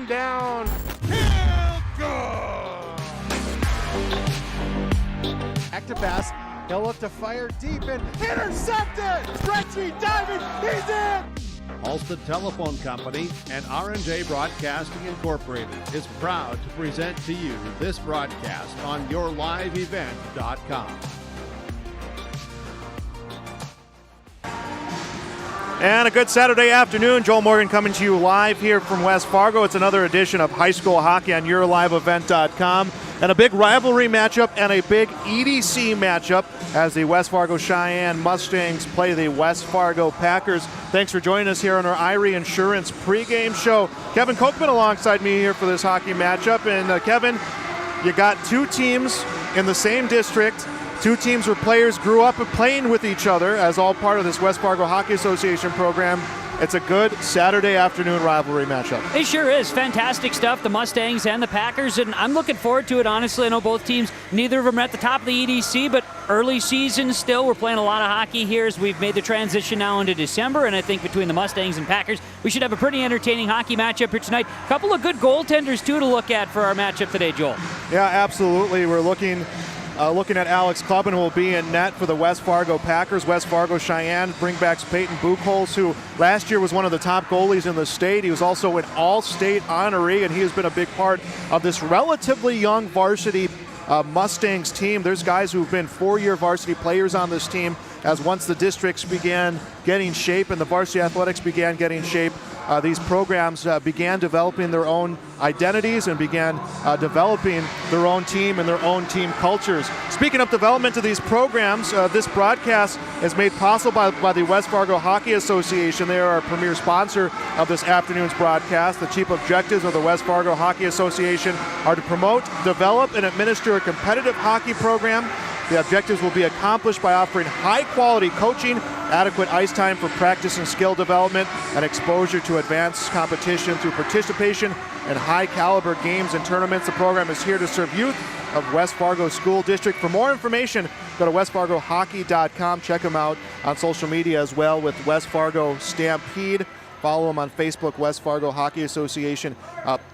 down. He'll go! Back to pass. He'll look to fire deep and intercepted! Stretchy, diving, he's in! Halstead Telephone Company and R&J Broadcasting Incorporated is proud to present to you this broadcast on yourliveevent.com. And a good Saturday afternoon. Joel Morgan coming to you live here from West Fargo. It's another edition of high school hockey on yourliveevent.com. And a big rivalry matchup and a big EDC matchup as the West Fargo Cheyenne Mustangs play the West Fargo Packers. Thanks for joining us here on our Irie Insurance pregame show. Kevin Kochman alongside me here for this hockey matchup. And Kevin, you got two teams in the same district. Two teams where players grew up playing with each other as all part of this West Fargo Hockey Association program. It's a good Saturday afternoon rivalry matchup. It sure is. Fantastic stuff, the Mustangs and the Packers, and I'm looking forward to it, honestly. I know both teams, neither of them are at the top of the EDC, but early season still. We're playing a lot of hockey here as we've made the transition now into December, and I think between the Mustangs and Packers, we should have a pretty entertaining hockey matchup here tonight. A couple of good goaltenders, too, to look at for our matchup today, Joel. Yeah, absolutely. We're looking at Alex Clubbin, who will be in net for the West Fargo Packers. West Fargo Cheyenne bringbacks Peyton Buchholz, who last year was one of the top goalies in the state. He was also an all-state honoree, and he has been a big part of this relatively young varsity Mustangs team. There's guys who've been four-year varsity players on this team, as once the districts began getting shape and the varsity athletics began getting shape, these programs began developing their own identities and began developing their own team and their own team cultures. Speaking of development of these programs, this broadcast is made possible by the West Fargo Hockey Association. They are our premier sponsor of this afternoon's broadcast. The chief objectives of the West Fargo Hockey Association are to promote, develop, and administer a competitive hockey program. The objectives will be accomplished by offering high-quality coaching, adequate ice time for practice and skill development, and exposure to advanced competition through participation in high-caliber games and tournaments. The program is here to serve youth of West Fargo School District. For more information, go to westfargohockey.com. Check them out on social media as well with West Fargo Stampede. Follow them on Facebook, West Fargo Hockey Association.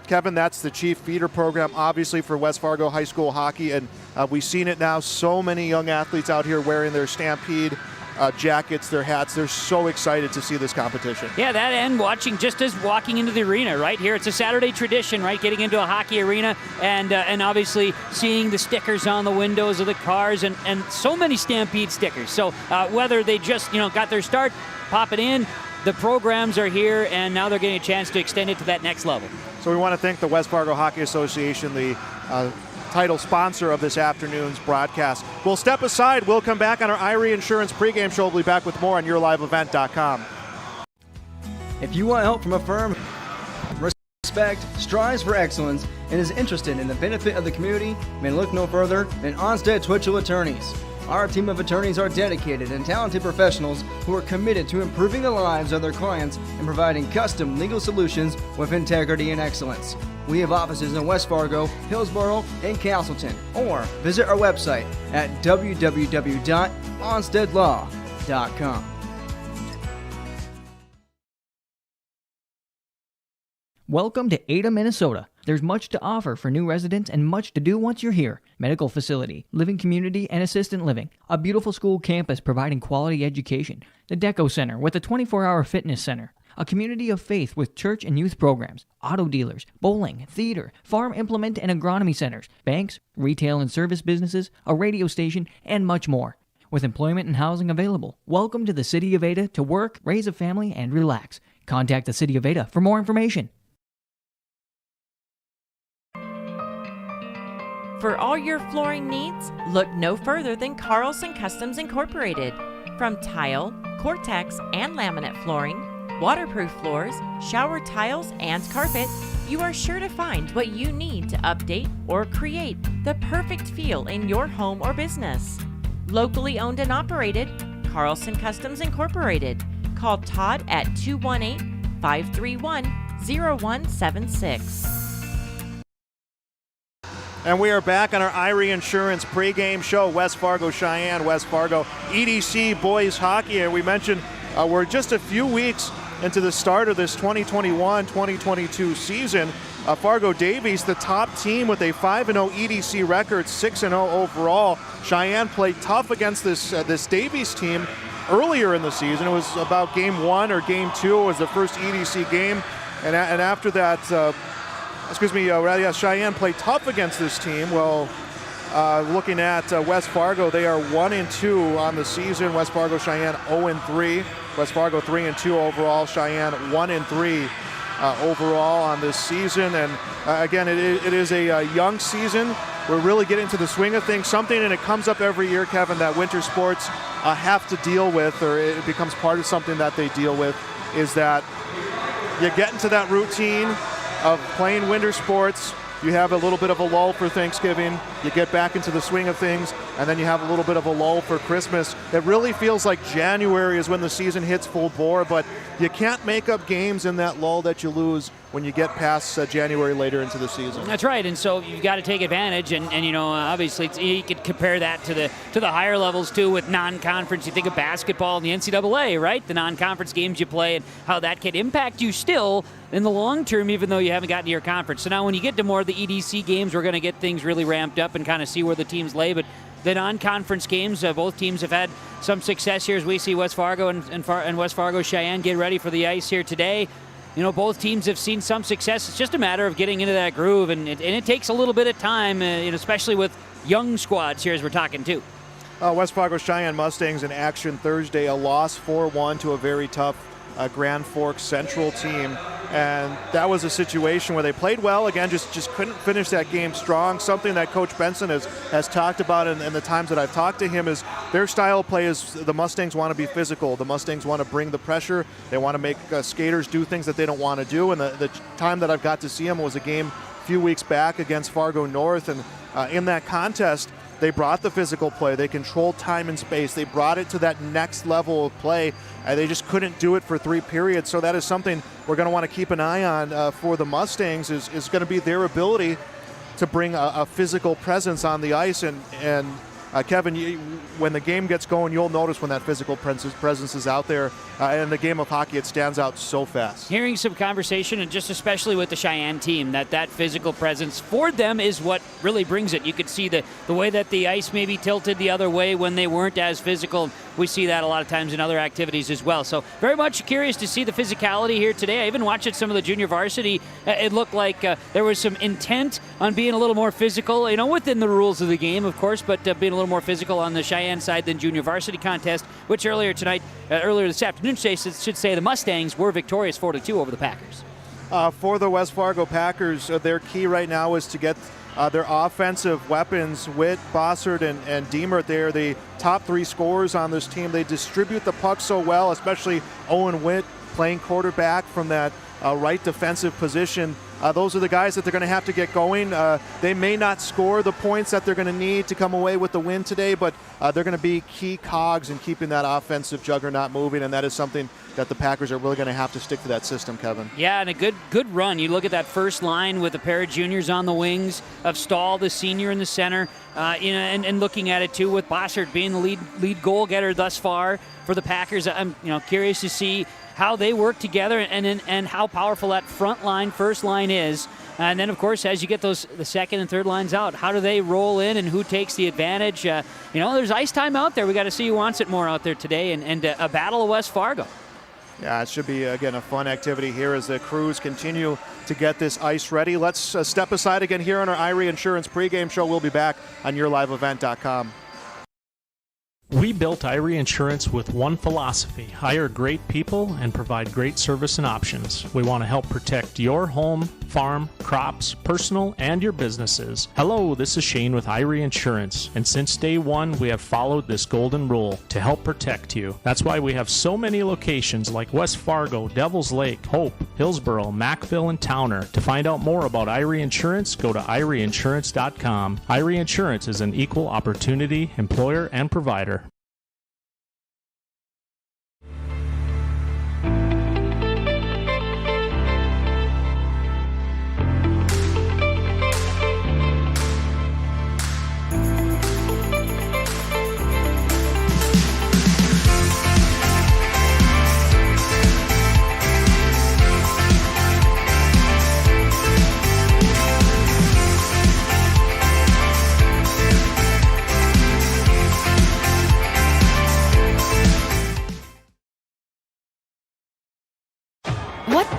Kevin, that's the chief feeder program, obviously, for West Fargo high school hockey, and we've seen it now. So many young athletes out here wearing their Stampede jackets, their hats. They're so excited to see this competition. Yeah, that and watching just as walking into the arena right here. It's a Saturday tradition, right? Getting into a hockey arena and obviously seeing the stickers on the windows of the cars and so many Stampede stickers. So whether they just got their start, pop it in. The programs are here, and now they're getting a chance to extend it to that next level. So we want to thank the West Fargo Hockey Association, the title sponsor of this afternoon's broadcast. We'll step aside. We'll come back on our Irie Insurance pregame show. We'll be back with more on yourliveevent.com. If you want help from a firm respect, strives for excellence, and is interested in the benefit of the community, may look no further than Onstead Twitchell Attorneys. Our team of attorneys are dedicated and talented professionals who are committed to improving the lives of their clients and providing custom legal solutions with integrity and excellence. We have offices in West Fargo, Hillsborough, and Castleton, or visit our website at www.onsteadlaw.com. Welcome to Ada, Minnesota. There's much to offer for new residents and much to do once you're here. Medical facility, living community, and assistant living. A beautiful school campus providing quality education. The Deco Center with a 24-hour fitness center. A community of faith with church and youth programs. Auto dealers, bowling, theater, farm implement and agronomy centers. Banks, retail and service businesses, a radio station, and much more. With employment and housing available, welcome to the City of Ada to work, raise a family, and relax. Contact the City of Ada for more information. For all your flooring needs, look no further than Carlson Customs Incorporated. From tile, Cortex, and laminate flooring, waterproof floors, shower tiles, and carpet, you are sure to find what you need to update or create the perfect feel in your home or business. Locally owned and operated, Carlson Customs Incorporated. Call Todd at 218-531-0176. And we are back on our Irie Insurance pregame show, West Fargo Cheyenne, West Fargo EDC boys hockey. And we mentioned we're just a few weeks into the start of this 2021-2022 season. Fargo Davies, the top team with a 5-0 EDC record, 6-0 overall. Cheyenne played tough against this Davies team earlier in the season. It was about game 1 or game 2. It was the first EDC game. And after that, Cheyenne played tough against this team. Well, looking at West Fargo, they are 1-2 on the season. West Fargo Cheyenne 0-3. West Fargo 3-2 overall. Cheyenne 1-3 overall on this season. And again, it is a young season. We're really getting to the swing of things. Something, and it comes up every year, Kevin, that winter sports have to deal with, or it becomes part of something that they deal with, is that you get into that routine of playing winter sports. You have a little bit of a lull for Thanksgiving. You get back into the swing of things, and then you have a little bit of a lull for Christmas. It really feels like January is when the season hits full bore, but you can't make up games in that lull that you lose when you get past January later into the season. That's right, and so you've got to take advantage, and obviously you could compare that to the higher levels too with non-conference. You think of basketball and the NCAA, right? The non-conference games you play and how that can impact you still in the long term, even though you haven't gotten to your conference. So now when you get to more of the EDC games, we're going to get things really ramped up and kind of see where the teams lay. But the non-conference games, both teams have had some success here as we see West Fargo and West Fargo Cheyenne get ready for the ice here today. Both teams have seen some success. It's just a matter of getting into that groove, and it takes a little bit of time, especially with young squads here as we're talking too. West Fargo Cheyenne Mustangs in action Thursday, a loss 4-1 to a very tough Grand Forks Central team. And that was a situation where they played well. Again, just couldn't finish that game strong. Something that Coach Benson has talked about in the times that I've talked to him is their style of play is the Mustangs want to be physical. The Mustangs want to bring the pressure. They want to make skaters do things that they don't want to do. And the time that I've got to see them was a game a few weeks back against Fargo North. And in that contest, they brought the physical play. They controlled time and space. They brought it to that next level of play. They just couldn't do it for 3 periods. So that is something we're going to want to keep an eye on for the Mustangs is going to be their ability to bring a physical presence on the ice. And Kevin, when the game gets going, you'll notice when that physical presence is out there. In the game of hockey, it stands out so fast. Hearing some conversation, and just especially with the Cheyenne team, that physical presence for them is what really brings it. You could see the way that the ice maybe tilted the other way when they weren't as physical. We see that a lot of times in other activities as well. So very much curious to see the physicality here today. I even watched some of the junior varsity. It looked like there was some intent on being a little more physical, within the rules of the game, of course, but being a little more physical on the Cheyenne side than junior varsity contest, which earlier this afternoon, should say the Mustangs were victorious 4-2 over the Packers. For the West Fargo Packers, their key right now is to get their offensive weapons, Witt, Bossert, and Diemert. They are the top 3 scorers on this team. They distribute the puck so well, especially Owen Witt playing quarterback from that right defensive position. Those are the guys that they're going to have to get going. They may not score the points that they're going to need to come away with the win today, but they're going to be key cogs in keeping that offensive juggernaut moving, and that is something that the Packers are really going to have to stick to that system, Kevin. Yeah, and a good run. You look at that first line with a pair of juniors on the wings, of Stahl, the senior, in the center, and looking at it too with Bossert being the lead goal getter thus far for the Packers. I'm curious to see how they work together and how powerful that first line is. And then, of course, as you get the second and third lines out, how do they roll in and who takes the advantage? There's ice time out there. We got to see who wants it more out there today, and a battle of West Fargo. Yeah, it should be, again, a fun activity here as the crews continue to get this ice ready. Let's step aside again here on our Irie Insurance pregame show. We'll be back on YourLiveEvent.com. We built Irie Insurance with one philosophy: hire great people and provide great service and options. We want to help protect your home, farm, crops, personal, and your businesses. Hello, this is Shane with Irie Insurance, and since day one, we have followed this golden rule to help protect you. That's why we have so many locations like West Fargo, Devils Lake, Hope, Hillsboro, Mackville, and Towner. To find out more about Irie Insurance, go to IrieInsurance.com. Irie Insurance is an equal opportunity employer and provider.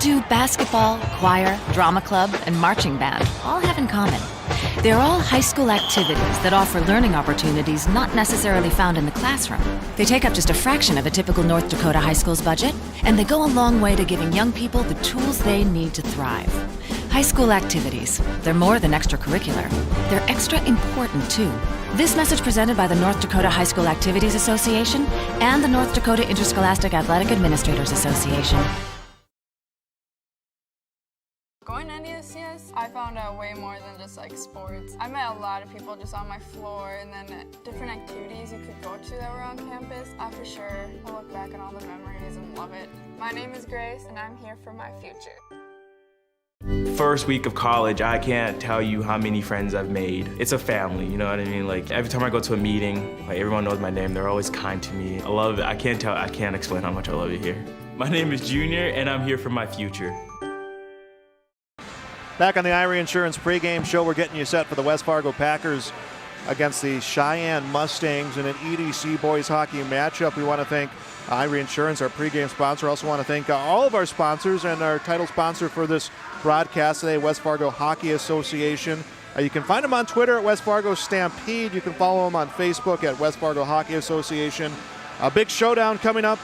do basketball, choir, drama club, and marching band all have in common? They're all high school activities that offer learning opportunities not necessarily found in the classroom. They take up just a fraction of a typical North Dakota high school's budget, and they go a long way to giving young people the tools they need to thrive. High school activities, they're more than extracurricular. They're extra important, too. This message presented by the North Dakota High School Activities Association and the North Dakota Interscholastic Athletic Administrators Association. Going to NDSCS, I found out way more than just like sports. I met a lot of people just on my floor, and then different activities you could go to that were on campus. For sure, I'll look back on all the memories and love it. My name is Grace, and I'm here for my future. First week of college, I can't tell you how many friends I've made. It's a family, you know what I mean? Like every time I go to a meeting, like everyone knows my name. They're always kind to me. I love it. I can't explain how much I love it here. My name is Junior, and I'm here for my future. Back on the Irie Insurance pregame show, we're getting you set for the West Fargo Packers against the Cheyenne Mustangs in an EDC boys hockey matchup. We want to thank Irie Insurance, our pregame sponsor. Also want to thank all of our sponsors and our title sponsor for this broadcast today, West Fargo Hockey Association. You can find them on Twitter at West Fargo Stampede. You can follow them on Facebook at West Fargo Hockey Association. A big showdown coming up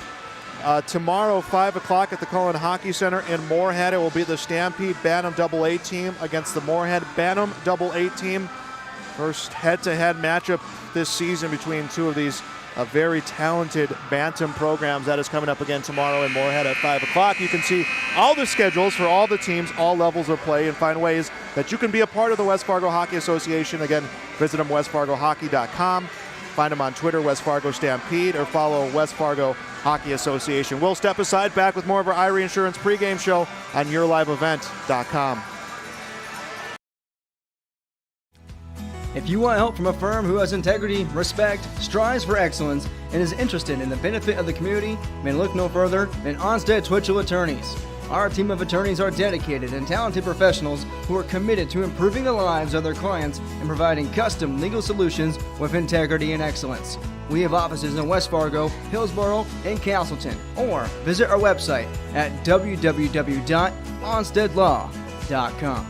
tomorrow, 5 o'clock at the Cullen Hockey Center in Moorhead. It will be the Stampede Bantam AA team against the Moorhead Bantam AA team. First head-to-head matchup this season between two of these very talented Bantam programs. That is coming up again tomorrow in Moorhead at 5 o'clock. You can see all the schedules for all the teams, all levels of play, and find ways that you can be a part of the West Fargo Hockey Association. Again, visit them westfargohockey.com. Find them on Twitter, West Fargo Stampede, or follow West Fargo Hockey Association. We'll step aside, back with more of our Irie Insurance pregame show on yourliveevent.com. If you want help from a firm who has integrity, respect, strives for excellence, and is interested in the benefit of the community, then look no further than Onstead Twitchell Attorneys. Our team of attorneys are dedicated and talented professionals who are committed to improving the lives of their clients and providing custom legal solutions with integrity and excellence. We have offices in West Fargo, Hillsboro, and Castleton, or visit our website at www.onsteadlaw.com.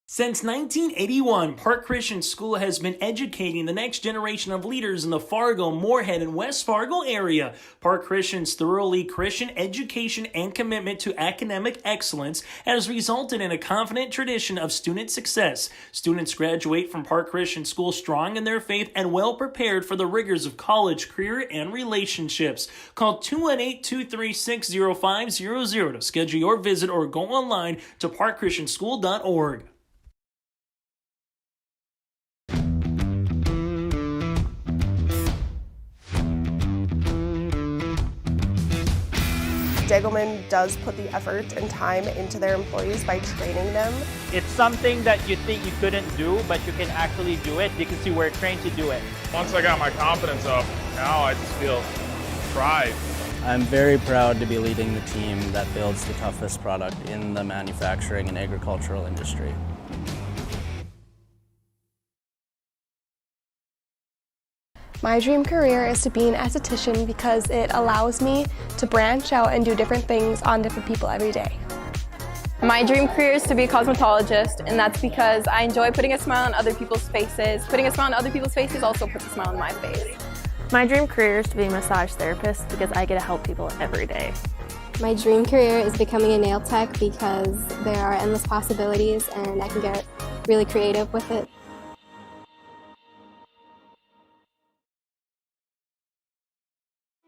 Since 1981, Park Christian School has been educating the next generation of leaders in the Fargo, Moorhead, and West Fargo area. Park Christian's thoroughly Christian education and commitment to academic excellence has resulted in a confident tradition of student success. Students graduate from Park Christian School strong in their faith and well prepared for the rigors of college, career, and relationships. Call 218-236-0500 to schedule your visit or go online to parkchristianschool.org. Degelman does put the effort and time into their employees by training them. It's something that you think you couldn't do, but you can actually do it because you were trained to do it. Once I got my confidence up, now I just feel pride. I'm very proud to be leading the team that builds the toughest product in the manufacturing and agricultural industry. My dream career is to be an esthetician because it allows me to branch out and do different things on different people every day. My dream career is to be a cosmetologist, and that's because I enjoy putting a smile on other people's faces. Putting a smile on other people's faces also puts a smile on my face. My dream career is to be a massage therapist because I get to help people every day. My dream career is becoming a nail tech because there are endless possibilities and I can get really creative with it.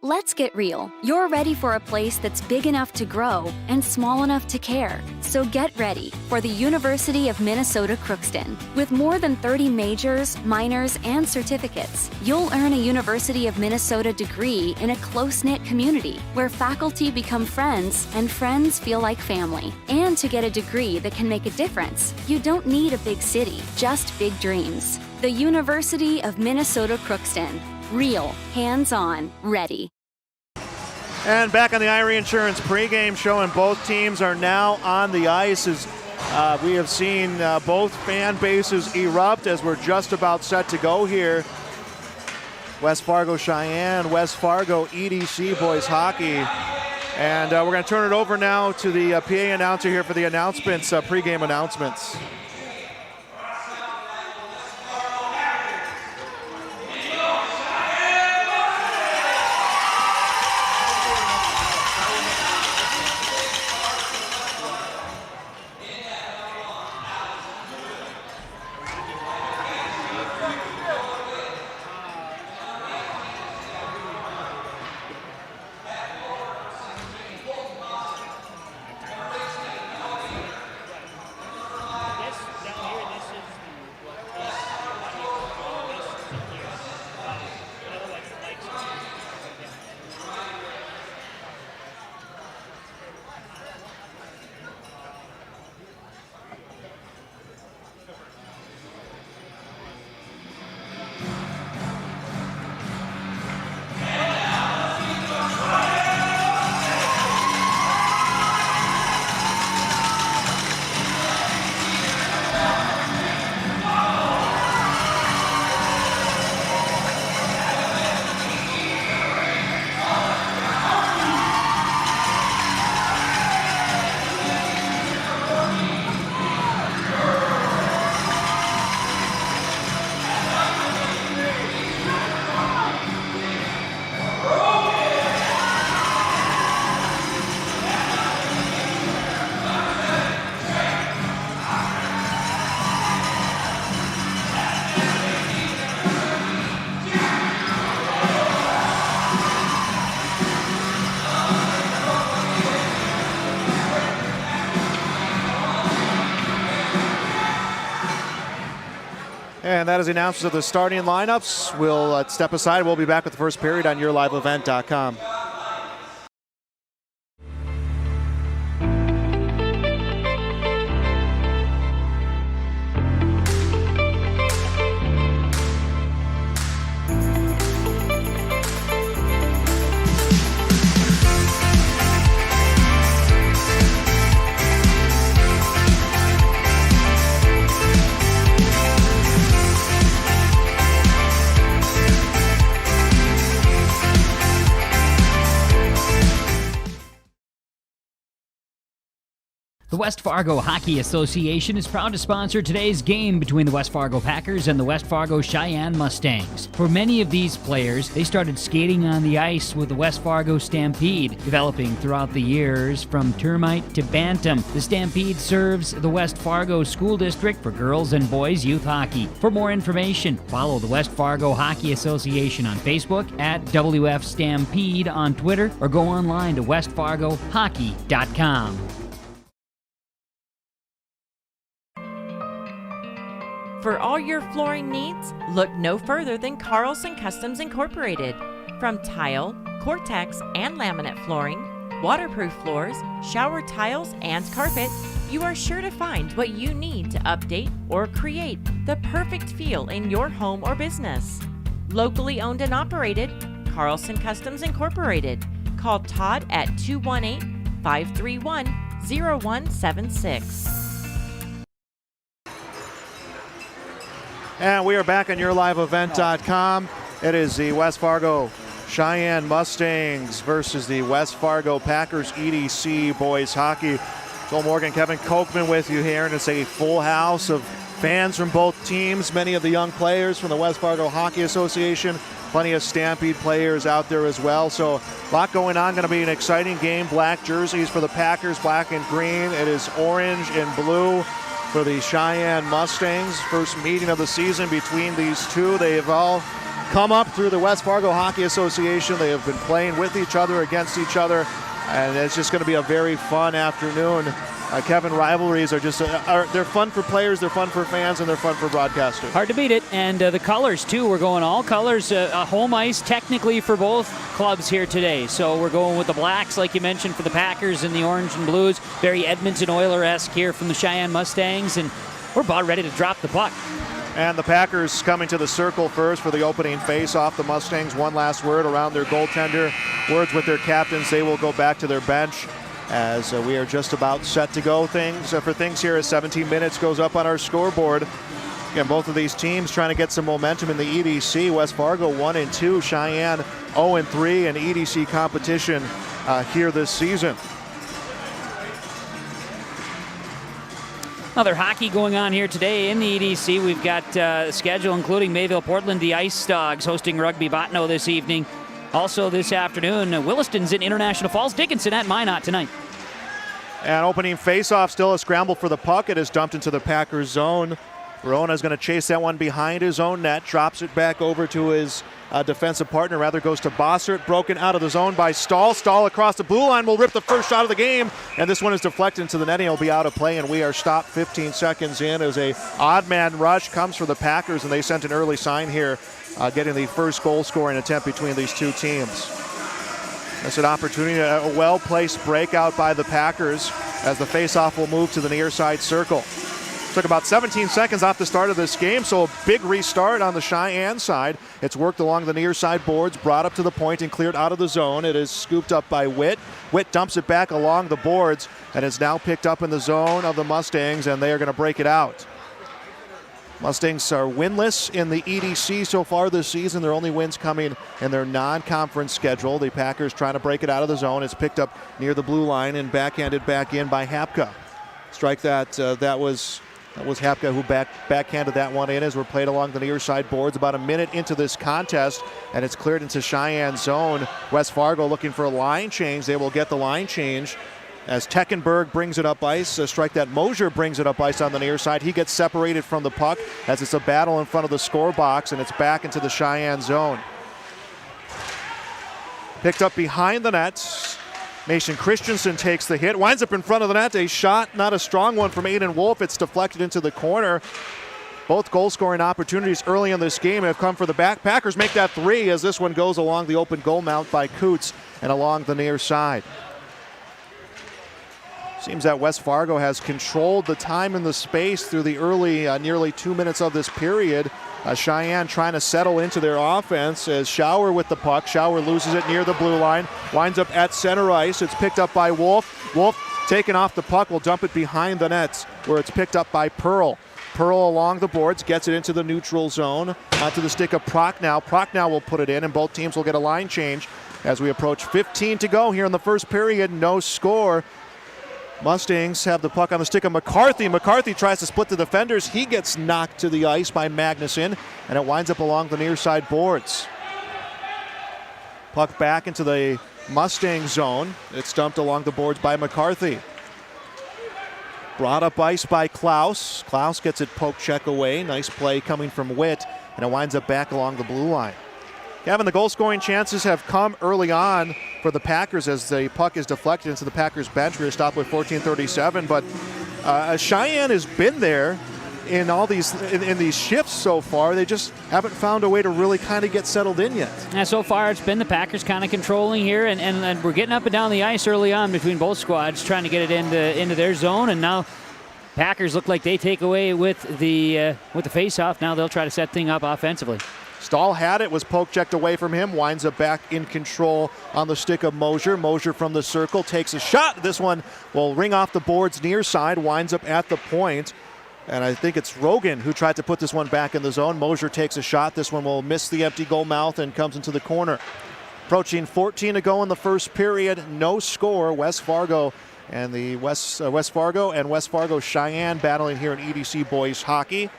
Let's get real. You're ready for a place that's big enough to grow and small enough to care. So get ready for the University of Minnesota Crookston. With more than 30 majors, minors, and certificates, you'll earn a University of Minnesota degree in a close-knit community where faculty become friends and friends feel like family. And to get a degree that can make a difference, you don't need a big city, just big dreams. The University of Minnesota Crookston. Real, hands-on, ready. And back on the Irie Insurance pregame show, and both teams are now on the ice as we have seen both fan bases erupt as we're just about set to go here. West Fargo Cheyenne, West Fargo EDC boys hockey. And we're going to turn it over now to the PA announcer here for the announcements, pregame announcements. And that is the announcements of the starting lineups. We'll step aside. We'll be back with the first period on yourliveevent.com. The West Fargo Hockey Association is proud to sponsor today's game between the West Fargo Packers and the West Fargo Cheyenne Mustangs. For many of these players, they started skating on the ice with the West Fargo Stampede, developing throughout the years from termite to bantam. The Stampede serves the West Fargo School District for girls and boys youth hockey. For more information, follow the West Fargo Hockey Association on Facebook, at WF Stampede on Twitter, or go online to westfargohockey.com. For all your flooring needs, look no further than Carlson Customs Incorporated. From tile, Cortex, and laminate flooring, waterproof floors, shower tiles, and carpet, you are sure to find what you need to update or create the perfect feel in your home or business. Locally owned and operated, Carlson Customs Incorporated. Call Todd at 218-531-0176. And we are back on yourliveevent.com. It is the West Fargo Cheyenne Mustangs versus the West Fargo Packers EDC boys hockey. Joel Morgan, Kevin Kochman with you here, and it's a full house of fans from both teams, many of the young players from the West Fargo Hockey Association, plenty of Stampede players out there as well. So a lot going on, going to be an exciting game. Black jerseys for the Packers, black and green. It is orange and blue for the Cheyenne Mustangs. First meeting of the season between these two. They have all come up through the West Fargo Hockey Association. They have been playing with each other, against each other, and it's just going to be a very fun afternoon. Kevin, rivalries are just, they're fun for players, they're fun for fans, and they're fun for broadcasters. Hard to beat it. And the colors, too. We're going all colors, home ice technically for both clubs here today. So we're going with the blacks, like you mentioned, for the Packers, and the orange and blues. Very Edmonton Oiler-esque here from the Cheyenne Mustangs. And we're about ready to drop the puck. And the Packers coming to the circle first for the opening face-off. The Mustangs, one last word around their goaltender. Words with their captains. They will go back to their bench as we are just about set to go. For things here as 17 minutes goes up on our scoreboard. Again, both of these teams trying to get some momentum in the EDC. West Fargo 1-2, Cheyenne 0-3 in EDC competition here this season. Other hockey going on here today in the EDC. We've got a schedule including Mayville Portland, the Ice Dogs, hosting Rugby Botno this evening. Also this afternoon, Williston's in International Falls, Dickinson at Minot tonight. And opening faceoff, still a scramble for the puck. It is dumped into the Packers zone. Verona's going to chase that one behind his own net, drops it back over to his defensive partner, rather goes to Bossert, broken out of the zone by Stahl. Stahl across the blue line will rip the first shot of the game, and this one is deflected into the netting. It'll be out of play, and we are stopped 15 seconds in as a odd man rush comes for the Packers, and they sent an early sign here, getting the first goal scoring attempt between these two teams. That's an opportunity, a well-placed breakout by the Packers as the faceoff will move to the near side circle. Took about 17 seconds off the start of this game, so a big restart on the Cheyenne side. It's worked along the near side boards, brought up to the point and cleared out of the zone. It is scooped up by Witt. Witt dumps it back along the boards and is now picked up in the zone of the Mustangs, and they are going to break it out. Mustangs are winless in the EDC so far this season. Their only wins coming in their non-conference schedule. The Packers trying to break it out of the zone. It's picked up near the blue line and backhanded back in by Hapka. Strike that, that was Hapka who backhanded that one in as we're played along the near side boards. About a minute into this contest, and it's cleared into Cheyenne zone. West Fargo looking for a line change. They will get the line change as Teckenberg brings it up ice. Strike that, Mosier brings it up ice on the near side. He gets separated from the puck as it's a battle in front of the score box, and it's back into the Cheyenne zone. Picked up behind the net. Mason Christensen takes the hit, winds up in front of the net. A shot, not a strong one from Aiden Wolf. It's deflected into the corner. Both goal-scoring opportunities early in this game have come for the Packers. Make that three as this one goes along the open goal mount by Coots and along the near side. Seems that West Fargo has controlled the time and the space through the early nearly 2 minutes of this period. Cheyenne trying to settle into their offense as Schauer with the puck. Schauer loses it near the blue line, winds up at center ice. It's picked up by Wolf. Wolf taking off the puck will dump it behind the nets where it's picked up by Pearl. Pearl along the boards, gets it into the neutral zone, onto the stick of Prochnow. Prochnow will put it in, and both teams will get a line change as we approach 15 to go here in the first period. No score. Mustangs have the puck on the stick of McCarthy. McCarthy tries to split the defenders. He gets knocked to the ice by Magnuson, and it winds up along the near side boards. Puck back into the Mustang zone. It's dumped along the boards by McCarthy. Brought up ice by Klaus. Klaus gets it poke check away. Nice play coming from Witt, and it winds up back along the blue line. Gavin, the goal-scoring chances have come early on for the Packers as the puck is deflected into the Packers bench. We're going to stop with 14:37, but Cheyenne has been there in all these in these shifts so far. They just haven't found a way to really kind of get settled in yet. Yeah, so far it's been the Packers kind of controlling here, and we're getting up and down the ice early on between both squads, trying to get it into their zone, and now Packers look like they take away with the face-off. Now they'll try to set things up offensively. Stahl had it, was poke checked away from him, winds up back in control on the stick of Mosier. Mosier from the circle takes a shot. This one will ring off the boards near side, winds up at the point. And I think it's Rogan who tried to put this one back in the zone. Mosier takes a shot. This one will miss the empty goal mouth and comes into the corner. Approaching 14 to go in the first period. No score. West Fargo and the West Fargo Cheyenne battling here in EDC boys hockey.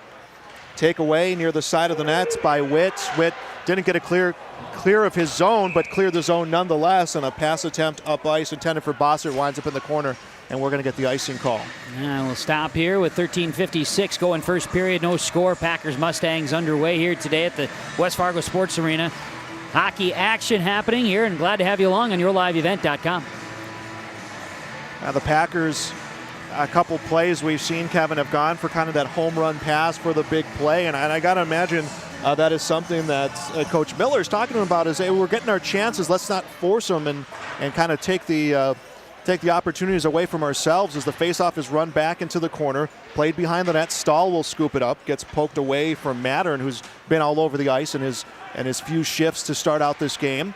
Takeaway near the side of the net by Witt. Witt didn't get a clear of his zone, but cleared the zone nonetheless. And a pass attempt up ice intended for Bossert winds up in the corner, and we're going to get the icing call. Yeah, we'll stop here with 13:56 going first period. No score. Packers Mustangs underway here today at the West Fargo Sports Arena. Hockey action happening here, and glad to have you along on yourliveevent.com. The Packers, a couple plays we've seen, Kevin, have gone for kind of that home run pass for the big play. And I got to imagine that is something that Coach Miller is talking about is, hey, we're getting our chances. Let's not force them and kind of take the opportunities away from ourselves as the faceoff is run back into the corner. Played behind the net. Stahl will scoop it up. Gets poked away from Mattern, who's been all over the ice in his few shifts to start out this game.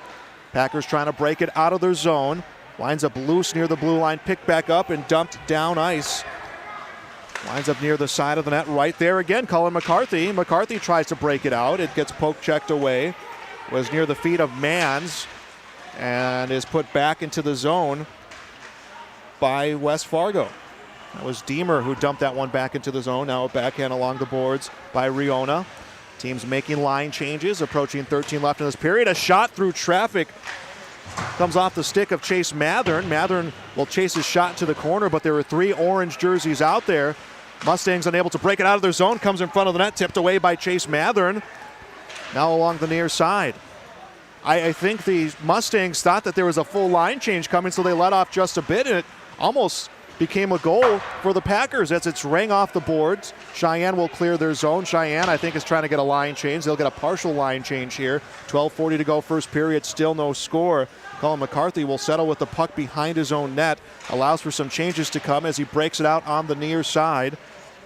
Packers trying to break it out of their zone. Winds up loose near the blue line, picked back up and dumped down ice Winds up near the side of the net right there again. Cullen McCarthy. McCarthy tries to break it out. It gets poke checked away. Was near the feet of Mans and is put back into the zone by West Fargo. That was Deemer who dumped that one back into the zone. Now a backhand along the boards by Riona. Teams making line changes, approaching 13 left in this period. A shot through traffic comes off the stick of Chase Mathern. Mathern will chase his shot to the corner, but there were 3 orange jerseys out there. Mustangs unable to break it out of their zone. Comes in front of the net, tipped away by Chase Mathern. Now along the near side. I think the Mustangs thought that there was a full line change coming, so they let off just a bit, and it almost became a goal for the Packers as it's rang off the boards. Cheyenne will clear their zone. Cheyenne, I think, is trying to get a line change. They'll get a partial line change here. 12:40 to go, first period, still no score. Colin McCarthy will settle with the puck behind his own net. Allows for some changes to come as he breaks it out on the near side.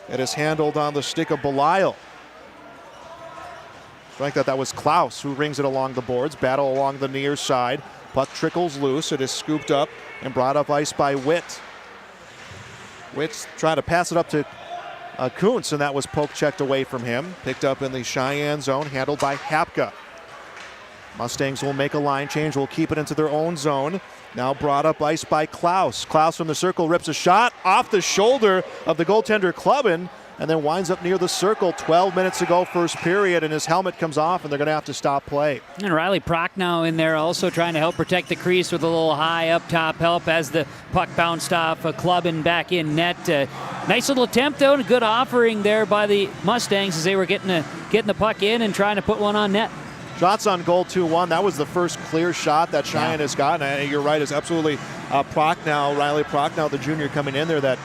It is handled on the stick of Belisle. I think that was Klaus who rings it along the boards. Battle along the near side. Puck trickles loose. It is scooped up and brought up ice by Witt. Witt's trying to pass it up to Kuntz, and that was poke checked away from him. Picked up in the Cheyenne zone, handled by Hapka. Mustangs will make a line change, will keep it into their own zone. Now brought up ice by Klaus. Klaus from the circle rips a shot off the shoulder of the goaltender Clubbin, and then winds up near the circle. 12 minutes to go, first period, and his helmet comes off, and they're going to have to stop play. And Riley Prochnow in there also trying to help protect the crease with a little high up top help as the puck bounced off a Clubbin back in net. Nice little attempt, though, and a good offering there by the Mustangs as they were getting the puck in and trying to put one on net. Shots on goal, 2-1. That was the first clear shot that Cheyenne has gotten. And you're right, it's absolutely Prochnow, Riley Prochnow, the junior coming in there that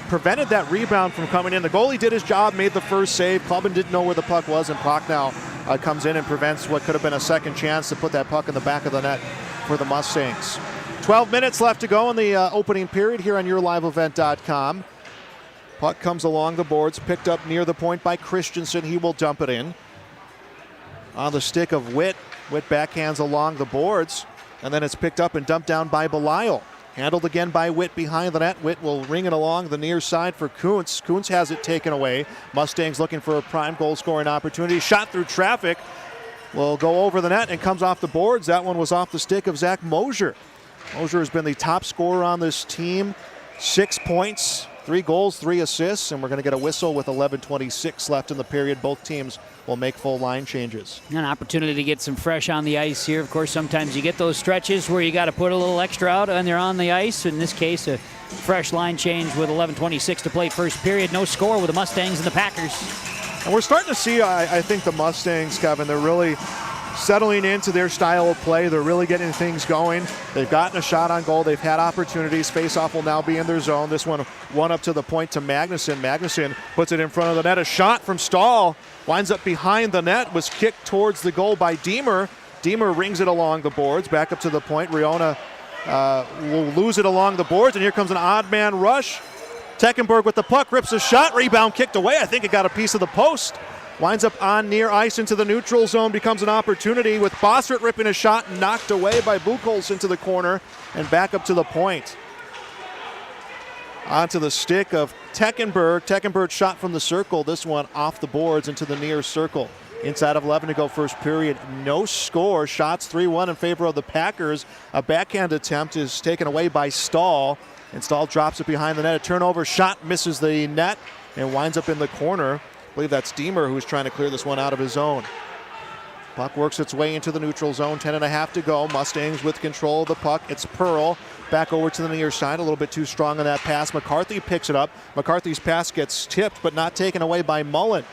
prevented that rebound from coming in. The goalie did his job, made the first save. Clubbin didn't know where the puck was, and Prochnow comes in and prevents what could have been a second chance to put that puck in the back of the net for the Mustangs. 12 minutes left to go in the opening period here on YourLiveEvent.com. Puck comes along the boards, picked up near the point by Christensen. He will dump it in. On the stick of Witt. Witt backhands along the boards, and then it's picked up and dumped down by Belisle. Handled again by Witt behind the net. Witt will ring it along the near side for Kuntz. Kuntz has it taken away. Mustangs looking for a prime goal scoring opportunity. Shot through traffic. Will go over the net and comes off the boards. That one was off the stick of Zach Mosier. Mosier has been the top scorer on this team. 6 points, 3 goals, 3 assists, and we're going to get a whistle with 11:26 left in the period. Both teams will make full line changes. An opportunity to get some fresh on the ice here. Of course, sometimes you get those stretches where you got to put a little extra out when you're on the ice. In this case, a fresh line change with 11:26 to play first period. No score with the Mustangs and the Packers. And we're starting to see, I think, the Mustangs, Kevin, they're really settling into their style of play. They're really getting things going. They've gotten a shot on goal. They've had opportunities. Face-off will now be in their zone. This one up to the point to Magnuson. Magnuson puts it in front of the net. A shot from Stahl winds up behind the net. Was kicked towards the goal by Deemer. Deemer rings it along the boards. Back up to the point. Riona will lose it along the boards. And here comes an odd man rush. Teckenberg with the puck. Rips a shot. Rebound kicked away. I think it got a piece of the post. Winds up on near ice into the neutral zone, becomes an opportunity with Bossert ripping a shot knocked away by Buchholz into the corner and back up to the point. Onto the stick of Teckenberg. Teckenberg shot from the circle. This one off the boards into the near circle. Inside of 11 to go first period. No score. Shots 3-1 in favor of the Packers. A backhand attempt is taken away by Stahl. And Stahl drops it behind the net. A turnover shot misses the net and winds up in the corner. I believe that's Deemer who's trying to clear this one out of his own. Puck works its way into the neutral zone. 10.5 to go. Mustangs with control of the puck. It's Pearl. Back over to the near side. A little bit too strong on that pass. McCarthy picks it up. McCarthy's pass gets tipped but not taken away by Mullen.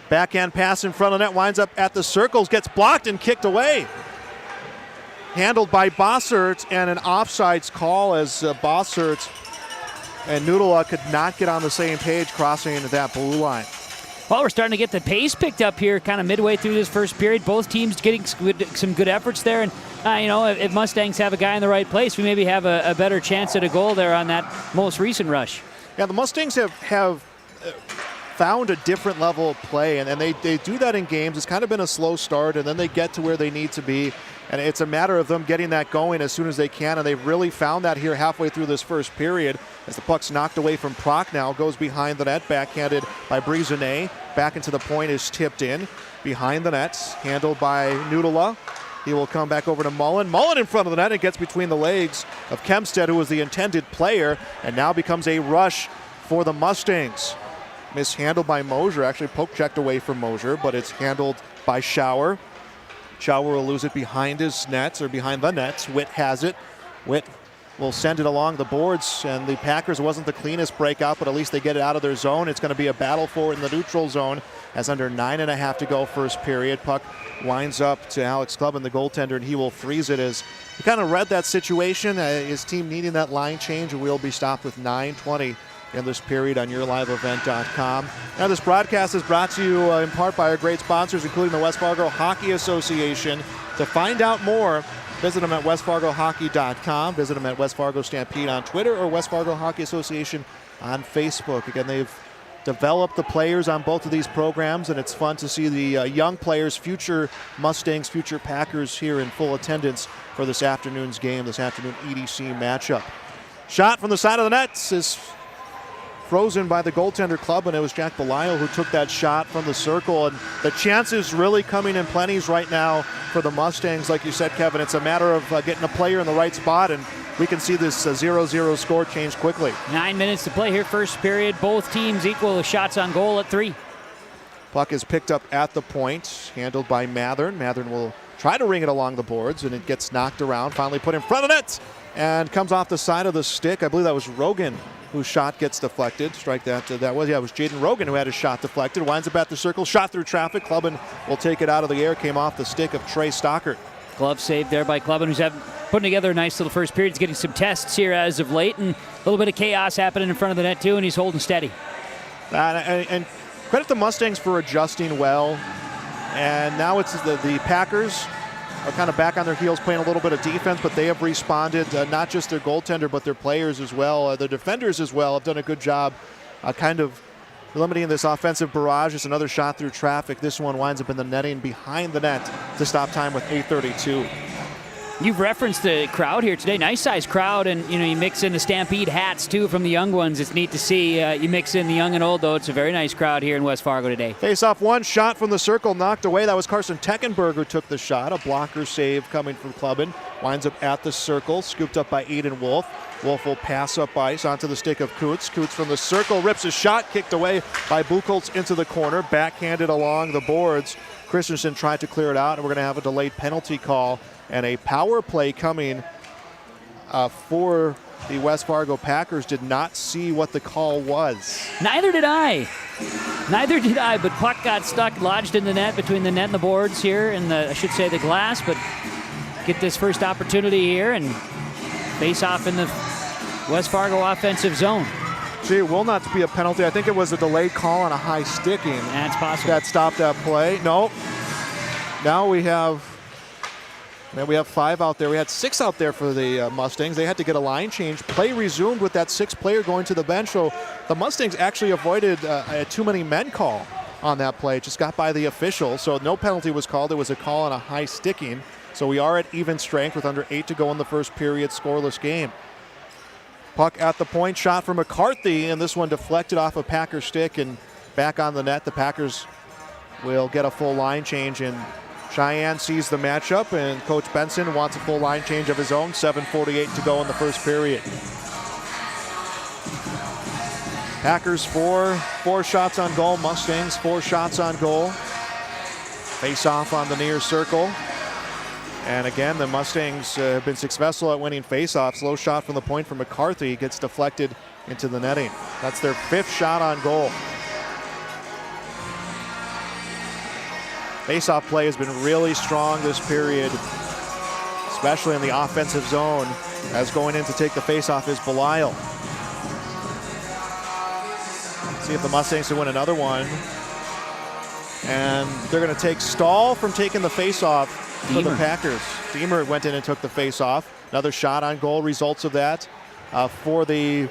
Backhand pass in front of the net. Winds up at the circles. Gets blocked and kicked away. Handled by Bossert, and an offsides call as Bossert and Noodle could not get on the same page crossing into that blue line. Well, we're starting to get the pace picked up here kind of midway through this first period. Both teams getting some good efforts there. And, if Mustangs have a guy in the right place, we maybe have a better chance at a goal there on that most recent rush. Yeah, the Mustangs have found a different level of play, and they do that in games. It's kind of been a slow start, and then they get to where they need to be. And it's a matter of them getting that going as soon as they can, and they've really found that here halfway through this first period as the puck's knocked away from Proc now, goes behind the net, backhanded by Brisonnet. Back into the point is tipped in. Behind the nets, handled by Nudela. He will come back over to Mullen. Mullen in front of the net. It gets between the legs of Kempstead, who was the intended player, and now becomes a rush for the Mustangs. Mishandled by Mosier. Actually poke checked away from Mosier, but it's handled by Schauer. Schauer will lose it behind his nets, or behind the nets. Witt has it. Witt will send it along the boards, and the Packers wasn't the cleanest breakout, but at least they get it out of their zone. It's going to be a battle for it in the neutral zone as under 9.5 to go first period. Puck winds up to Alex Clubbin, the goaltender, and he will freeze it as he kind of read that situation. His team needing that line change, and will be stopped with 9:20 in this period on yourliveevent.com. Now, this broadcast is brought to you in part by our great sponsors, including the West Fargo Hockey Association. To find out more, visit them at westfargohockey.com. Visit them at West Fargo Stampede on Twitter or West Fargo Hockey Association on Facebook. Again, they've developed the players on both of these programs, and it's fun to see the young players, future Mustangs, future Packers here in full attendance for this afternoon's game, this afternoon EDC matchup. Shot from the side of the nets is frozen by the goaltender club, and it was Jack Belisle who took that shot from the circle. And the chances really coming in plenties right now for the Mustangs. Like you said, Kevin, it's a matter of getting a player in the right spot, and we can see this 0-0 score change quickly. 9 minutes to play here, first period. Both teams equal the shots on goal at 3. Puck is picked up at the point, handled by Mathern. Mathern will try to ring it along the boards, and it gets knocked around, finally put in front of net, and comes off the side of the stick. I believe that was Rogan whose shot gets deflected. Strike that. It was Jaden Rogan who had his shot deflected. Winds up at the circle, shot through traffic. Clubbin will take it out of the air. Came off the stick of Trey Stockert. Glove saved there by Clubbin, who's putting together a nice little first period. He's getting some tests here as of late, and a little bit of chaos happening in front of the net too, and he's holding steady. And credit the Mustangs for adjusting well. And now it's the Packers are kind of back on their heels, playing a little bit of defense, but they have responded. Not just their goaltender, but their players as well. Their defenders as well have done a good job kind of limiting this offensive barrage. It's another shot through traffic. This one winds up in the netting behind the net to stop time with 8:32. You've referenced the crowd here today. Nice sized crowd, and you mix in the Stampede hats too from the young ones. It's neat to see. You mix in the young and old, though. It's a very nice crowd here in West Fargo today. Face off one, shot from the circle, knocked away. That was Carson Teckenberg who took the shot. A blocker save coming from Clubbin. Winds up at the circle, scooped up by Aiden Wolf. Wolf will pass up ice onto the stick of Coots. Coots from the circle rips a shot, kicked away by Buchholz into the corner, backhanded along the boards. Christensen tried to clear it out, and we're going to have a delayed penalty call and a power play coming for the West Fargo Packers. Did not see what the call was. Neither did I, but puck got stuck, lodged in the net, between the net and the boards here, and the glass, but get this first opportunity here and face off in the West Fargo offensive zone. Gee, it will not be a penalty. I think it was a delayed call on a high sticking. That's possible. That stopped that play. No. Now we have 5 out there. We had 6 out there for the Mustangs. They had to get a line change. Play resumed with that 6th player going to the bench. So the Mustangs actually avoided a too many men call on that play. It just got by the official. So no penalty was called. It was a call on a high sticking. So we are at even strength with under 8 to go in the first period, scoreless game. Puck at the point, shot from McCarthy, and this one deflected off a Packer stick and back on the net. The Packers will get a full line change, and Cheyenne sees the matchup, and Coach Benson wants a full line change of his own. 7:48 to go in the first period. Packers 4 shots on goal. Mustangs 4 shots on goal. Face off on the near circle. And again, the Mustangs have been successful at winning face-offs. Low shot from the point from McCarthy gets deflected into the netting. That's their 5th shot on goal. Face-off play has been really strong this period, especially in the offensive zone, as going in to take the face-off is Belisle. See if the Mustangs can win another one. And they're going to take Stahl from taking the face-off for the Packers. Deemer went in and took the face-off. Another shot on goal, results of that for the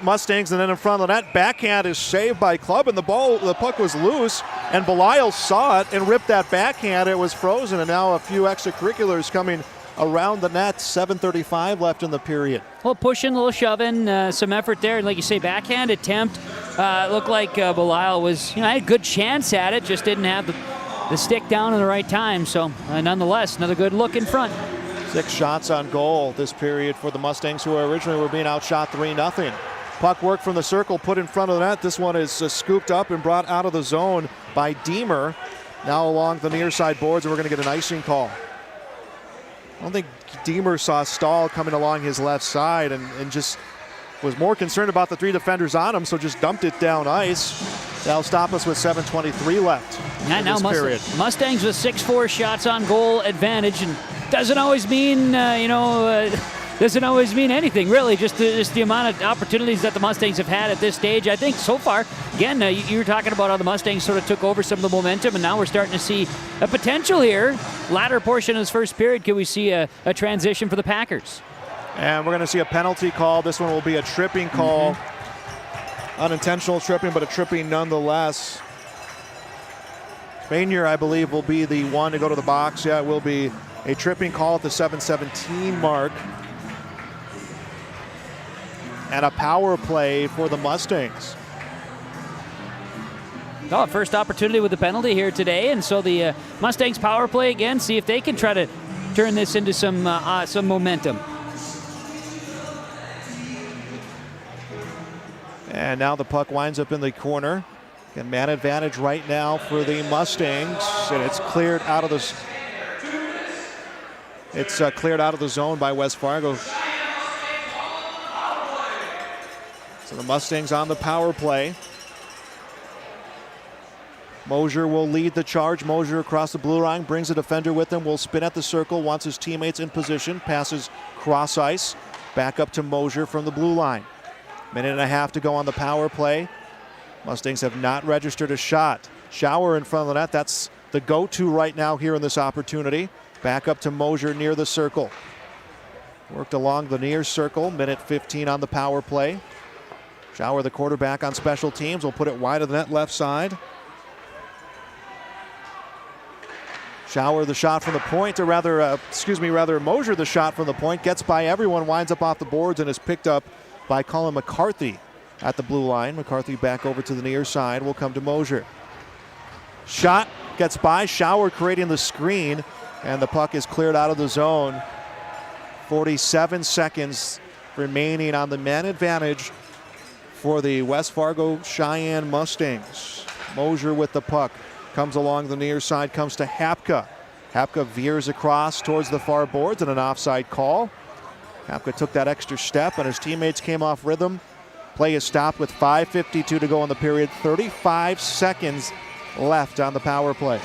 Mustangs, and then in front of the net, backhand is saved by Club, and the puck was loose, and Belial saw it and ripped that backhand. It was frozen, and now a few extracurriculars coming around the net. 7:35 left in the period. Well, pushing, a little shoving, some effort there, and like you say, backhand attempt. Looked like Belial was, had a good chance at it, just didn't have the stick down in the right time. So, nonetheless, another good look in front. 6 shots on goal this period for the Mustangs, who originally were being outshot 3-0. Puck work from the circle, put in front of the net. This one is scooped up and brought out of the zone by Deemer. Now along the near side boards, and we're going to get an icing call. I don't think Deemer saw Stahl coming along his left side and just was more concerned about the 3 defenders on him, so just dumped it down ice. That'll stop us with 7:23 left in this period. Mustangs with 6-4 shots on goal advantage, and doesn't always mean, doesn't always mean anything, really. Just the amount of opportunities that the Mustangs have had at this stage. I think so far, again, you were talking about how the Mustangs sort of took over some of the momentum, and now we're starting to see a potential here. Latter portion of this first period, can we see a transition for the Packers? And we're going to see a penalty call. This one will be a tripping call. Unintentional tripping, but a tripping nonetheless. Bainier, I believe, will be the one to go to the box. Yeah, it will be a tripping call at the 7:17 mark. And a power play for the Mustangs. Oh, first opportunity with the penalty here today, and so the Mustangs power play again, see if they can try to turn this into some momentum. And now the puck winds up in the corner. And man advantage right now for the Mustangs, and it's cleared out of the cleared out of the zone by West Fargo. So the Mustangs on the power play. Mosier will lead the charge. Mosier across the blue line, brings a defender with him, will spin at the circle, wants his teammates in position, passes cross ice, back up to Mosier from the blue line. Minute and a half to go on the power play. Mustangs have not registered a shot. Schauer in front of the net. That's the go-to right now here in this opportunity. Back up to Mosier near the circle. Worked along the near circle. Minute 15 on the power play. Schauer, the quarterback on special teams, will put it wide of the net left side. Schauer the shot from the point, or rather Mosier the shot from the point. Gets by everyone, winds up off the boards, and is picked up by Colin McCarthy at the blue line. McCarthy back over to the near side. Will come to Mosier. Shot gets by. Schauer creating the screen, and the puck is cleared out of the zone. 47 seconds remaining on the man advantage for the West Fargo Cheyenne Mustangs. Mosier with the puck. Comes along the near side, comes to Hapka. Hapka veers across towards the far boards, and an offside call. Hapka took that extra step, and his teammates came off rhythm. Play is stopped with 5:52 to go in the period. 35 seconds left on the power play.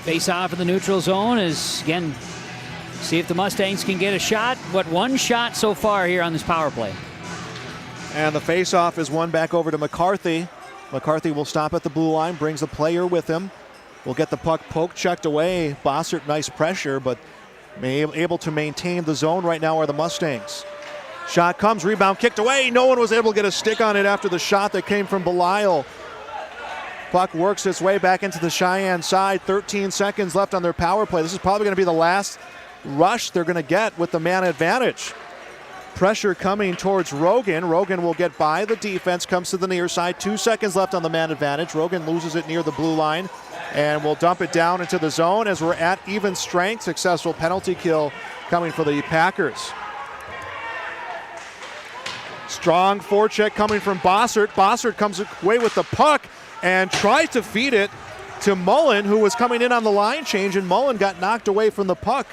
Face off in the neutral zone is, again, see if the Mustangs can get a shot. One shot so far here on this power play. And the face-off is won back over to McCarthy. McCarthy will stop at the blue line, brings a player with him. Will get the puck checked away. Bossert, nice pressure, but able to maintain the zone right now are the Mustangs. Shot comes, rebound kicked away. No one was able to get a stick on it after the shot that came from Belial. Puck works its way back into the Cheyenne side. 13 seconds left on their power play. This is probably going to be the last rush they're going to get with the man advantage. Pressure coming towards Rogan. Rogan will get by the defense, comes to the near side. 2 seconds left on the man advantage. Rogan loses it near the blue line and will dump it down into the zone as we're at even strength. Successful penalty kill coming for the Packers. Strong forecheck coming from Bossert. Bossert comes away with the puck and tries to feed it to Mullen, who was coming in on the line change, and Mullen got knocked away from the puck.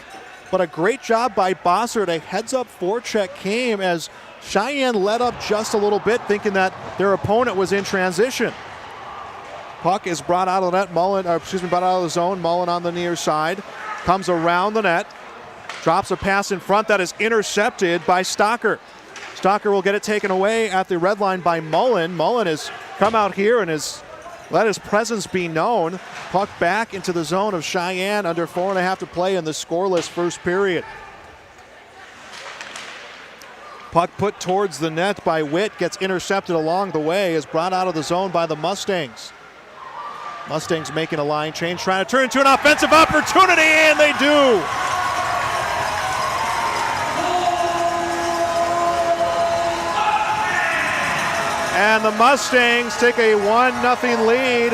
But a great job by Bossert. A heads-up forecheck came as Cheyenne let up just a little bit, thinking that their opponent was in transition. Puck is brought out of the net. Brought out of the zone. Mullen on the near side. Comes around the net. Drops a pass in front that is intercepted by Stocker. Stocker will get it taken away at the red line by Mullen. Mullen has come out here and has let his presence be known. Puck back into the zone of Cheyenne, under 4.5 to play in the scoreless first period. Puck put towards the net by Witt, gets intercepted along the way, is brought out of the zone by the Mustangs. Mustangs making a line change, trying to turn into an offensive opportunity, and they do. And the Mustangs take a 1-0 lead.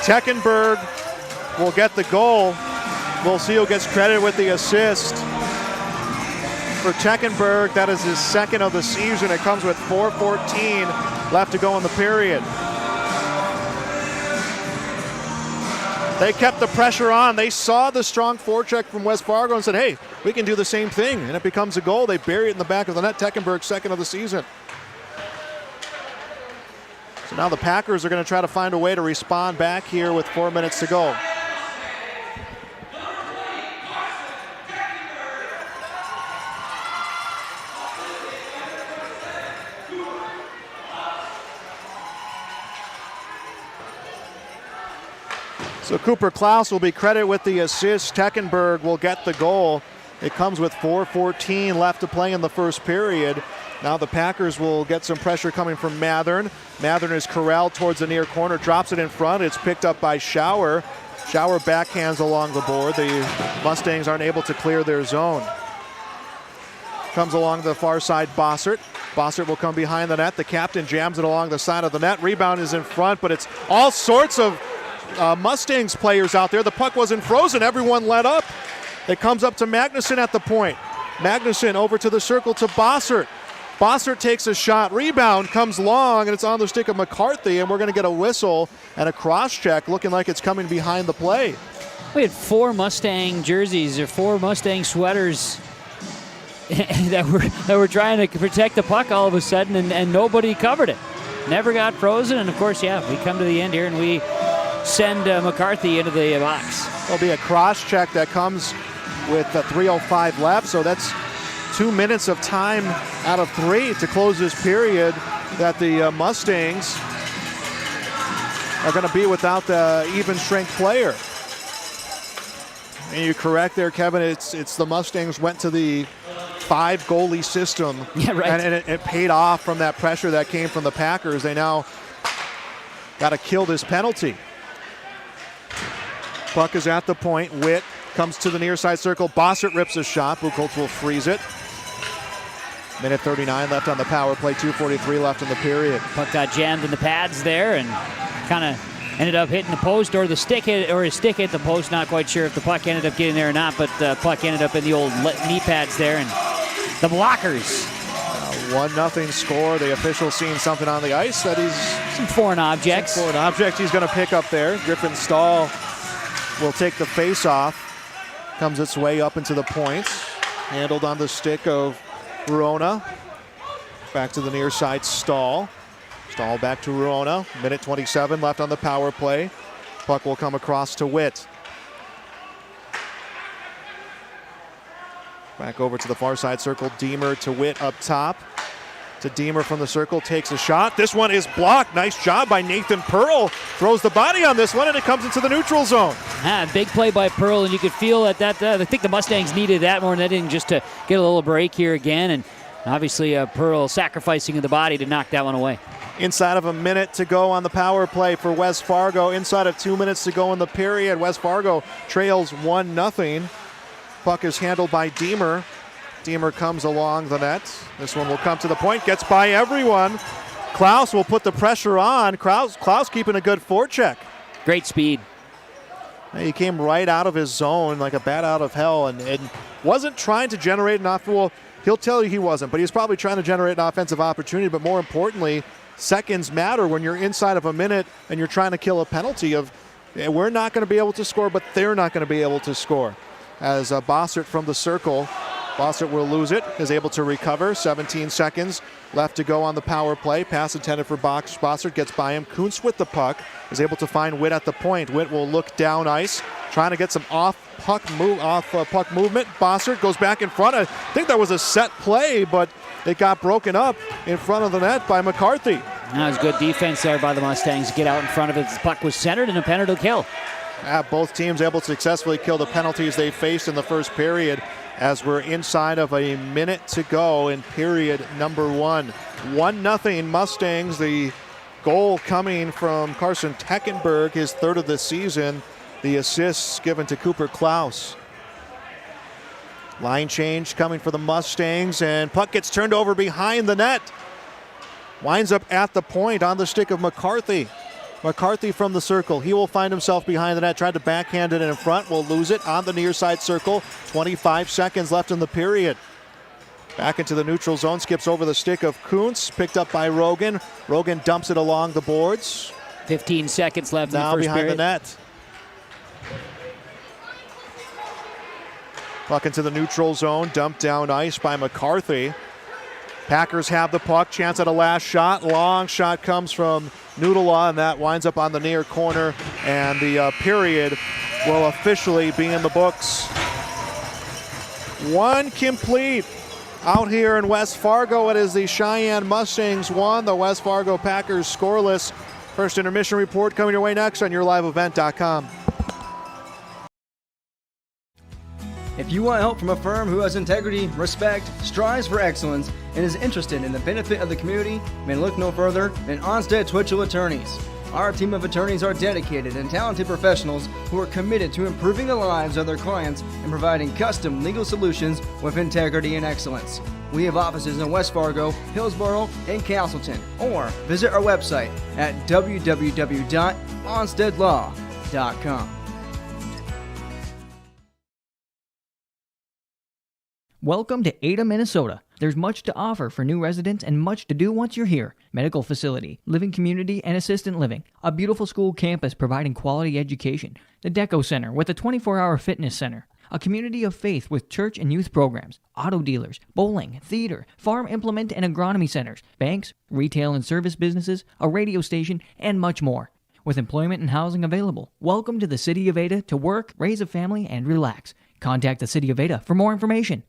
Teckenberg will get the goal. We'll see who gets credit with the assist. For Teckenberg, that is his second of the season. It comes with 4:14 left to go in the period. They kept the pressure on. They saw the strong forecheck from West Fargo and said, hey, we can do the same thing. And it becomes a goal. They bury it in the back of the net. Teckenberg's second of the season. So now the Packers are going to try to find a way to respond back here with 4 minutes to go. So Cooper Klaus will be credited with the assist. Teckenberg will get the goal. It comes with 4:14 left to play in the first period. Now the Packers will get some pressure coming from Mathern. Mathern is corralled towards the near corner, drops it in front. It's picked up by Schauer. Schauer backhands along the board. The Mustangs aren't able to clear their zone. Comes along the far side, Bossert. Bossert will come behind the net. The captain jams it along the side of the net. Rebound is in front, but it's all sorts of Mustangs players out there. The puck wasn't frozen. Everyone let up. It comes up to Magnuson at the point. Magnuson over to the circle to Bossert. Bossert takes a shot. Rebound comes long, and it's on the stick of McCarthy, and we're going to get a whistle and a cross-check looking like it's coming behind the play. We had 4 Mustang jerseys or 4 Mustang sweaters that were trying to protect the puck all of a sudden, and nobody covered it. Never got frozen, and of course, yeah, we come to the end here, and we send McCarthy into the box. There'll be a cross-check that comes with 3:05 left, so that's 2 minutes of time out of 3 to close this period that the Mustangs are going to be without the even strength player. And you're correct there, Kevin. It's the Mustangs went to the 5 goalie system. Yeah, right. And it paid off from that pressure that came from the Packers. They now got to kill this penalty. Puck is at the point. Witt comes to the near side circle. Bossert rips a shot. Buchholz will freeze it. Minute 39 left on the power play. 2:43 left in the period. Puck got jammed in the pads there and kind of ended up hitting the post, or the stick hit, or his stick hit the post. Not quite sure if the puck ended up getting there or not, but the puck ended up in the old knee pads there, and the blockers. 1-0 score. The official seeing something on the ice that he's... Some foreign objects. Some foreign object he's going to pick up there. Griffin Stahl will take the face-off. Comes its way up into the points. Handled on the stick of Ruona. Back to the near side, Stahl. Stahl back to Ruona. Minute 27 left on the power play. Puck will come across to Witt. Back over to the far side circle. Deemer to Witt up top. To Deemer from the circle, takes a shot. This one is blocked. Nice job by Nathan Pearl. Throws the body on this one, and it comes into the neutral zone. Big play by Pearl, and you could feel that I think the Mustangs needed that more than anything, just to get a little break here again. And obviously Pearl sacrificing the body to knock that one away. Inside of a minute to go on the power play for West Fargo. Inside of 2 minutes to go in the period. West Fargo trails 1-0. Puck is handled by Deemer. Deemer comes along the net. This one will come to the point, gets by everyone. Klaus will put the pressure on. Klaus keeping a good forecheck. Great speed. He came right out of his zone like a bat out of hell and wasn't trying to generate an offensive. Well, he'll tell you he wasn't, but he was probably trying to generate an offensive opportunity. But more importantly, seconds matter when you're inside of a minute and you're trying to kill a penalty of, we're not going to be able to score, but they're not going to be able to score. As Bossert from the circle, Bossert will lose it, is able to recover. 17 seconds left to go on the power play. Pass intended for Bossert, gets by him. Kuntz with the puck, is able to find Witt at the point. Witt will look down ice, trying to get some puck movement. Bossert goes back in front. I think that was a set play, but it got broken up in front of the net by McCarthy. That was good defense there by the Mustangs to get out in front of it. The puck was centered and a penalty kill. Both teams able to successfully kill the penalties they faced in the first period as we're inside of a minute to go in period number 1. 1-0 Mustangs. The goal coming from Carson Teckenberg, his third of the season. The assists given to Cooper Klaus. Line change coming for the Mustangs, and puck gets turned over behind the net. Winds up at the point on the stick of McCarthy. McCarthy from the circle. He will find himself behind the net. Tried to backhand it in front. Will lose it on the near side circle. 25 seconds left in the period. Back into the neutral zone. Skips over the stick of Kuntz. Picked up by Rogan. Rogan dumps it along the boards. 15 seconds left in the Now first behind period. the net. Puck into the neutral zone. Dumped down ice by McCarthy. Packers have the puck. Chance at a last shot. Long shot comes from Noodla, and that winds up on the near corner. And the period will officially be in the books. One complete out here in West Fargo. It is the Cheyenne Mustangs 1, the West Fargo Packers scoreless. First intermission report coming your way next on yourliveevent.com. If you want help from a firm who has integrity, respect, strives for excellence, and is interested in the benefit of the community, then look no further than Onstead Twitchell Attorneys. Our team of attorneys are dedicated and talented professionals who are committed to improving the lives of their clients and providing custom legal solutions with integrity and excellence. We have offices in West Fargo, Hillsborough, and Castleton, or visit our website at www.onsteadlaw.com. Welcome to Ada, Minnesota. There's much to offer for new residents and much to do once you're here. Medical facility, living community, and assistant living. A beautiful school campus providing quality education. The Deco Center with a 24-hour fitness center. A community of faith with church and youth programs. Auto dealers, bowling, theater, farm implement and agronomy centers. Banks, retail and service businesses, a radio station, and much more. With employment and housing available. Welcome to the City of Ada to work, raise a family, and relax. Contact the City of Ada for more information.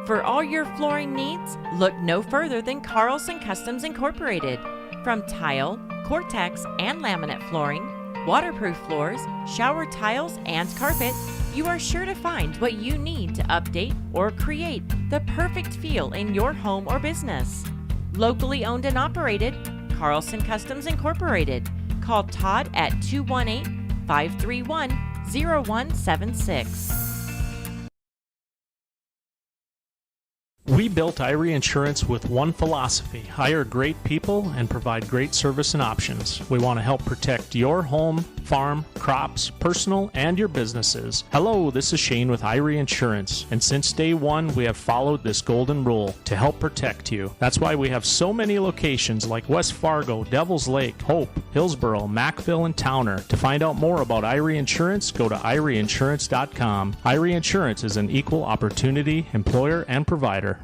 For all your flooring needs, look no further than Carlson Customs Incorporated. From tile, Cortex, and laminate flooring, waterproof floors, shower tiles, and carpet, you are sure to find what you need to update or create the perfect feel in your home or business. Locally owned and operated, Carlson Customs Incorporated. Call Todd at 218-531-0176. We built Irie Insurance with one philosophy: hire great people and provide great service and options. We want to help protect your home, farm, crops, personal, and your businesses. Hello, this is Shane with Irie Insurance, and since day one, we have followed this golden rule to help protect you. That's why we have so many locations like West Fargo, Devils Lake, Hope, Hillsborough, Mackville, and Towner. To find out more about Irie Insurance, go to IrieInsurance.com. Irie Insurance is an equal opportunity employer and provider.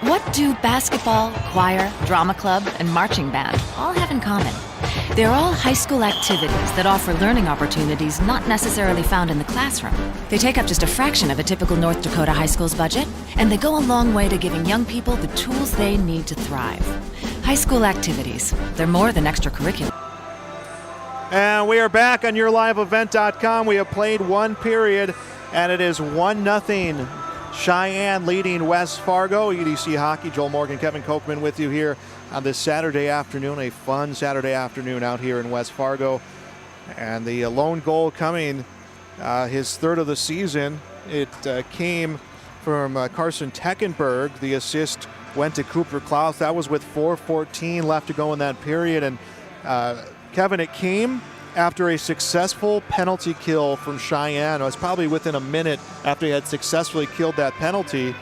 What do basketball, choir, drama club, and marching band all have in common? They're all high school activities that offer learning opportunities not necessarily found in the classroom. They take up just a fraction of a typical North Dakota high school's budget, and they go a long way to giving young people the tools they need to thrive. High school activities, they're more than extracurricular. And we are back on yourliveevent.com. We have played one period, and it is 1-0. Cheyenne leading West Fargo. EDC Hockey, Joel Morgan, Kevin Kochman with you here on this Saturday afternoon, a fun Saturday afternoon out here in West Fargo. And the lone goal coming, his third of the season, it came from Carson Teckenberg. The assist went to Cooper Klaus. That was with 4:14 left to go in that period. And Kevin, it came after a successful penalty kill from Cheyenne. It was probably within a minute after he had successfully killed that penalty.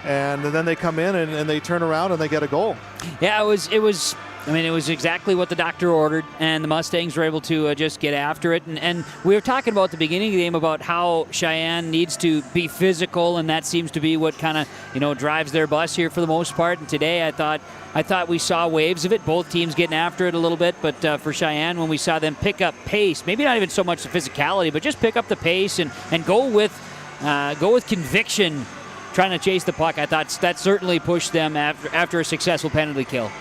and then they come in and they turn around and they get a goal. Yeah, it was exactly what the doctor ordered, and the Mustangs were able to just get after it. And we were talking about at the beginning of the game about how Cheyenne needs to be physical, and that seems to be what kind of drives their bus here for the most part. And today I thought we saw waves of it, both teams getting after it a little bit. But for Cheyenne, when we saw them pick up pace, maybe not even so much the physicality, but just pick up the pace and go with conviction, trying to chase the puck, I thought that certainly pushed them after a successful penalty kill.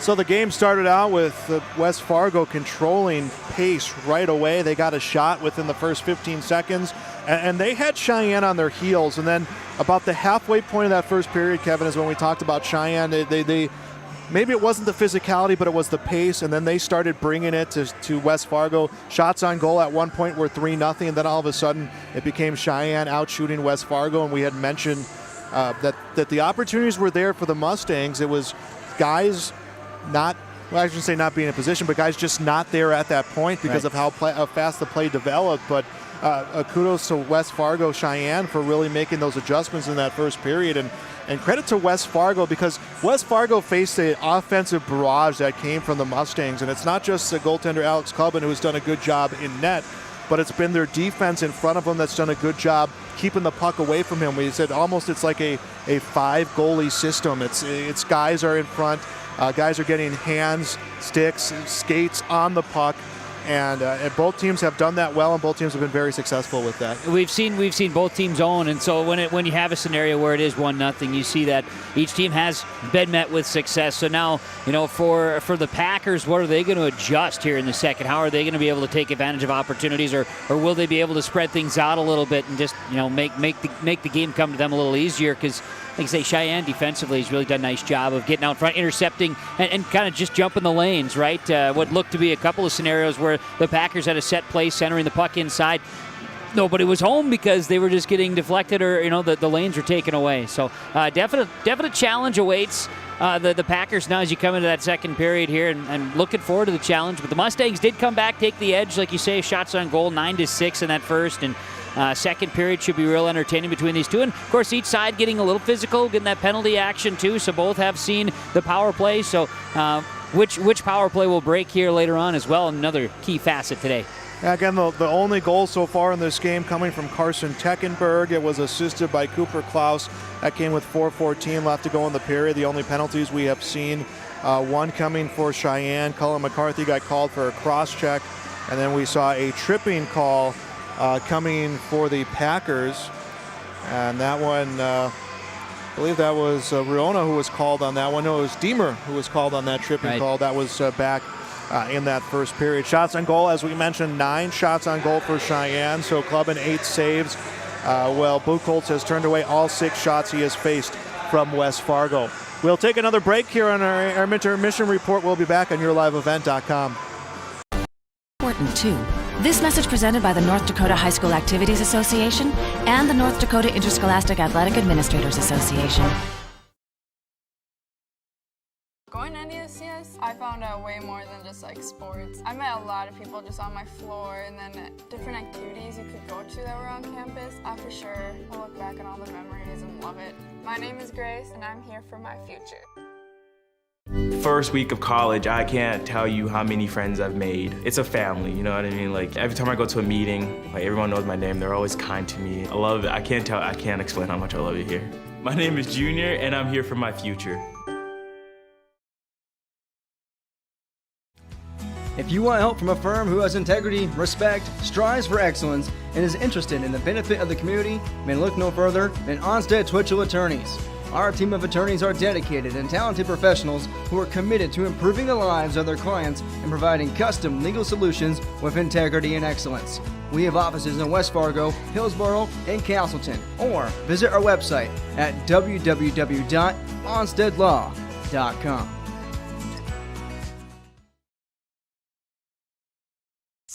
So the game started out with West Fargo controlling pace right away. They got a shot within the first 15 seconds, and they had Cheyenne on their heels. And then about the halfway point of that first period, Kevin, is when we talked about Cheyenne. They maybe it wasn't the physicality, but it was the pace, and then they started bringing it to West Fargo. Shots on goal at one point were 3-0, and then all of a sudden it became Cheyenne out shooting West Fargo. And we had mentioned that the opportunities were there for the Mustangs. It was guys I shouldn't say not being in position, but guys just not there at that point because of how fast the play developed. But kudos to West Fargo Cheyenne for really making those adjustments in that first period. And credit to West Fargo, because West Fargo faced an offensive barrage that came from the Mustangs. And it's not just the goaltender Alex Clubin who's done a good job in net, but it's been their defense in front of them that's done a good job keeping the puck away from him. We said almost it's like a 5-goalie system. It's guys are in front. Guys are getting hands, sticks, skates on the puck, and both teams have done that well, and both teams have been very successful with that. We've seen both teams own, and so when you have a scenario where it is 1-0, you see that each team has been met with success. So now, for the Packers, what are they going to adjust here in the second? How are they going to be able to take advantage of opportunities, or will they be able to spread things out a little bit and just make the game come to them a little easier? Because like I say, Cheyenne defensively has really done a nice job of getting out front, intercepting, and kind of just jumping the lanes, right? What looked to be a couple of scenarios where the Packers had a set play centering the puck inside. Nobody was home because they were just getting deflected, or the lanes were taken away. So definite challenge awaits the Packers now as you come into that second period here, and looking forward to the challenge. But the Mustangs did come back, take the edge, like you say, shots on goal, 9-6 in that first, and second period should be real entertaining between these two. And, of course, each side getting a little physical, getting that penalty action, too. So both have seen the power play. So which power play will break here later on as well, another key facet today. Again, the only goal so far in this game coming from Carson Teckenberg. It was assisted by Cooper Klaus. That came with 4:14 left to go in the period. The only penalties we have seen, one coming for Cheyenne. Cullen McCarthy got called for a cross-check. And then we saw a tripping call coming for the Packers, and that one, I believe that was Riona who was called on that one. No, it was Deemer who was called on that tripping call. That was back in that first period. Shots on goal, as we mentioned, 9 shots on goal for Cheyenne, so Clubin 8 saves. Buchholz has turned away all 6 shots he has faced from West Fargo. We'll take another break here on our intermission report. We'll be back on yourliveevent.com. Important too. This message presented by the North Dakota High School Activities Association and the North Dakota Interscholastic Athletic Administrators Association. Going to NESCS, I found out way more than just sports. I met a lot of people just on my floor, and then different activities you could go to that were on campus. I for sure will look back on all the memories and love it. My name is Grace, and I'm here for my future. First week of college, I can't tell you how many friends I've made. It's a family, you know what I mean? Like every time I go to a meeting, everyone knows my name. They're always kind to me. I love it. I can't explain how much I love it here. My name is Junior, and I'm here for my future. If you want help from a firm who has integrity, respect, strives for excellence, and is interested in the benefit of the community, then look no further than Onstead Twitchell Attorneys. Our team of attorneys are dedicated and talented professionals who are committed to improving the lives of their clients and providing custom legal solutions with integrity and excellence. We have offices in West Fargo, Hillsboro, and Castleton, or visit our website at www.onsteadlaw.com.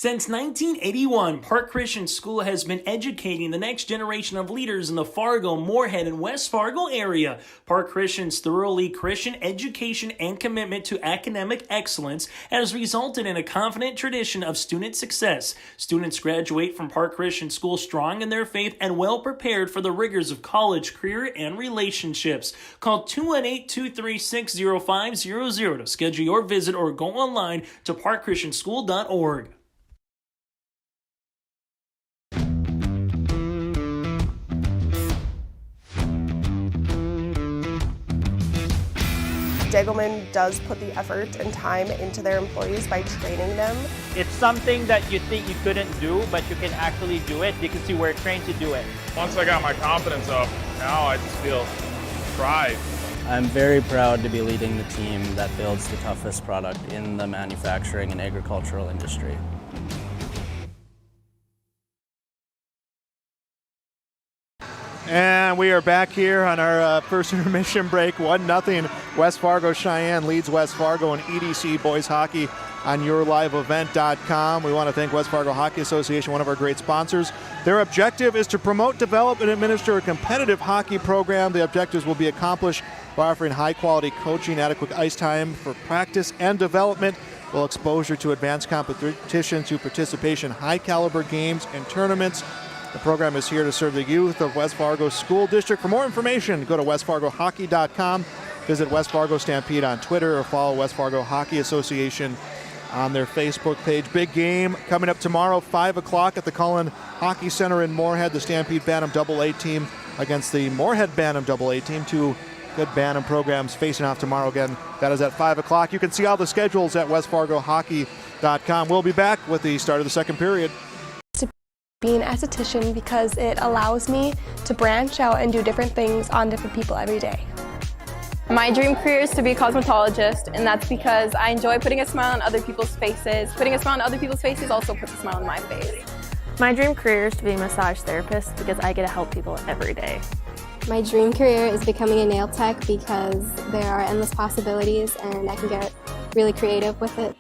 Since 1981, Park Christian School has been educating the next generation of leaders in the Fargo, Moorhead, and West Fargo area. Park Christian's thoroughly Christian education and commitment to academic excellence has resulted in a confident tradition of student success. Students graduate from Park Christian School strong in their faith and well prepared for the rigors of college, career, and relationships. Call 218-236-0500 to schedule your visit or go online to parkchristianschool.org. Degelman does put the effort and time into their employees by training them. It's something that you think you couldn't do, but you can actually do it because you were trained to do it. Once I got my confidence up, now I just feel pride. I'm very proud to be leading the team that builds the toughest product in the manufacturing and agricultural industry. And we are back here on our first intermission break. 1-0. West Fargo Cheyenne leads West Fargo in EDC boys hockey on yourliveevent.com. We want to thank West Fargo Hockey Association, one of our great sponsors. Their objective is to promote, develop, and administer a competitive hockey program. The objectives will be accomplished by offering high-quality coaching, adequate ice time for practice and development, while exposure to advanced competition to participation, high-caliber games and tournaments. The program is here to serve the youth of West Fargo School District. For more information, go to westfargohockey.com, visit West Fargo Stampede on Twitter, or follow West Fargo Hockey Association on their Facebook page. Big game coming up tomorrow, 5 o'clock at the Cullen Hockey Center in Moorhead. The Stampede Bantam AA team against the Moorhead Bantam AA team. Two good Bantam programs facing off tomorrow again. That is at 5 o'clock. You can see all the schedules at westfargohockey.com. We'll be back with the start of the second period. Being an esthetician because it allows me to branch out and do different things on different people every day. My dream career is to be a cosmetologist, and that's because I enjoy putting a smile on other people's faces. Putting a smile on other people's faces also puts a smile on my face. My dream career is to be a massage therapist because I get to help people every day. My dream career is becoming a nail tech because there are endless possibilities and I can get really creative with it.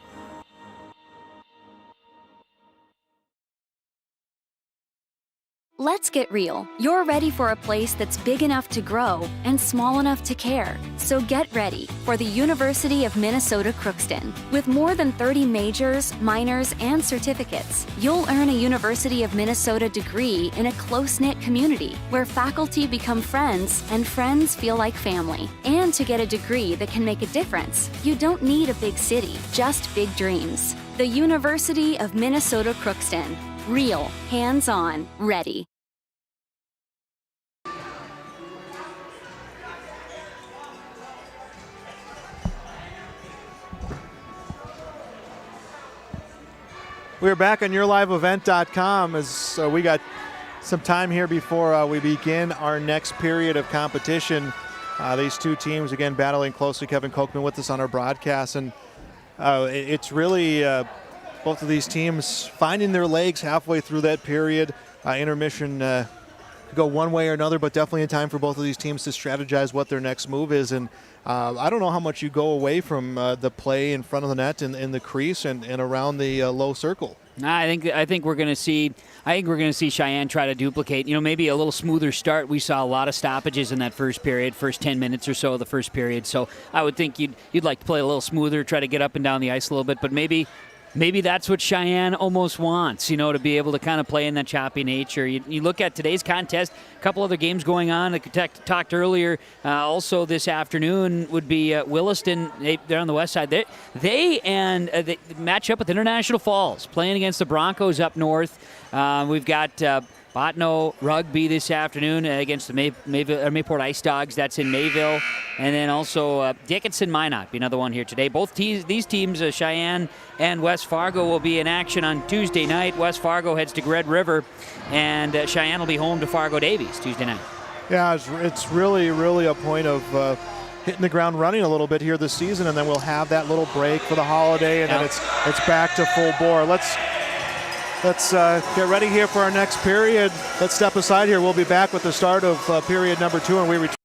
Let's get real. You're ready for a place that's big enough to grow and small enough to care. So get ready for the University of Minnesota Crookston. With more than 30 majors, minors, and certificates, you'll earn a University of Minnesota degree in a close-knit community where faculty become friends and friends feel like family. And to get a degree that can make a difference, you don't need a big city, just big dreams. The University of Minnesota Crookston. Real, hands-on, ready. We're back on yourliveevent.com as we got some time here before we begin our next period of competition. These two teams, again, battling closely. Kevin Kochman with us on our broadcast. And it's really both of these teams finding their legs halfway through that period. Intermission could go one way or another, but definitely in time for both of these teams to strategize what their next move is. And I don't know how much you go away from the play in front of the net and in the crease and around the low circle. I think we're going to see. I think we're going to see Cheyenne try to duplicate. Maybe a little smoother start. We saw a lot of stoppages in that first period, first 10 minutes or so of the first period. So I would think you'd like to play a little smoother, try to get up and down the ice a little bit. But maybe that's what Cheyenne almost wants, to be able to kind of play in that choppy nature. You look at today's contest, a couple other games going on. I talked earlier, also this afternoon would be Williston. They're on the west side. They match up with International Falls, playing against the Broncos up north. We've got Botno Rugby this afternoon against the Mayport Ice Dogs. That's in Mayville. And then also Dickinson Minot, be another one here today. Both these teams, Cheyenne and West Fargo, will be in action on Tuesday night. West Fargo heads to Red River, and Cheyenne will be home to Fargo Davies Tuesday night. Yeah, it's really, really a point of hitting the ground running a little bit here this season, and then we'll have that little break for the holiday, and then it's back to full bore. Let's get ready here for our next period. Let's step aside here. We'll be back with the start of period number 2, and we return.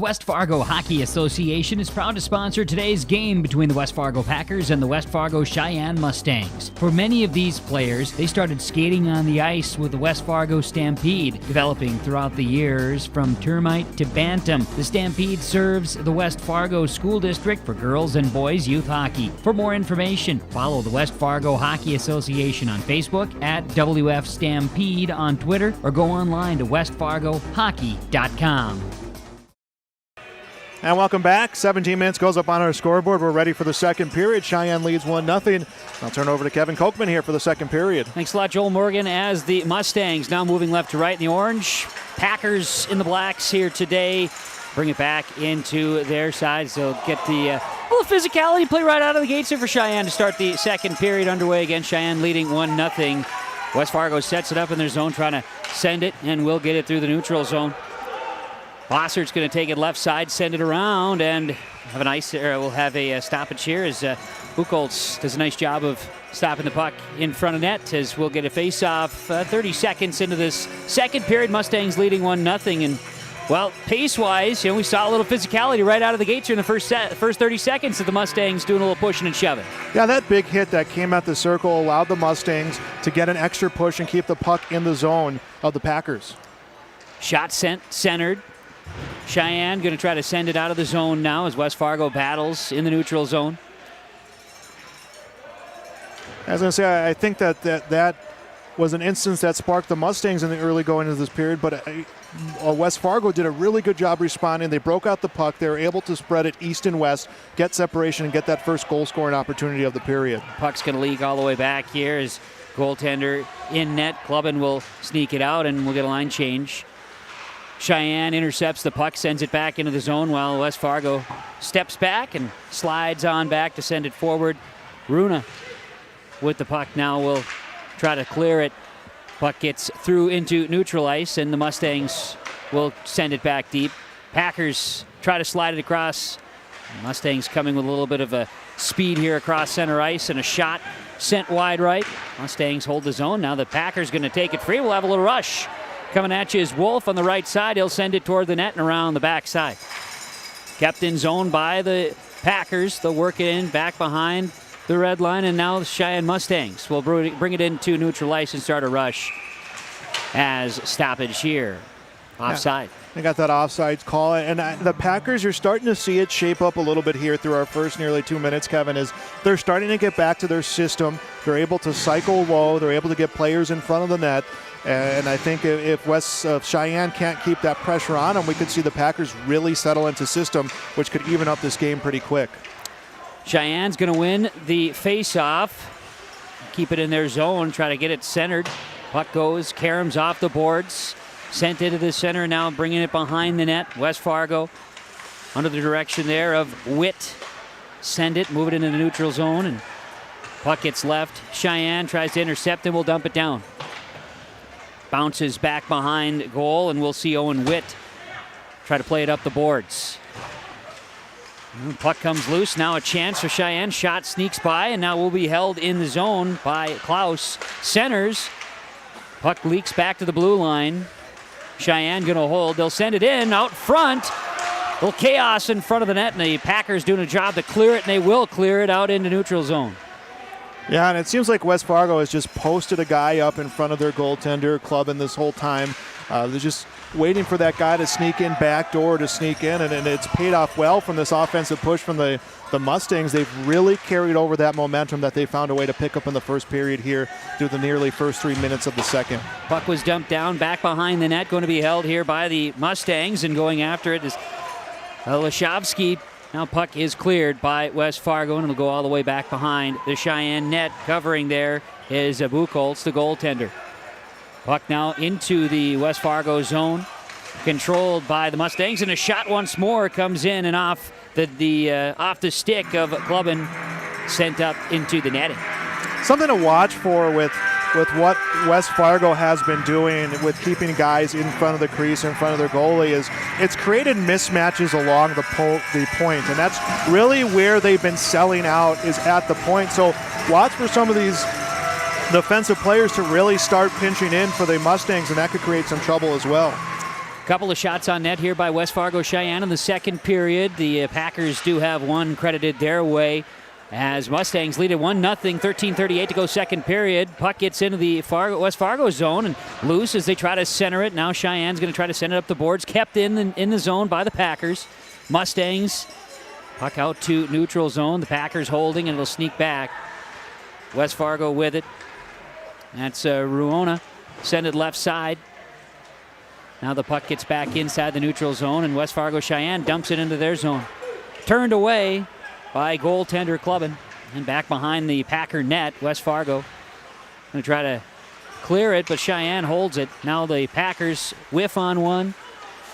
West Fargo Hockey Association is proud to sponsor today's game between the West Fargo Packers and the West Fargo Cheyenne Mustangs. For many of these players, they started skating on the ice with the West Fargo Stampede, developing throughout the years from termite to bantam. The Stampede serves the West Fargo School District for girls and boys youth hockey. For more information, follow the West Fargo Hockey Association on Facebook, at WF Stampede on Twitter, or go online to westfargohockey.com. And welcome back. 17 minutes goes up on our scoreboard. We're ready for the second period. Cheyenne leads 1-0. I'll turn over to Kevin Kochman here for the second period. Thanks a lot, Joel Morgan, as the Mustangs now moving left to right in the orange. Packers in the blacks here today. Bring it back into their side. So get the little physicality play right out of the gates here for Cheyenne to start the second period underway again. Cheyenne leading 1-0. West Fargo sets it up in their zone, trying to send it, and will get it through the neutral zone. Bossert's going to take it left side, send it around, and we'll have a stoppage here as Buchholz does a nice job of stopping the puck in front of net, as we'll get a face-off 30 seconds into this second period. Mustangs leading 1-0, and well, pace-wise, we saw a little physicality right out of the gates here in the first 30 seconds of the Mustangs doing a little pushing and shoving. Yeah, that big hit that came at the circle allowed the Mustangs to get an extra push and keep the puck in the zone of the Packers. Shot centered. Cheyenne going to try to send it out of the zone now as West Fargo battles in the neutral zone. I was going to say, I think that was an instance that sparked the Mustangs in the early going into this period, but West Fargo did a really good job responding. They broke out the puck. They were able to spread it east and west, get separation, and get that first goal-scoring opportunity of the period. Puck's going to leak all the way back here as goaltender in net. Clubbin will sneak it out, and we'll get a line change. Cheyenne intercepts the puck, sends it back into the zone, while West Fargo steps back and slides on back to send it forward. Runa with the puck now will try to clear it. Puck gets through into neutral ice, and the Mustangs will send it back deep. Packers try to slide it across. Mustangs coming with a little bit of a speed here across center ice, and a shot sent wide right. Mustangs hold the zone. Now the Packers going to take it free. We'll have a little rush. Coming at you is Wolf on the right side. He'll send it toward the net and around the backside. Kept in zone by the Packers. They'll work it in back behind the red line, and now the Cheyenne Mustangs will bring it into neutral ice and start a rush as stoppage here. Offside. Yeah, they got that offside call, and the Packers, you're starting to see it shape up a little bit here through our first nearly 2 minutes, Kevin, is they're starting to get back to their system. They're able to cycle low. They're able to get players in front of the net. And I think if Cheyenne can't keep that pressure on them, we could see the Packers really settle into system, which could even up this game pretty quick. Cheyenne's going to win the face-off. Keep it in their zone, try to get it centered. Puck goes, Karam's off the boards. Sent into the center, now bringing it behind the net. West Fargo under the direction there of Witt. Send it, move it into the neutral zone, and puck gets left. Cheyenne tries to intercept and will dump it down. Bounces back behind goal, and we'll see Owen Witt try to play it up the boards. Puck comes loose, now a chance for Cheyenne. Shot sneaks by, and now will be held in the zone by Klaus. Centers. Puck leaks back to the blue line. Cheyenne going to hold. They'll send it in out front. A little chaos in front of the net, and the Packers doing a job to clear it, and they will clear it out into neutral zone. Yeah, and it seems like West Fargo has just posted a guy up in front of their goaltender, Clubbin, this whole time. They're just waiting for that guy to sneak in, backdoor to sneak in, and it's paid off well from this offensive push from the Mustangs. They've really carried over that momentum that they found a way to pick up in the first period here through the nearly first 3 minutes of the second. Puck was dumped down back behind the net, going to be held here by the Mustangs, and going after it is Lashovsky. Now puck is cleared by West Fargo, and it'll go all the way back behind the Cheyenne net. Covering there is Buchholz, the goaltender. Puck now into the West Fargo zone, controlled by the Mustangs, and a shot once more comes in and off the stick of Clubbin, sent up into the netting. Something to watch for with what West Fargo has been doing with keeping guys in front of the crease, in front of their goalie, is it's created mismatches along the point, and that's really where they've been selling out, is at the point. So watch for some of these defensive players to really start pinching in for the Mustangs, and that could create some trouble as well. Couple of shots on net here by West Fargo Cheyenne in the second period. The Packers do have one credited their way as Mustangs lead at 1-0, 13:38 to go second period. Puck gets into the West Fargo zone and loose as they try to center it. Now Cheyenne's going to try to send it up the boards. Kept in the zone by the Packers. Mustangs, puck out to neutral zone. The Packers holding, and it'll sneak back. West Fargo with it. That's Ruona. Send it left side. Now the puck gets back inside the neutral zone, and West Fargo Cheyenne dumps it into their zone. Turned away by goaltender Clubbin. And back behind the Packer net, West Fargo going to try to clear it, but Cheyenne holds it. Now the Packers whiff on one.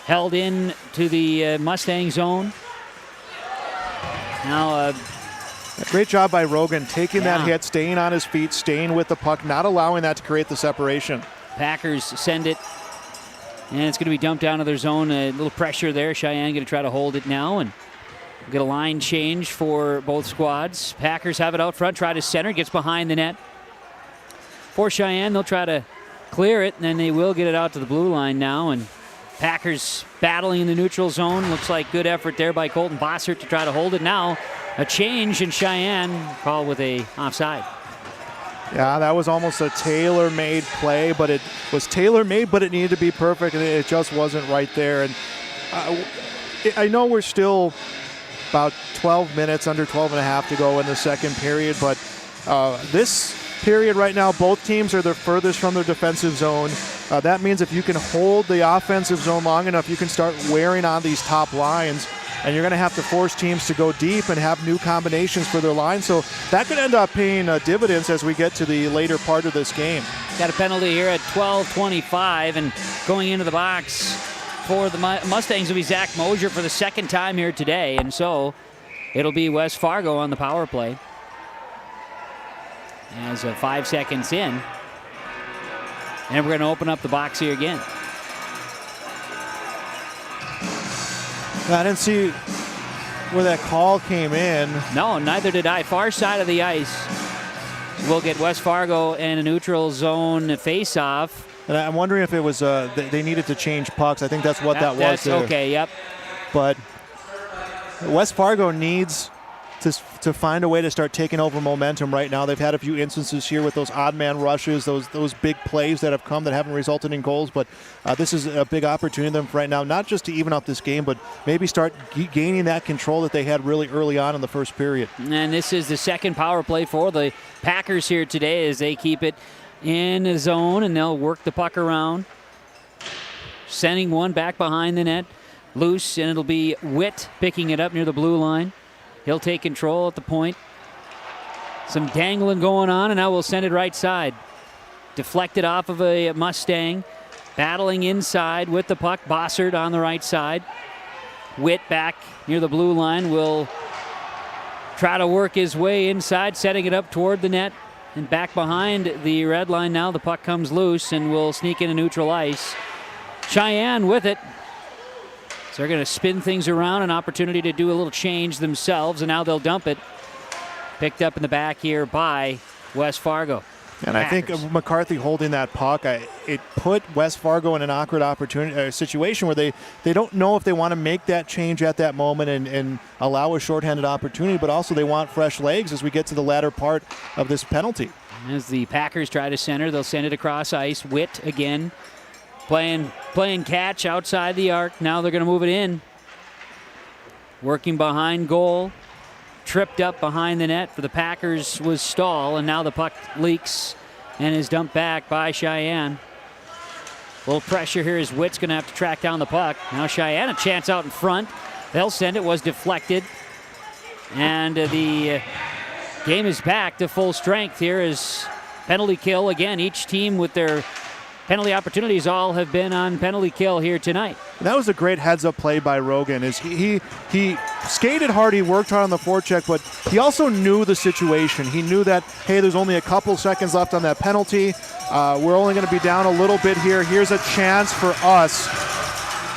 Held in to the Mustang zone. Now great job by Rogan taking that hit, staying on his feet, staying with the puck, not allowing that to create the separation. Packers send it, and it's going to be dumped down to their zone. A little pressure there. Cheyenne going to try to hold it now, and get a line change for both squads. Packers have it out front, try to center, gets behind the net. For Cheyenne, they'll try to clear it, and then they will get it out to the blue line now, and Packers battling in the neutral zone. Looks like good effort there by Colton Bossert to try to hold it. Now a change in Cheyenne, called with a offside. Yeah, that was almost a tailor-made play, but it was tailor-made, but it needed to be perfect, and it just wasn't right there. And I know we're still about 12 minutes, under 12 and a half to go in the second period, but this period right now, both teams are the furthest from their defensive zone. That means if you can hold the offensive zone long enough, you can start wearing on these top lines, and you're going to have to force teams to go deep and have new combinations for their line. So that could end up paying dividends as we get to the later part of this game. Got a penalty here at 12:25, and going into the box for the Mustangs will be Zach Mosier for the second time here today, and so it'll be West Fargo on the power play. As 5 seconds in, and we're going to open up the box here again. I didn't see where that call came in. No, neither did I. Far side of the ice. We'll get West Fargo in a neutral zone face-off. And I'm wondering if it was they needed to change pucks. I think that's what that was. That's okay, yep. But West Fargo needs to find a way to start taking over momentum right now. They've had a few instances here with those odd man rushes, those big plays that have come that haven't resulted in goals, but this is a big opportunity for them right now, not just to even up this game, but maybe start gaining that control that they had really early on in the first period. And this is the second power play for the Packers here today as they keep it in the zone, and they'll work the puck around, sending one back behind the net, loose, and it'll be Witt picking it up near the blue line. He'll take control at the point. Some dangling going on, and now we'll send it right side. Deflected off of a Mustang. Battling inside with the puck. Bossert on the right side. Witt back near the blue line will try to work his way inside, setting it up toward the net. And back behind the red line now, the puck comes loose and will sneak into neutral ice. Cheyenne with it. So they're going to spin things around, an opportunity to do a little change themselves, and now they'll dump it. Picked up in the back here by West Fargo. And Packers. I think McCarthy holding that puck, it put West Fargo in an awkward situation where they don't know if they want to make that change at that moment and allow a shorthanded opportunity, but also they want fresh legs as we get to the latter part of this penalty. As the Packers try to center, they'll send it across ice. Witt again. Playing catch outside the arc. Now they're going to move it in. Working behind goal. Tripped up behind the net for the Packers was Stahl, and now the puck leaks and is dumped back by Cheyenne. A little pressure here as Witt's going to have to track down the puck. Now Cheyenne a chance out in front. They'll send it. Was deflected. And the game is back to full strength here as penalty kill again. Each team with their penalty opportunities all have been on penalty kill here tonight. That was a great heads-up play by Rogan. He skated hard, he worked hard on the forecheck, but he also knew the situation. He knew that, hey, there's only a couple seconds left on that penalty. We're only going to be down a little bit here. Here's a chance for us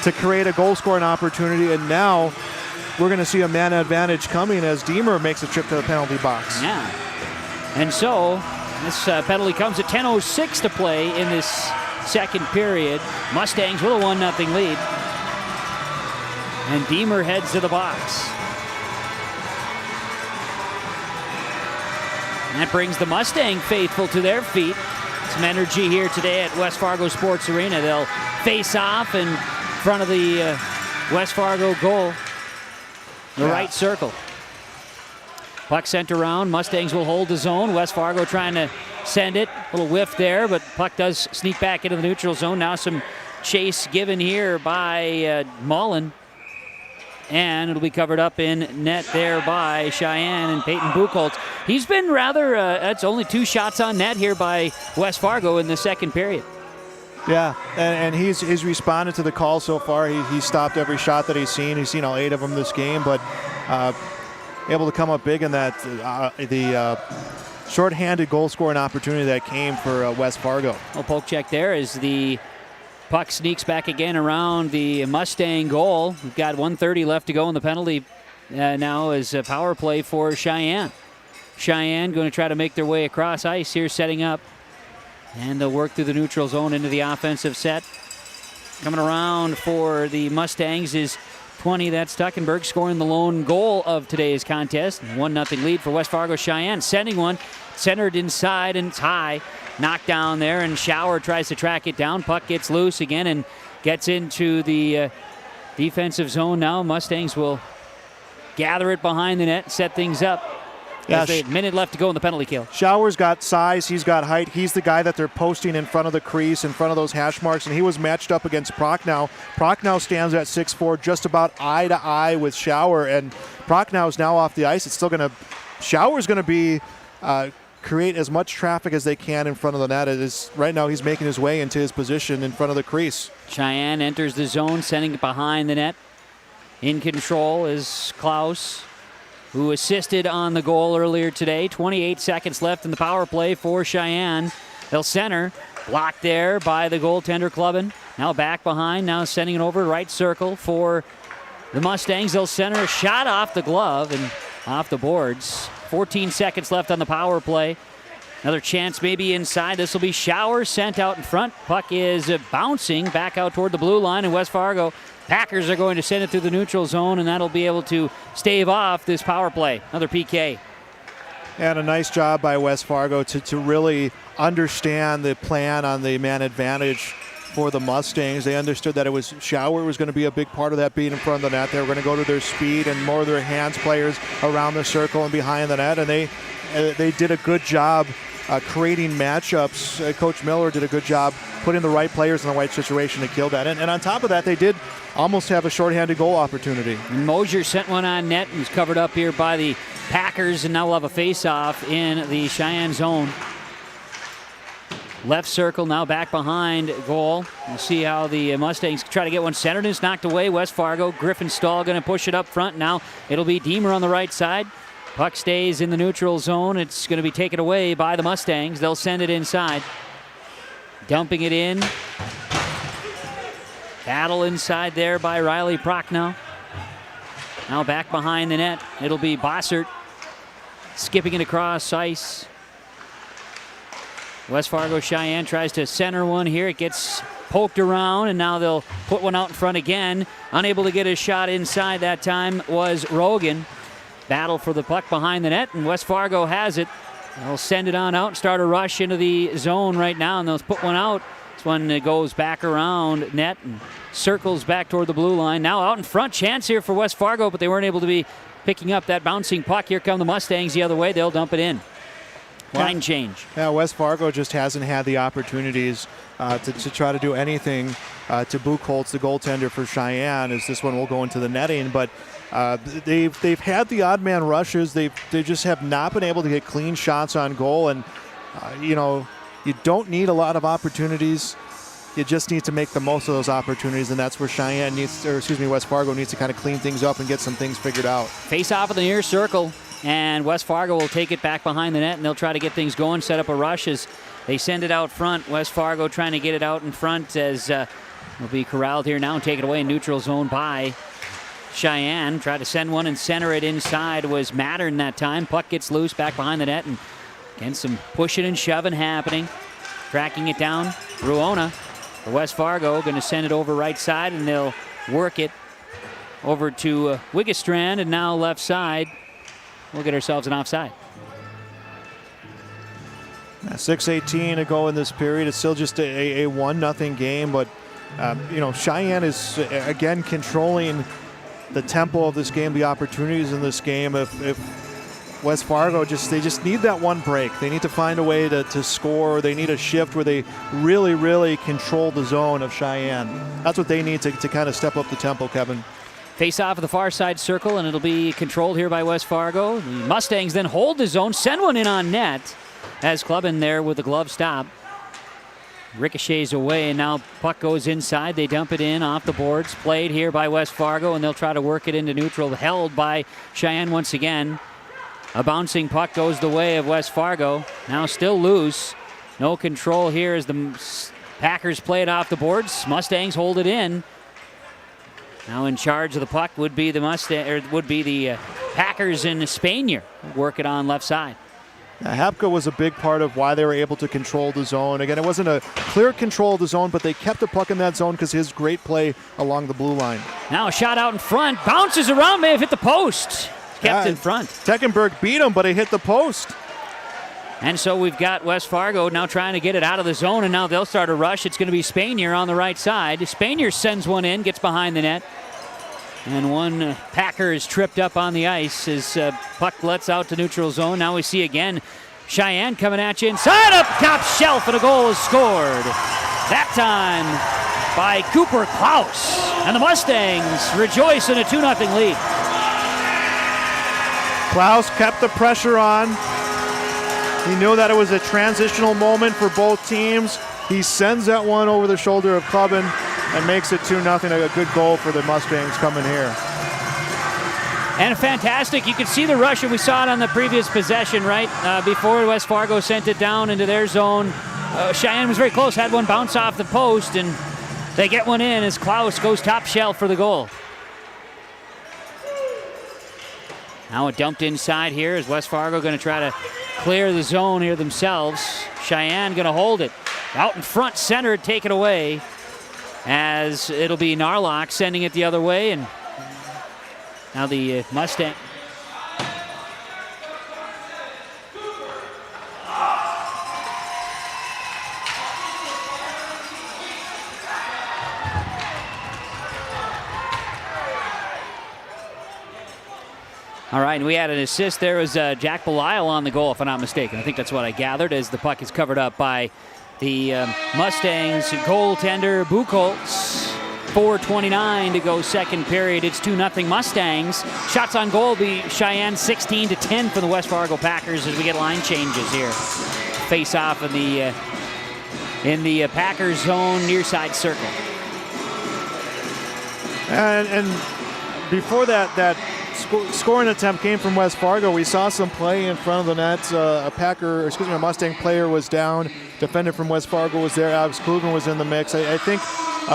to create a goal-scoring opportunity, and now we're going to see a man advantage coming as Deemer makes a trip to the penalty box. Yeah. And so this penalty comes at 10:06 to play in this second period. Mustangs with a 1-0 lead. And Deemer heads to the box. And that brings the Mustang faithful to their feet. Some energy here today at West Fargo Sports Arena. They'll face off in front of the West Fargo goal. The right circle. Puck sent around. Mustangs will hold the zone. West Fargo trying to send it. A little whiff there, but puck does sneak back into the neutral zone. Now some chase given here by Mullen. And it'll be covered up in net there by Cheyenne and Peyton Buchholz. He's been rather, that's only 2 shots on net here by West Fargo in the second period. Yeah, and he's responded to the call so far. He's stopped every shot that he's seen. He's seen all 8 of them this game, but able to come up big in that the shorthanded goal scoring opportunity that came for West Fargo. Well, poke check there as the puck sneaks back again around the Mustang goal. We've got 1:30 left to go in the penalty now as a power play for Cheyenne. Cheyenne going to try to make their way across ice here, setting up. And they'll work through the neutral zone into the offensive set. Coming around for the Mustangs is 20. That's Stuckenberg scoring the lone goal of today's contest. 1-0 lead for West Fargo Cheyenne. Sending one, centered inside, and it's high. Knocked down there, and Schauer tries to track it down. Puck gets loose again and gets into the defensive zone now. Mustangs will gather it behind the net, set things up. Yeah, a minute left to go in the penalty kill. Schauer's got size, he's got height. He's the guy that they're posting in front of the crease, in front of those hash marks, and he was matched up against Prochnow. Prochnow stands at 6'4", just about eye to eye with Schauer, and Prochnow's now off the ice. It's still going to, Schauer's going to be create as much traffic as they can in front of the net. It is, right now he's making his way into his position in front of the crease. Cheyenne enters the zone, sending it behind the net. In control is Klaus, who assisted on the goal earlier today. 28 seconds left in the power play for Cheyenne. They'll center, blocked there by the goaltender Clubbin. Now back behind, now sending it over right circle for the Mustangs. They'll center a shot off the glove and off the boards. 14 seconds left on the power play. Another chance maybe inside. This will be Schauer sent out in front. Puck is bouncing back out toward the blue line, and West Fargo Packers are going to send it through the neutral zone, and that'll be able to stave off this power play. Another PK. And a nice job by West Fargo to really understand the plan on the man advantage for the Mustangs. They understood that it was Schauer was going to be a big part of that, being in front of the net. They were going to go to their speed and more of their hands players around the circle and behind the net, and they did a good job creating matchups. Coach Miller did a good job putting the right players in the right situation to kill that. And on top of that, they did almost have a shorthanded goal opportunity. And Mosier sent one on net and was covered up here by the Packers, and now we'll have a face-off in the Cheyenne zone. Left circle, now back behind goal. We'll see how the Mustangs try to get one centered, and it's knocked away. West Fargo, Griffin Stahl going to push it up front. Now it'll be Deemer on the right side. Puck stays in the neutral zone. It's going to be taken away by the Mustangs. They'll send it inside. Dumping it in. Battle inside there by Riley Prochnow. Now back behind the net. It'll be Bossert skipping it across ice. West Fargo Cheyenne tries to center one here. It gets poked around, and now they'll put one out in front again. Unable to get a shot inside that time was Rogan. Battle for the puck behind the net, and West Fargo has it. They'll send it on out and start a rush into the zone right now, and they'll put one out. This one goes back around net and circles back toward the blue line. Now out in front, chance here for West Fargo, but they weren't able to be picking up that bouncing puck. Here come the Mustangs the other way. They'll dump it in. Line change. Yeah, West Fargo just hasn't had the opportunities to try to do anything to Buchholz, the goaltender for Cheyenne, as this one will go into the netting. But they've had the odd man rushes. They just have not been able to get clean shots on goal. And you don't need a lot of opportunities. You just need to make the most of those opportunities, and that's where West Fargo needs to kind of clean things up and get some things figured out. Face off in the near circle. And West Fargo will take it back behind the net, and they'll try to get things going, set up a rush as they send it out front. West Fargo trying to get it out in front as will be corralled here now and take it away in neutral zone by Cheyenne. Tried to send one and center it inside was Mattern that time. Puck gets loose back behind the net, and again some pushing and shoving happening. Tracking it down, Ruona for West Fargo. Going to send it over right side, and they'll work it over to Wiggestrand, and now left side. We'll get ourselves an offside. 6:18 to go in this period. It's still just a 1-0 game, but Cheyenne is again controlling the tempo of this game, the opportunities in this game. If West Fargo they just need that one break. They need to find a way to score. They need a shift where they really, really control the zone of Cheyenne. That's what they need to kind of step up the tempo, Kevin. Face off of the far side circle, and it'll be controlled here by West Fargo. The Mustangs then hold the zone, send one in on net as Clubbin there with the glove stop. Ricochets away, and now puck goes inside. They dump it in off the boards. Played here by West Fargo, and they'll try to work it into neutral. Held by Cheyenne once again. A bouncing puck goes the way of West Fargo. Now still loose. No control here as the Packers play it off the boards. Mustangs hold it in. Now in charge of the puck would be the Packers in Spanier. Work it on left side. Hapka was a big part of why they were able to control the zone. Again, it wasn't a clear control of the zone, but they kept the puck in that zone because his great play along the blue line. Now a shot out in front, bounces around, may have hit the post. Kept in front. Teckenberg beat him, but he hit the post. And so we've got West Fargo now trying to get it out of the zone, and now they'll start a rush. It's going to be Spanier on the right side. Spanier sends one in, gets behind the net. And one Packer is tripped up on the ice as puck lets out to neutral zone. Now we see again Cheyenne coming at you inside, up top shelf, and a goal is scored. That time by Cooper Klaus. And the Mustangs rejoice in a 2-0 lead. Klaus kept the pressure on. He knew that it was a transitional moment for both teams. He sends that one over the shoulder of Clubbin and makes it 2-0. A good goal for the Mustangs coming here. And fantastic. You could see the rush, and we saw it on the previous possession, right? Before West Fargo sent it down into their zone. Cheyenne was very close, had one bounce off the post, and they get one in as Klaus goes top shelf for the goal. Now it dumped inside here. Is West Fargo going to try to clear the zone here themselves? Cheyenne going to hold it. Out in front, center, take it away. As it'll be Narlock sending it the other way. And now the Mustang. All right, and we had an assist. There was Jack Belisle on the goal, if I'm not mistaken. I think that's what I gathered, as the puck is covered up by the Mustangs goaltender Buchholz. 4:29 to go second period. It's 2-0 Mustangs. Shots on goal be Cheyenne 16-10 for the West Fargo Packers as we get line changes here. Face off in the Packers zone near side circle. And before that scoring attempt came from West Fargo, we saw some play in front of the net. A Mustang player was down. Defender from West Fargo was there. Alex Klugen was in the mix. I think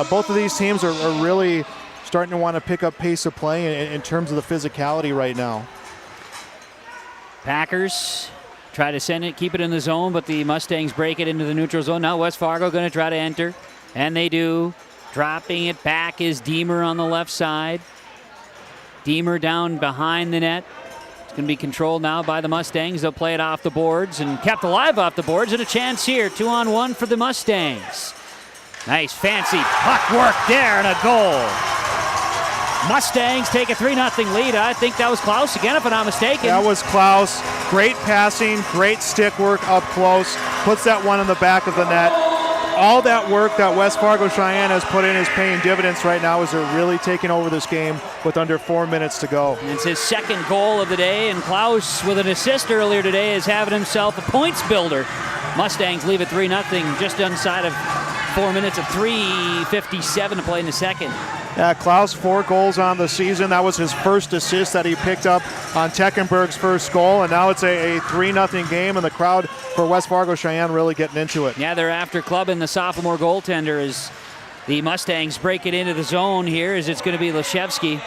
both of these teams are really starting to want to pick up pace of play in terms of the physicality right now. Packers try to send it, keep it in the zone, but the Mustangs break it into the neutral zone. Now West Fargo going to try to enter, and they do. Dropping it back is Deemer on the left side. Deemer down behind the net. It's going to be controlled now by the Mustangs. They'll play it off the boards and kept alive off the boards. And a chance here, 2-on-1 for the Mustangs. Nice fancy puck work there and a goal. Mustangs take a 3-0 lead. I think that was Klaus again, if I'm not mistaken. That was Klaus. Great passing, great stick work up close. Puts that one in the back of the net. All that work that West Fargo Cheyenne has put in is paying dividends right now as they're really taking over this game with under 4 minutes to go. It's his second goal of the day, and Klaus, with an assist earlier today, is having himself a points builder. Mustangs leave it 3-0 just inside of 4 minutes of 3:57 to play in the second. Yeah, Klaus, 4 goals on the season. That was his first assist that he picked up on Teckenberg's first goal, and now it's a 3-0 game, and the crowd for West Fargo Cheyenne really getting into it. Yeah, they're after Clubbin, the sophomore goaltender, as the Mustangs break it into the zone here, as it's going to be Leshevsky.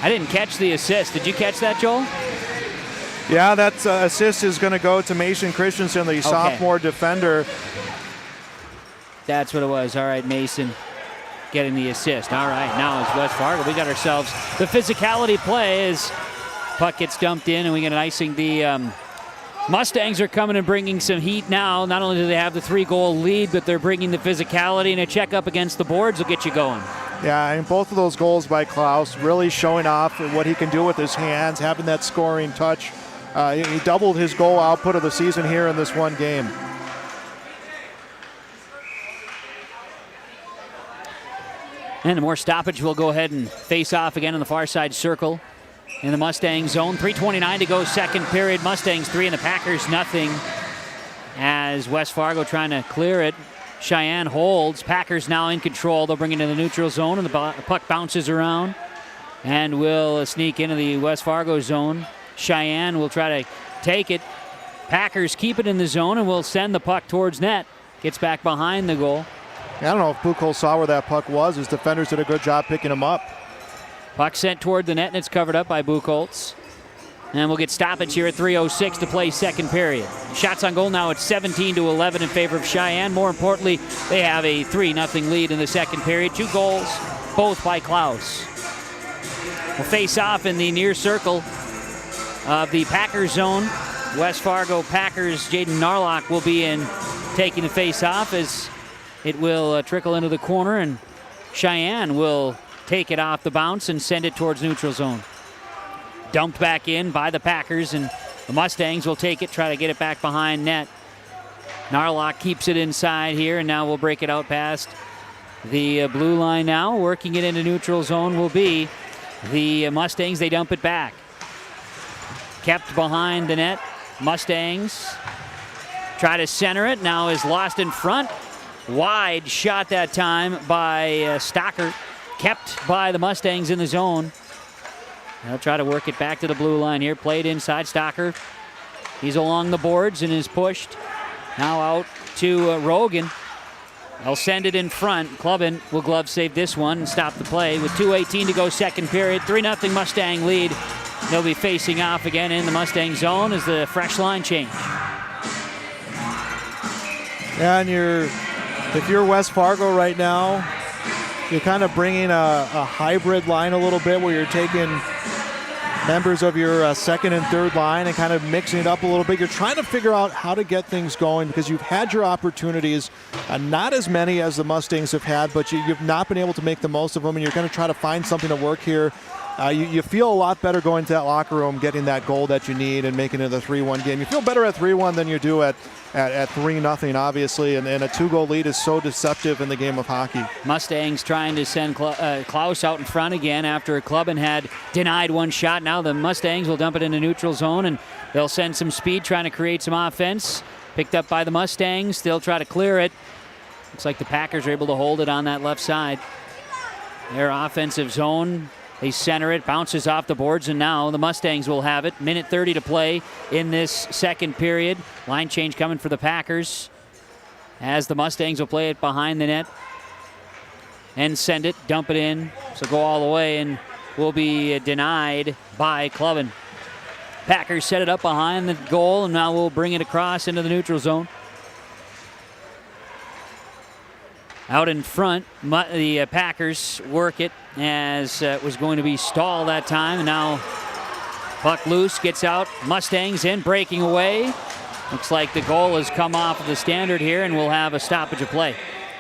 I didn't catch the assist. Did you catch that, Joel? Yeah, that assist is going to go to Mason Christensen, the sophomore defender. That's what it was. All right, Mason getting the assist. All right, now it's West Fargo. We got ourselves the physicality play as puck gets dumped in, and we get an icing. The Mustangs are coming and bringing some heat now. Not only do they have the 3-goal lead, but they're bringing the physicality, and a check up against the boards will get you going. Yeah, and both of those goals by Klaus really showing off what he can do with his hands, having that scoring touch. He doubled his goal output of the season here in this one game. And more stoppage. We'll go ahead and face off again in the far side circle in the Mustang zone. 3:29 to go, second period. Mustangs 3 and the Packers nothing. As West Fargo trying to clear it. Cheyenne holds. Packers now in control. They'll bring it into the neutral zone, and the puck bounces around and will sneak into the West Fargo zone. Cheyenne will try to take it. Packers keep it in the zone and will send the puck towards net. Gets back behind the goal. I don't know if Buchholz saw where that puck was. His defenders did a good job picking him up. Puck sent toward the net, and it's covered up by Buchholz. And we'll get stoppage here at 3:06 to play second period. Shots on goal now at 17-11 in favor of Cheyenne. More importantly, they have a 3-0 lead in the second period. 2 goals, both by Klaus. We'll face off in the near circle of the Packers zone. West Fargo Packers, Jaden Narlock will be in taking the face off as it will trickle into the corner, and Cheyenne will take it off the bounce and send it towards neutral zone. Dumped back in by the Packers, and the Mustangs will take it, try to get it back behind net. Narlock keeps it inside here, and now we'll break it out past the blue line now. Working it into neutral zone will be the Mustangs. They dump it back. Kept behind the net. Mustangs try to center it. Now is lost in front. Wide shot that time by Stocker. Kept by the Mustangs in the zone. They'll try to work it back to the blue line here. Played inside. Stocker. He's along the boards and is pushed. Now out to Rogan. They'll send it in front. Clubbin will glove save this one and stop the play with 2:18 to go second period. 3-0 Mustang lead. They'll be facing off again in the Mustang zone as the fresh line change. Yeah, and if you're West Fargo right now, you're kind of bringing a hybrid line a little bit where you're taking members of your second and third line and kind of mixing it up a little bit. You're trying to figure out how to get things going because you've had your opportunities, not as many as the Mustangs have had, but you've not been able to make the most of them, and you're going to try to find something to work here. You feel a lot better going to that locker room, getting that goal that you need and making it a 3-1 game. You feel better at 3-1 than you do at 3-0, obviously, and a 2-goal lead is so deceptive in the game of hockey. Mustangs trying to send Klaus out in front again after Clubbin had denied one shot. Now the Mustangs will dump it into neutral zone, and they'll send some speed trying to create some offense. Picked up by the Mustangs. They'll try to clear it. Looks like the Packers are able to hold it on that left side. Their offensive zone. They center it, bounces off the boards, and now the Mustangs will have it. Minute 30 to play in this second period. Line change coming for the Packers as the Mustangs will play it behind the net and send it, dump it in. So go all the way and will be denied by Clubbin. Packers set it up behind the goal, and now we'll bring it across into the neutral zone. Out in front, the Packers work it as it was going to be stalled that time. And now puck loose, gets out. Mustangs in, breaking away. Looks like the goal has come off of the standard here, and we'll have a stoppage of play.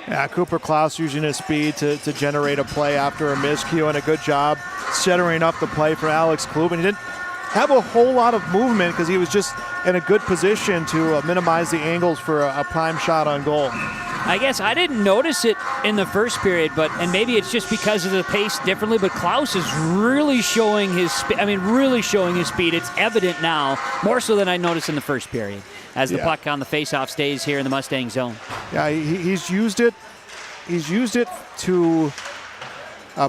Yeah, Cooper Klaus using his speed to generate a play after a miscue, and a good job centering up the play for Alex Klubin. He didn't have a whole lot of movement because he was just in a good position to minimize the angles for a prime shot on goal. I guess I didn't notice it in the first period, and maybe it's just because of the pace differently, but Klaus is really showing his speed. Really showing his speed. It's evident now, more so than I noticed in the first period, as the puck on the faceoff stays here in the Mustang zone. Yeah, he's used it. He's used it to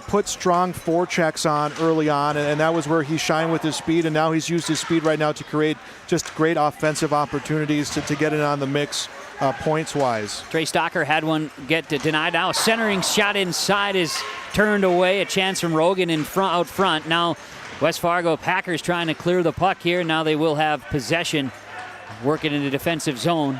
put strong forechecks on early on, and that was where he shined with his speed, and now he's used his speed right now to create just great offensive opportunities to get it on the mix points-wise. Trey Stocker had one get denied. Now a centering shot inside is turned away. A chance from Rogan out front. Now West Fargo Packers trying to clear the puck here. Now they will have possession, working in the defensive zone.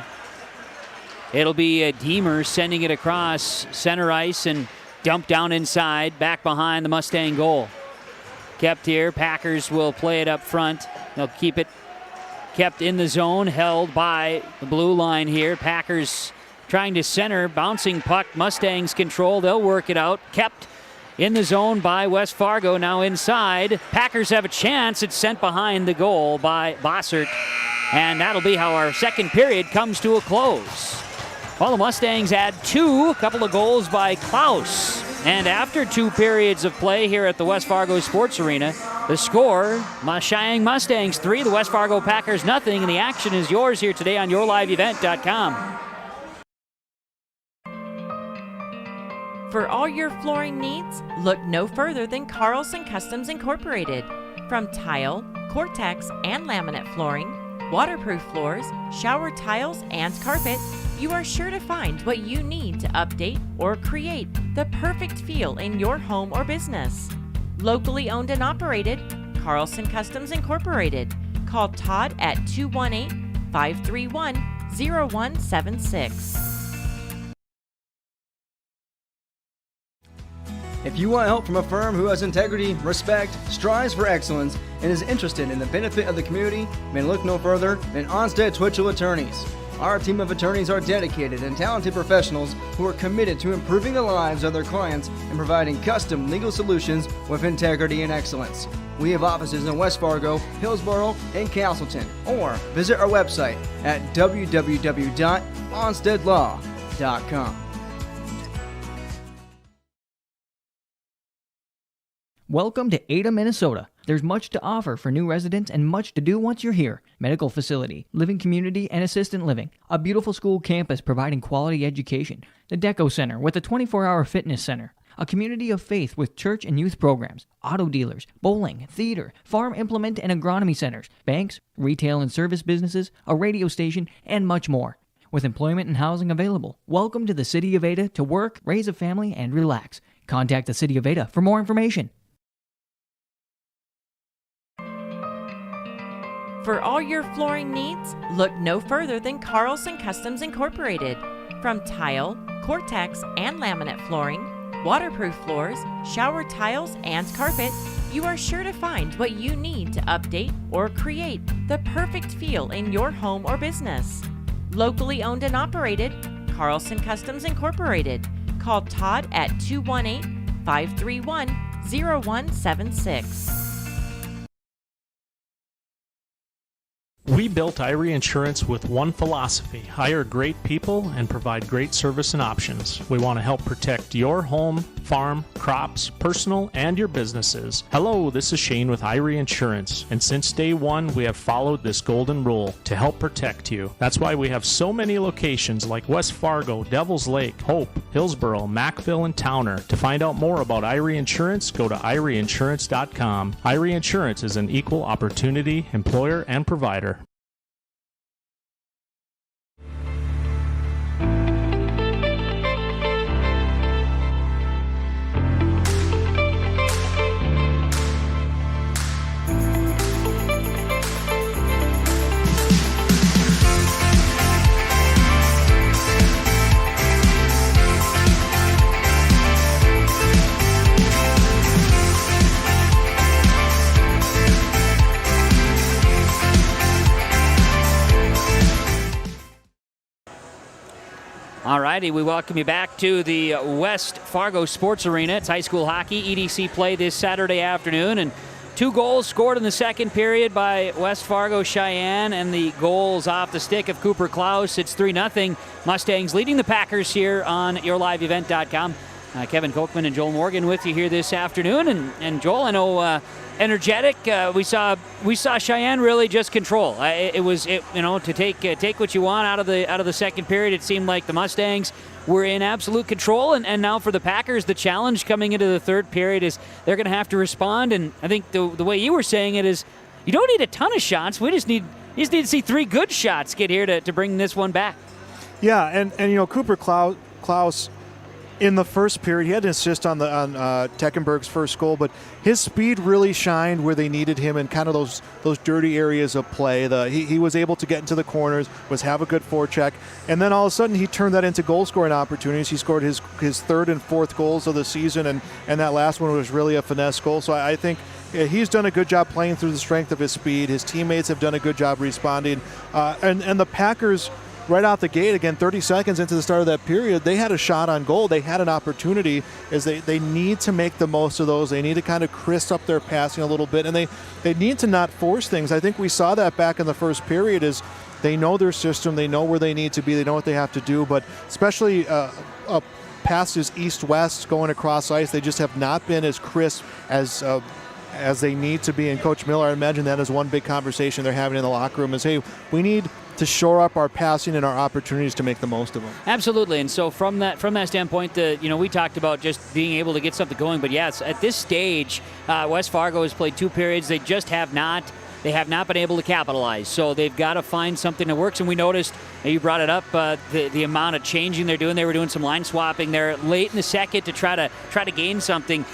It'll be Deemer sending it across center ice and dumped down inside, back behind the Mustang goal. Kept here. Packers will play it up front. They'll keep it kept in the zone, held by the blue line here. Packers trying to center, bouncing puck. Mustangs control. They'll work it out. Kept in the zone by West Fargo. Now inside. Packers have a chance. It's sent behind the goal by Bossert. And that'll be how our second period comes to a close. Well, the Mustangs add two, a couple of goals by Klaus. And after 2 periods of play here at the West Fargo Sports Arena, the score, Cheyenne Mustangs 3, the West Fargo Packers 0, and the action is yours here today on yourliveevent.com. For all your flooring needs, look no further than Carlson Customs Incorporated. From tile, Cortex, and laminate flooring, waterproof floors, shower tiles, and carpet, you are sure to find what you need to update or create the perfect feel in your home or business. Locally owned and operated, Carlson Customs Incorporated. Call Todd at 218-531-0176. If you want help from a firm who has integrity, respect, strives for excellence, and is interested in the benefit of the community, then look no further than Onstead Twitchell Attorneys. Our team of attorneys are dedicated and talented professionals who are committed to improving the lives of their clients and providing custom legal solutions with integrity and excellence. We have offices in West Fargo, Hillsborough, and Castleton, or visit our website at www.onsteadlaw.com. Welcome to Ada, Minnesota. There's much to offer for new residents and much to do once you're here. Medical facility, living community, and assistant living. A beautiful school campus providing quality education. The Deco Center with a 24-hour fitness center. A community of faith with church and youth programs. Auto dealers, bowling, theater, farm implement and agronomy centers. Banks, retail and service businesses, a radio station, and much more. With employment and housing available, welcome to the City of Ada to work, raise a family, and relax. Contact the City of Ada for more information. For all your flooring needs, look no further than Carlson Customs Incorporated. From tile, Cortex, and laminate flooring, waterproof floors, shower tiles, and carpet, you are sure to find what you need to update or create the perfect feel in your home or business. Locally owned and operated, Carlson Customs Incorporated. Call Todd at 218-531-0176. We built Irie Insurance with one philosophy: hire great people and provide great service and options. We want to help protect your home, farm, crops, personal, and your businesses. Hello, this is Shane with Irie Insurance, and since day one, we have followed this golden rule to help protect you. That's why we have so many locations like West Fargo, Devils Lake, Hope, Hillsborough, Mackville, and Towner. To find out more about Irie Insurance, go to IrieInsurance.com. Irie Insurance is an equal opportunity employer and provider. All righty, we welcome you back to the West Fargo Sports Arena. It's high school hockey. EDC play this Saturday afternoon, and 2 goals scored in the second period by West Fargo Cheyenne, and the goals off the stick of Cooper Klaus. It's 3-0. Mustangs leading the Packers here on yourliveevent.com. Kevin Kochman and Joel Morgan with you here this afternoon, and Joel, I know energetic. We saw Cheyenne really just control. To take what you want out of the second period. It seemed like the Mustangs were in absolute control, and now for the Packers, the challenge coming into the third period is they're going to have to respond. And I think the way you were saying it is, you don't need a ton of shots. You just need to see 3 good shots get here to bring this one back. Yeah, and Cooper Klaus in the first period, he had an assist on Teckenberg's first goal, but his speed really shined where they needed him in kind of those dirty areas of play. He was able to get into the corners, have a good forecheck, and then all of a sudden he turned that into goal scoring opportunities. He scored his third and fourth goals of the season, and that last one was really a finesse goal. So I think he's done a good job playing through the strength of his speed. His teammates have done a good job responding, and the Packers, right out the gate, again, 30 seconds into the start of that period, they had a shot on goal. They had an opportunity. As they need to make the most of those. They need to kind of crisp up their passing a little bit, and they need to not force things. I think we saw that back in the first period. Is they know their system, they know where they need to be, they know what they have to do, but especially passes east-west going across ice, they just have not been as crisp as they need to be. And Coach Miller, I imagine that is one big conversation they're having in the locker room is, hey, we need to shore up our passing and our opportunities to make the most of them. Absolutely, and so from that standpoint, we talked about just being able to get something going. But yes, at this stage, West Fargo has played 2 periods. They just have not been able to capitalize. So they've got to find something that works. And we noticed, you brought it up, the amount of changing they're doing. They were doing some line swapping there late in the second to try to gain something.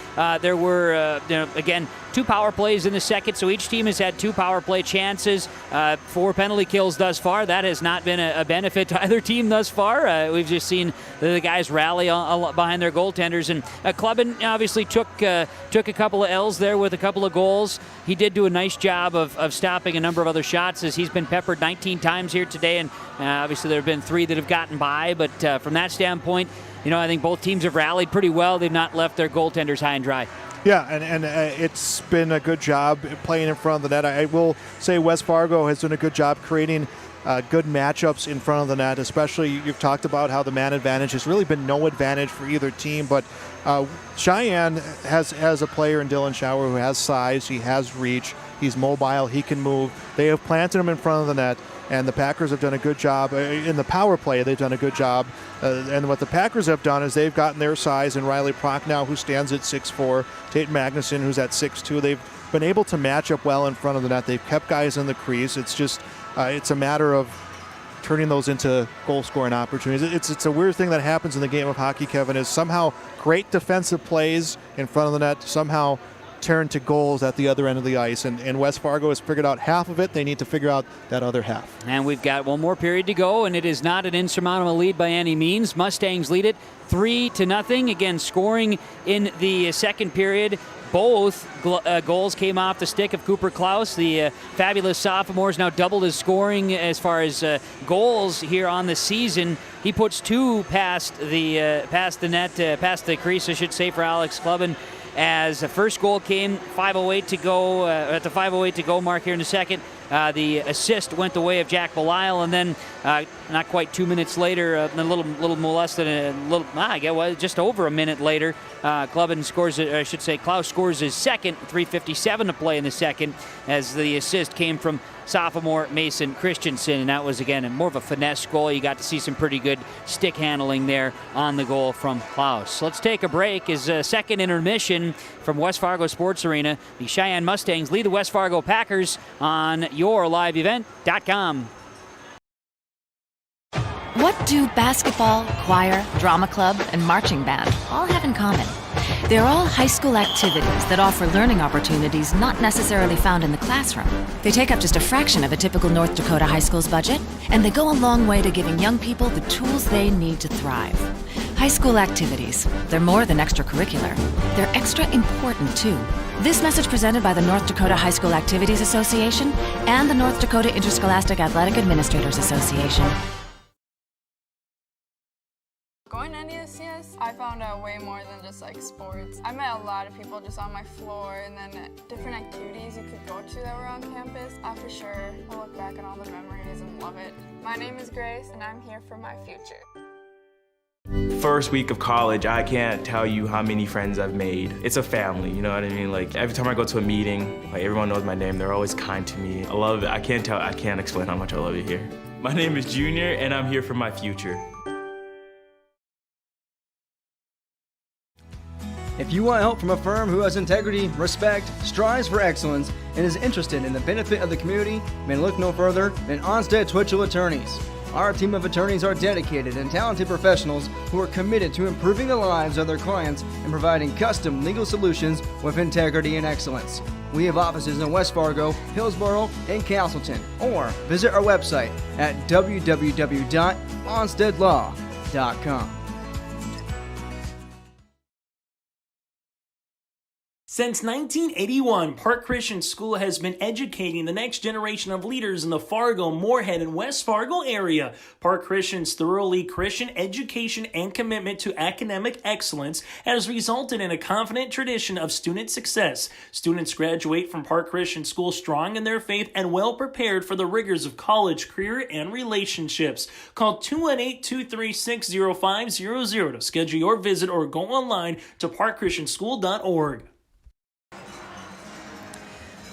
There were again 2 power plays in the second, so each team has had 2 power play chances, 4 penalty kills thus far. That has not been a benefit to either team thus far. We've just seen the guys rally behind their goaltenders, and Clubbin obviously took a couple of L's there with a couple of goals. He did do a nice job of stopping a number of other shots, as he's been peppered 19 times here today, and obviously there have been 3 that have gotten by, but from that standpoint, I think both teams have rallied pretty well. They've not left their goaltenders high and dry. Yeah, and it's been a good job playing in front of the net. I will say West Fargo has done a good job creating good matchups in front of the net, especially you've talked about how the man advantage has really been no advantage for either team, but Cheyenne has a player in Dylan Schauer who has size, he has reach, he's mobile, he can move. They have planted him in front of the net, and the Packers have done a good job. In the power play, they've done a good job. And what the Packers have done is they've gotten their size in Riley Prochnow, who stands at 6'4", Tate Magnuson, who's at 6'2". They've been able to match up well in front of the net. They've kept guys in the crease. It's just it's a matter of turning those into goal-scoring opportunities. It's a weird thing that happens in the game of hockey, Kevin, is somehow great defensive plays in front of the net somehow turn to goals at the other end of the ice. And West Fargo has figured out half of it. They need to figure out that other half. And we've got one more period to go, and it is not an insurmountable lead by any means. Mustangs lead it 3-0. Again, scoring in the second period. Both goals came off the stick of Cooper Klaus. The fabulous sophomore has now doubled his scoring as far as goals here on the season. He puts 2 past the net, past the crease, I should say, for Alex Clubbin. As the first goal came, 5:08 to go, at the 5:08 to go mark here in the second. The assist went the way of Jack Belisle, and then not quite 2 minutes later, a little more less than just over a minute later, Clubbin scores, I should say, Klaus scores his second, 3:57 to play in the second, as the assist came from sophomore Mason Christensen, and that was, again, more of a finesse goal. You got to see some pretty good stick handling there on the goal from Klaus. Let's take a break as a second intermission from West Fargo Sports Arena. The Cheyenne Mustangs lead the West Fargo Packers on yourliveevent.com. What do basketball, choir, drama club, and marching band all have in common? They're all high school activities that offer learning opportunities not necessarily found in the classroom. They take up just a fraction of a typical North Dakota high school's budget, and they go a long way to giving young people the tools they need to thrive. High school activities, they're more than extracurricular. They're extra important, too. This message presented by the North Dakota High School Activities Association and the North Dakota Interscholastic Athletic Administrators Association. Going to NESCS, I found out way more than just sports. I met a lot of people just on my floor, and then different activities you could go to that were on campus. For sure, I'll look back on all the memories and love it. My name is Grace, and I'm here for my future. First week of college, I can't tell you how many friends I've made. It's a family, you know what I mean? Every time I go to a meeting, everyone knows my name. They're always kind to me. I love it. I can't explain how much I love it here. My name is Junior, and I'm here for my future. If you want help from a firm who has integrity, respect, strives for excellence, and is interested in the benefit of the community, then look no further than Onstead Twitchell Attorneys. Our team of attorneys are dedicated and talented professionals who are committed to improving the lives of their clients and providing custom legal solutions with integrity and excellence. We have offices in West Fargo, Hillsborough, and Castleton. Or visit our website at www.onsteadlaw.com. Since 1981, Park Christian School has been educating the next generation of leaders in the Fargo, Moorhead, and West Fargo area. Park Christian's thoroughly Christian education and commitment to academic excellence has resulted in a confident tradition of student success. Students graduate from Park Christian School strong in their faith and well prepared for the rigors of college, career, and relationships. Call 218-236-0500 to schedule your visit or go online to parkchristianschool.org.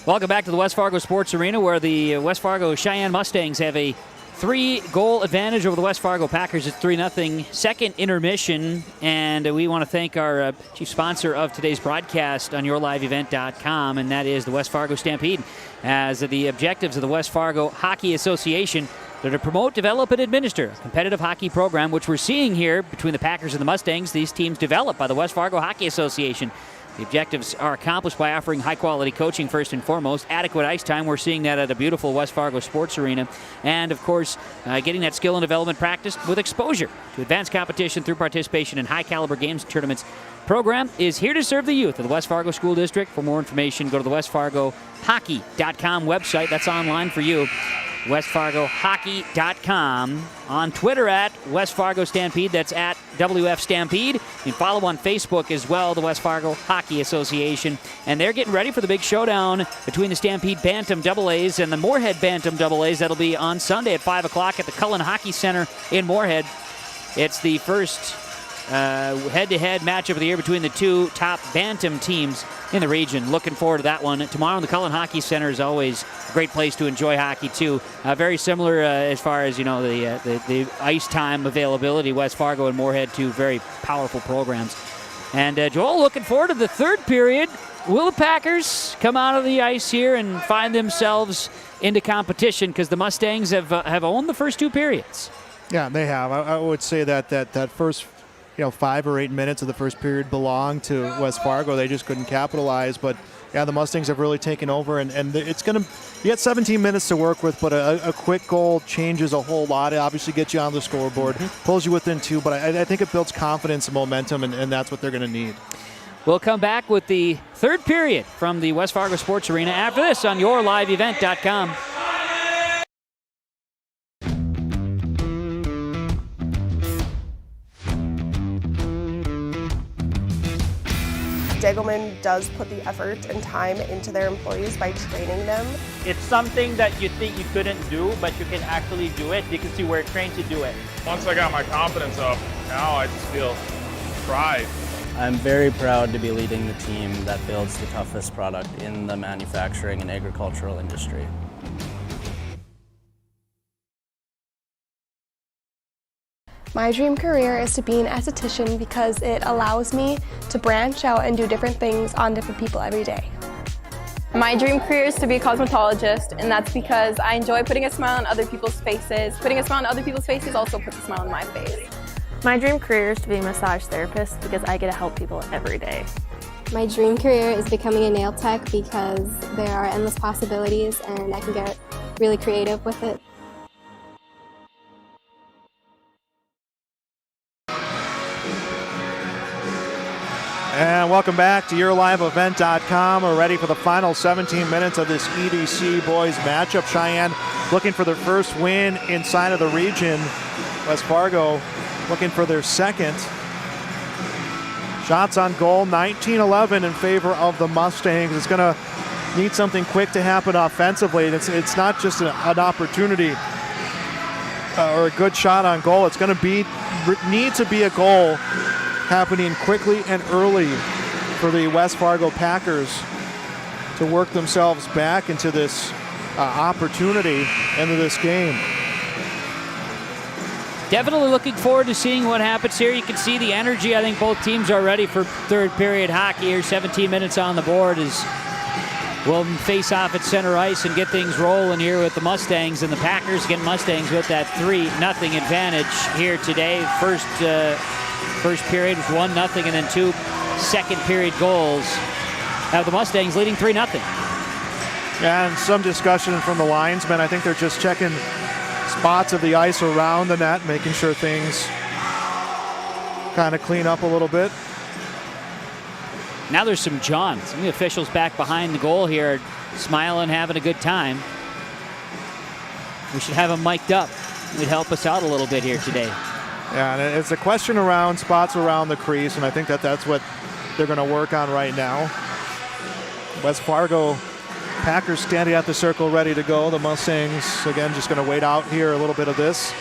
Welcome back to the West Fargo Sports Arena, where the West Fargo Cheyenne Mustangs have a 3-goal advantage over the West Fargo Packers. It's 3-0. Second intermission, and we want to thank our chief sponsor of today's broadcast on yourliveevent.com, and that is the West Fargo Stampede. As the objectives of the West Fargo Hockey Association are to promote, develop, and administer a competitive hockey program, which we're seeing here between the Packers and the Mustangs. These teams developed by the West Fargo Hockey Association. The objectives are accomplished by offering high-quality coaching first and foremost, adequate ice time. We're seeing that at a beautiful West Fargo Sports Arena. And, of course, getting that skill and development practice with exposure to advanced competition through participation in high-caliber games and tournaments. Program is here to serve the youth of the West Fargo School District. For more information, go to the westfargohockey.com website. That's online for you. westfargohockey.com. On Twitter at West Fargo Stampede. That's at WF Stampede. You can follow on Facebook as well, the West Fargo Hockey Association. And they're getting ready for the big showdown between the Stampede Bantam AAs and the Moorhead Bantam AAs. That'll be on Sunday at 5 o'clock at the Cullen Hockey Center in Moorhead. It's the first head-to-head matchup of the year between the two top Bantam teams in the region. Looking forward to that one. Tomorrow in the Cullen Hockey Center is always a great place to enjoy hockey, too. Very similar as far as, the ice time availability. West Fargo and Moorhead, two very powerful programs. And Joel, looking forward to the third period. Will the Packers come out of the ice here and find themselves into competition? Because the Mustangs have owned the first two periods. Yeah, they have. I would say that first 5 or 8 minutes of the first period belonged to West Fargo. They just couldn't capitalize. But, yeah, the Mustangs have really taken over. And it's going to – you got 17 minutes to work with, but a quick goal changes a whole lot. It obviously gets you on the scoreboard, pulls you within 2. But I think it builds confidence and momentum, and that's what they're going to need. We'll come back with the third period from the West Fargo Sports Arena after this on yourliveevent.com. Degelman does put the effort and time into their employees by training them. It's something that you think you couldn't do, but you can actually do it because you were trained to do it. Once I got my confidence up, now I just feel pride. I'm very proud to be leading the team that builds the toughest product in the manufacturing and agricultural industry. My dream career is to be an esthetician because it allows me to branch out and do different things on different people every day. My dream career is to be a cosmetologist, and that's because I enjoy putting a smile on other people's faces. Putting a smile on other people's faces also puts a smile on my face. My dream career is to be a massage therapist because I get to help people every day. My dream career is becoming a nail tech because there are endless possibilities and I can get really creative with it. And welcome back to yourliveevent.com. We're ready for the final 17 minutes of this EDC boys matchup. Cheyenne looking for their first win inside of the region. West Fargo looking for their second. Shots on goal, 19-11 in favor of the Mustangs. It's going to need something quick to happen offensively. It's not just an opportunity or a good shot on goal. It's going to need to be a goal happening quickly and early for the West Fargo Packers to work themselves back into this opportunity, into this game. Definitely looking forward to seeing what happens here. You can see the energy. I think both teams are ready for third period hockey here. 17 minutes on the board as will face off at center ice and get things rolling here with the Mustangs and the Packers. Again, Mustangs with that 3-0 advantage here today. First period was 1-0 and then 2 second period goals. Have the Mustangs leading 3-0. And some discussion from the linesmen. I think they're just checking spots of the ice around the net, making sure things kind of clean up a little bit. Now there's some John. Some of the officials back behind the goal here, smiling, having a good time. We should have them mic'd up. It would help us out a little bit here today. Yeah, and it's a question around spots around the crease, and I think that's what they're going to work on right now. West Fargo Packers standing at the circle ready to go. The Mustangs, again, just going to wait out here a little bit of this.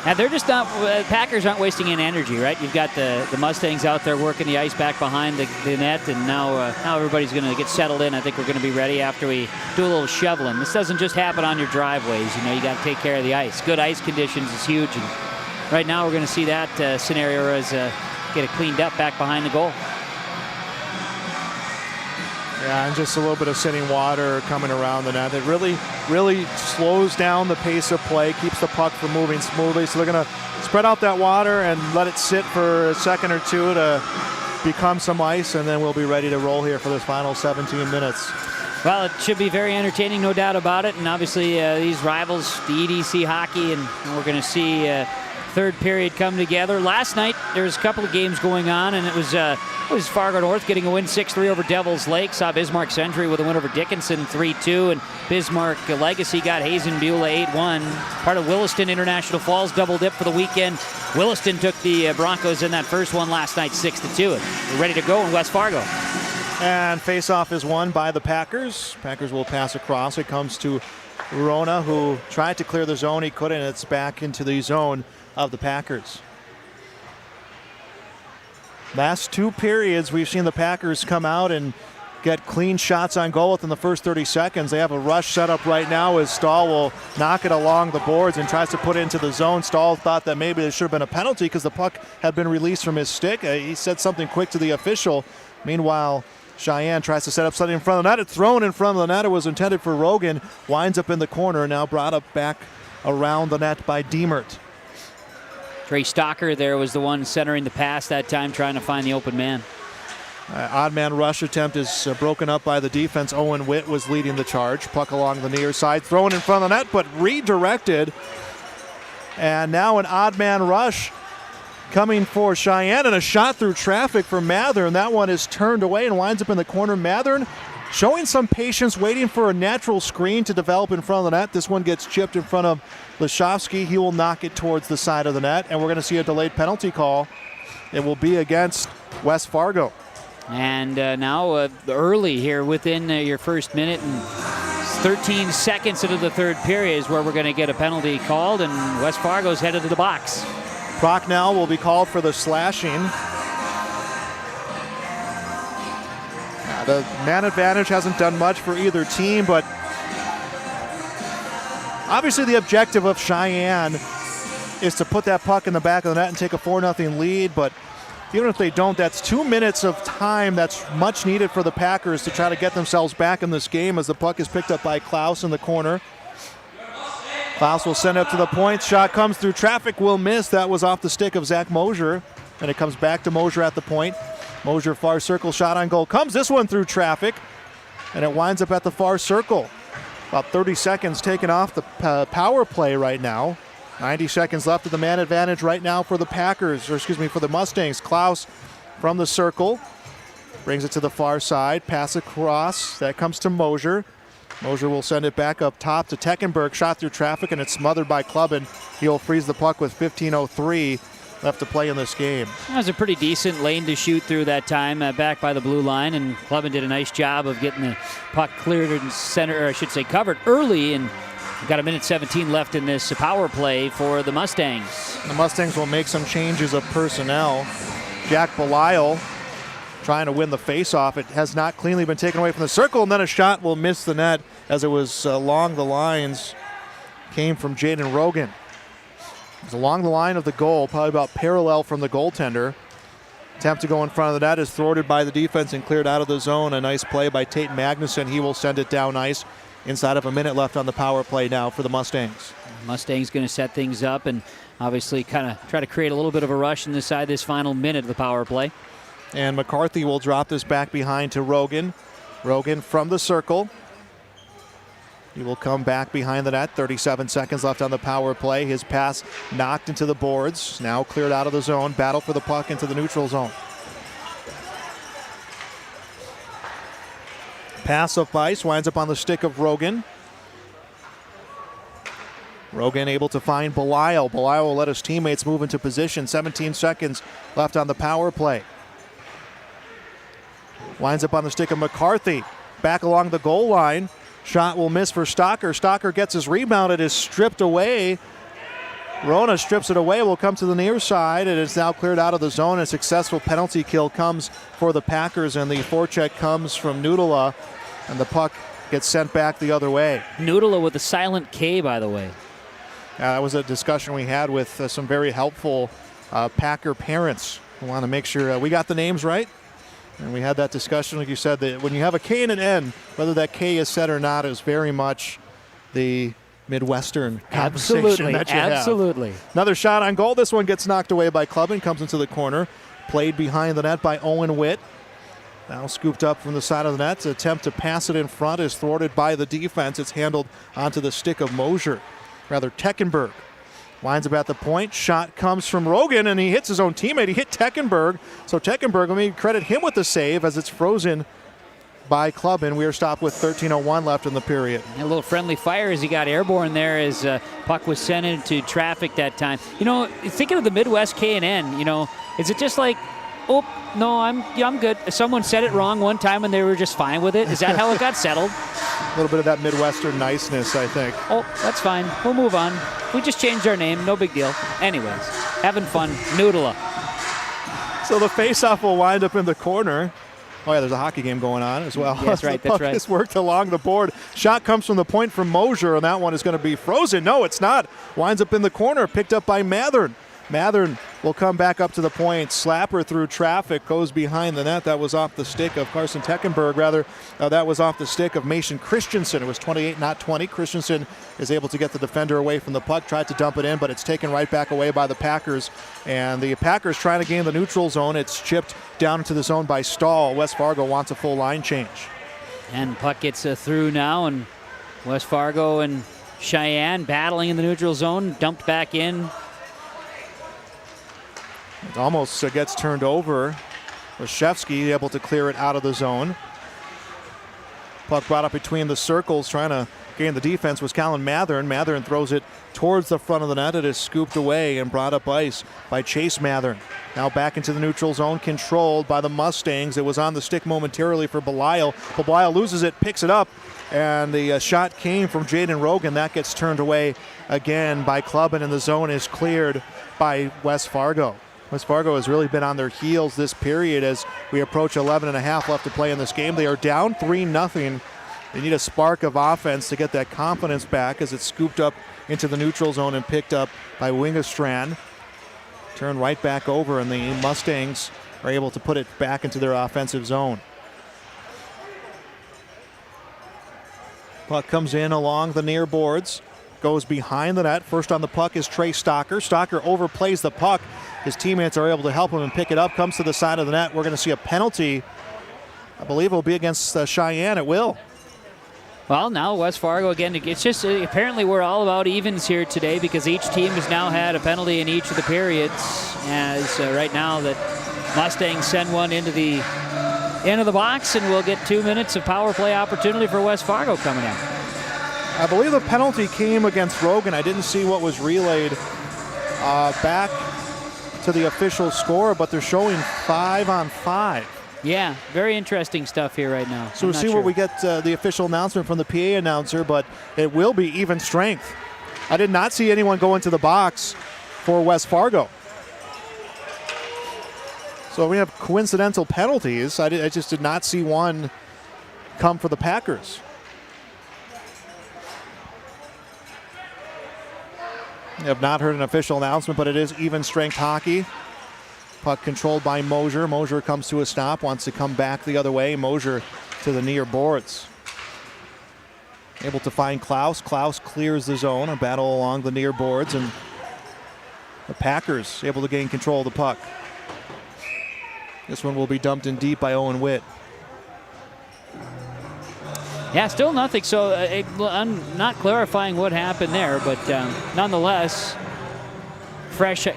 Now they're just not, Packers aren't wasting any energy, right? You've got the Mustangs out there working the ice back behind the net, and now everybody's going to get settled in. I think we're going to be ready after we do a little shoveling. This doesn't just happen on your driveways. You know, you got to take care of the ice. Good ice conditions is huge, and right now we're going to see that scenario as get it cleaned up back behind the goal. Yeah, and just a little bit of sitting water coming around the net. It really slows down the pace of play, keeps the puck from moving smoothly. So they're going to spread out that water and let it sit for a second or two to become some ice, and then we'll be ready to roll here for this final 17 minutes. Well, it should be very entertaining, no doubt about it. And obviously these rivals, the EDC hockey, and we're going to see third period come together. Last night there was a couple of games going on, and it was Fargo North getting a win 6-3 over Devils Lake. Saw Bismarck Century with a win over Dickinson 3-2, and Bismarck Legacy got Hazen-Beulah 8-1. Part of Williston International Falls double dip for the weekend. Williston took the Broncos in that first one last night 6-2. And we're ready to go in West Fargo. And face-off is won by the Packers. Packers will pass across. It comes to Rona, who tried to clear the zone. He couldn't. It's back into the zone of the Packers. Last two periods, we've seen the Packers come out and get clean shots on goal within the first 30 seconds. They have a rush set up right now as Stahl will knock it along the boards and tries to put it into the zone. Stahl thought that maybe there should have been a penalty because the puck had been released from his stick. He said something quick to the official. Meanwhile, Cheyenne tries to set up something in front of the net. It's thrown in front of the net. It was intended for Rogan. Winds up in the corner, now brought up back around the net by Diemert. Trey Stocker there was the one centering the pass that time, trying to find the open man. Odd man rush attempt is broken up by the defense. Owen Witt was leading the charge. Puck along the near side, thrown in front of the net, but redirected. And now an odd man rush coming for Cheyenne, and a shot through traffic for Mathern. That one is turned away and winds up in the corner. Mathern showing some patience, waiting for a natural screen to develop in front of the net. This one gets chipped in front of Lashovsky. He will knock it towards the side of the net, and we're going to see a delayed penalty call. It will be against West Fargo. And now early here within your first minute and 13 seconds into the third period is where we're going to get a penalty called, and West Fargo's headed to the box. Procknell will be called for the slashing. The man advantage hasn't done much for either team, but obviously the objective of Cheyenne is to put that puck in the back of the net and take a 4-0 lead, but even if they don't, that's 2 minutes of time that's much needed for the Packers to try to get themselves back in this game as the puck is picked up by Klaus in the corner. Klaus will send it to the point. Shot comes through traffic, will miss. That was off the stick of Zach Mosier, and it comes back to Mosier at the point. Mosier far circle shot on goal. Comes this one through traffic, and it winds up at the far circle. About 30 seconds taken off the power play right now. 90 seconds left of the man advantage right now for the Packers, or excuse me, for the Mustangs. Klaus from the circle brings it to the far side. Pass across. That comes to Mosier. Mosier will send it back up top to Teckenberg. Shot through traffic, and it's smothered by Clubbin. He'll freeze the puck with 15:03 left to play in this game. That was a pretty decent lane to shoot through that time, back by the blue line, and Clubbin did a nice job of getting the puck cleared and center, or I should say covered early, and we've got a minute 17 left in this power play for the Mustangs. The Mustangs will make some changes of personnel. Jack Belisle trying to win the faceoff. It has not cleanly been taken away from the circle, and then a shot will miss the net as it was along the lines. Came from Jaden Rogan. It was along the line of the goal, probably about parallel from the goaltender. Attempt to go in front of the net is thwarted by the defense and cleared out of the zone. A nice play by Tate Magnuson. He will send it down ice. Inside of a minute left on the power play now for the Mustangs. Mustangs going to set things up and obviously kind of try to create a little bit of a rush inside this final minute of the power play. And McCarthy will drop this back behind to Rogan. Rogan from the circle. He will come back behind the net. 37 seconds left on the power play. His pass knocked into the boards. Now cleared out of the zone. Battle for the puck into the neutral zone. Pass up ice. Winds up on the stick of Rogan. Rogan able to find Belisle. Belisle will let his teammates move into position. 17 seconds left on the power play. Winds up on the stick of McCarthy. Back along the goal line. Shot will miss for Stocker. Stocker gets his rebound. It is stripped away. Rona strips it away. Will come to the near side. It is now cleared out of the zone. A successful penalty kill comes for the Packers, and the forecheck comes from Noodla, and the puck gets sent back the other way. Noodla with a silent K, by the way. That was a discussion we had with some very helpful Packer parents who want to make sure we got the names right. And we had that discussion, like you said, that when you have a K and an N, whether that K is said or not is very much the Midwestern conversation that you have. Absolutely. Another shot on goal. This one gets knocked away by Clubbin, comes into the corner. Played behind the net by Owen Witt. Now scooped up from the side of the net. To attempt to pass it in front is thwarted by the defense. It's handled onto the stick of Mosier. Rather, Teckenberg winds up at the point. Shot comes from Rogan, and he hits his own teammate. He hit Teckenberg. So Teckenberg, let me credit him with the save as it's frozen by Clubbin. We are stopped with 13:01 left in the period. A little friendly fire as he got airborne there as puck was sent into traffic that time. You know, thinking of the Midwest K and N, you know, is it just like, oh, no, I'm good. Someone said it wrong one time and they were just fine with it. Is that how it got settled? A little bit of that Midwestern niceness, I think. Oh, that's fine. We'll move on. We just changed our name. No big deal. Anyways, having fun. Noodla. So the faceoff will wind up in the corner. Oh, yeah, there's a hockey game going on as well. That's right, the puck is worked along the board. Shot comes from the point from Mosier, and that one is going to be frozen. No, it's not. Winds up in the corner, picked up by Mathern. Mathern will come back up to the point. Slapper through traffic, goes behind the net. That was off the stick of Carson Teckenberg, rather. That was off the stick of Mason Christensen. It was 28, not 20. Christensen is able to get the defender away from the puck, tried to dump it in, but it's taken right back away by the Packers. And the Packers trying to gain the neutral zone. It's chipped down into the zone by Stahl. West Fargo wants a full line change. And puck gets through now, and West Fargo and Cheyenne battling in the neutral zone, dumped back in. It almost gets turned over. Wachewski able to clear it out of the zone. Puck brought up between the circles, trying to gain the defense was Callan Mathern. Mathern throws it towards the front of the net. It is scooped away and brought up ice by Chase Mathern. Now back into the neutral zone, controlled by the Mustangs. It was on the stick momentarily for Belisle. Belisle loses it, picks it up, and the shot came from Jaden Rogan. That gets turned away again by Clubbin, and the zone is cleared by West Fargo. West Fargo has really been on their heels this period as we approach 11 and a half left to play in this game. They are down 3-0. They need a spark of offense to get that confidence back as it's scooped up into the neutral zone and picked up by Wingestrand. Turned right back over, and the Mustangs are able to put it back into their offensive zone. Puck comes in along the near boards, goes behind the net. First on the puck is Trey Stocker. Stocker overplays the puck. His teammates are able to help him and pick it up. Comes to the side of the net. We're going to see a penalty. I believe it will be against Cheyenne. It will. Well, now West Fargo again. It's just apparently we're all about evens here today because each team has now had a penalty in each of the periods. As right now that Mustangs send one into the end of the box, and we'll get 2 minutes of power play opportunity for West Fargo coming up. I believe the penalty came against Rogan. I didn't see what was relayed back to the official score, but they're showing 5-on-5. Yeah, very interesting stuff here right now. So we'll see what we get the official announcement from the PA announcer, but it will be even strength. I did not see anyone go into the box for West Fargo. So we have coincidental penalties. I just did not see one come for the Packers. I have not heard an official announcement, but it is even strength hockey. Puck controlled by Mosier. Mosier comes to a stop, wants to come back the other way. Mosier to the near boards. Able to find Klaus. Klaus clears the zone, a battle along the near boards, and the Packers able to gain control of the puck. This one will be dumped in deep by Owen Witt. Yeah, still nothing. So I'm not clarifying what happened there, but nonetheless, fresh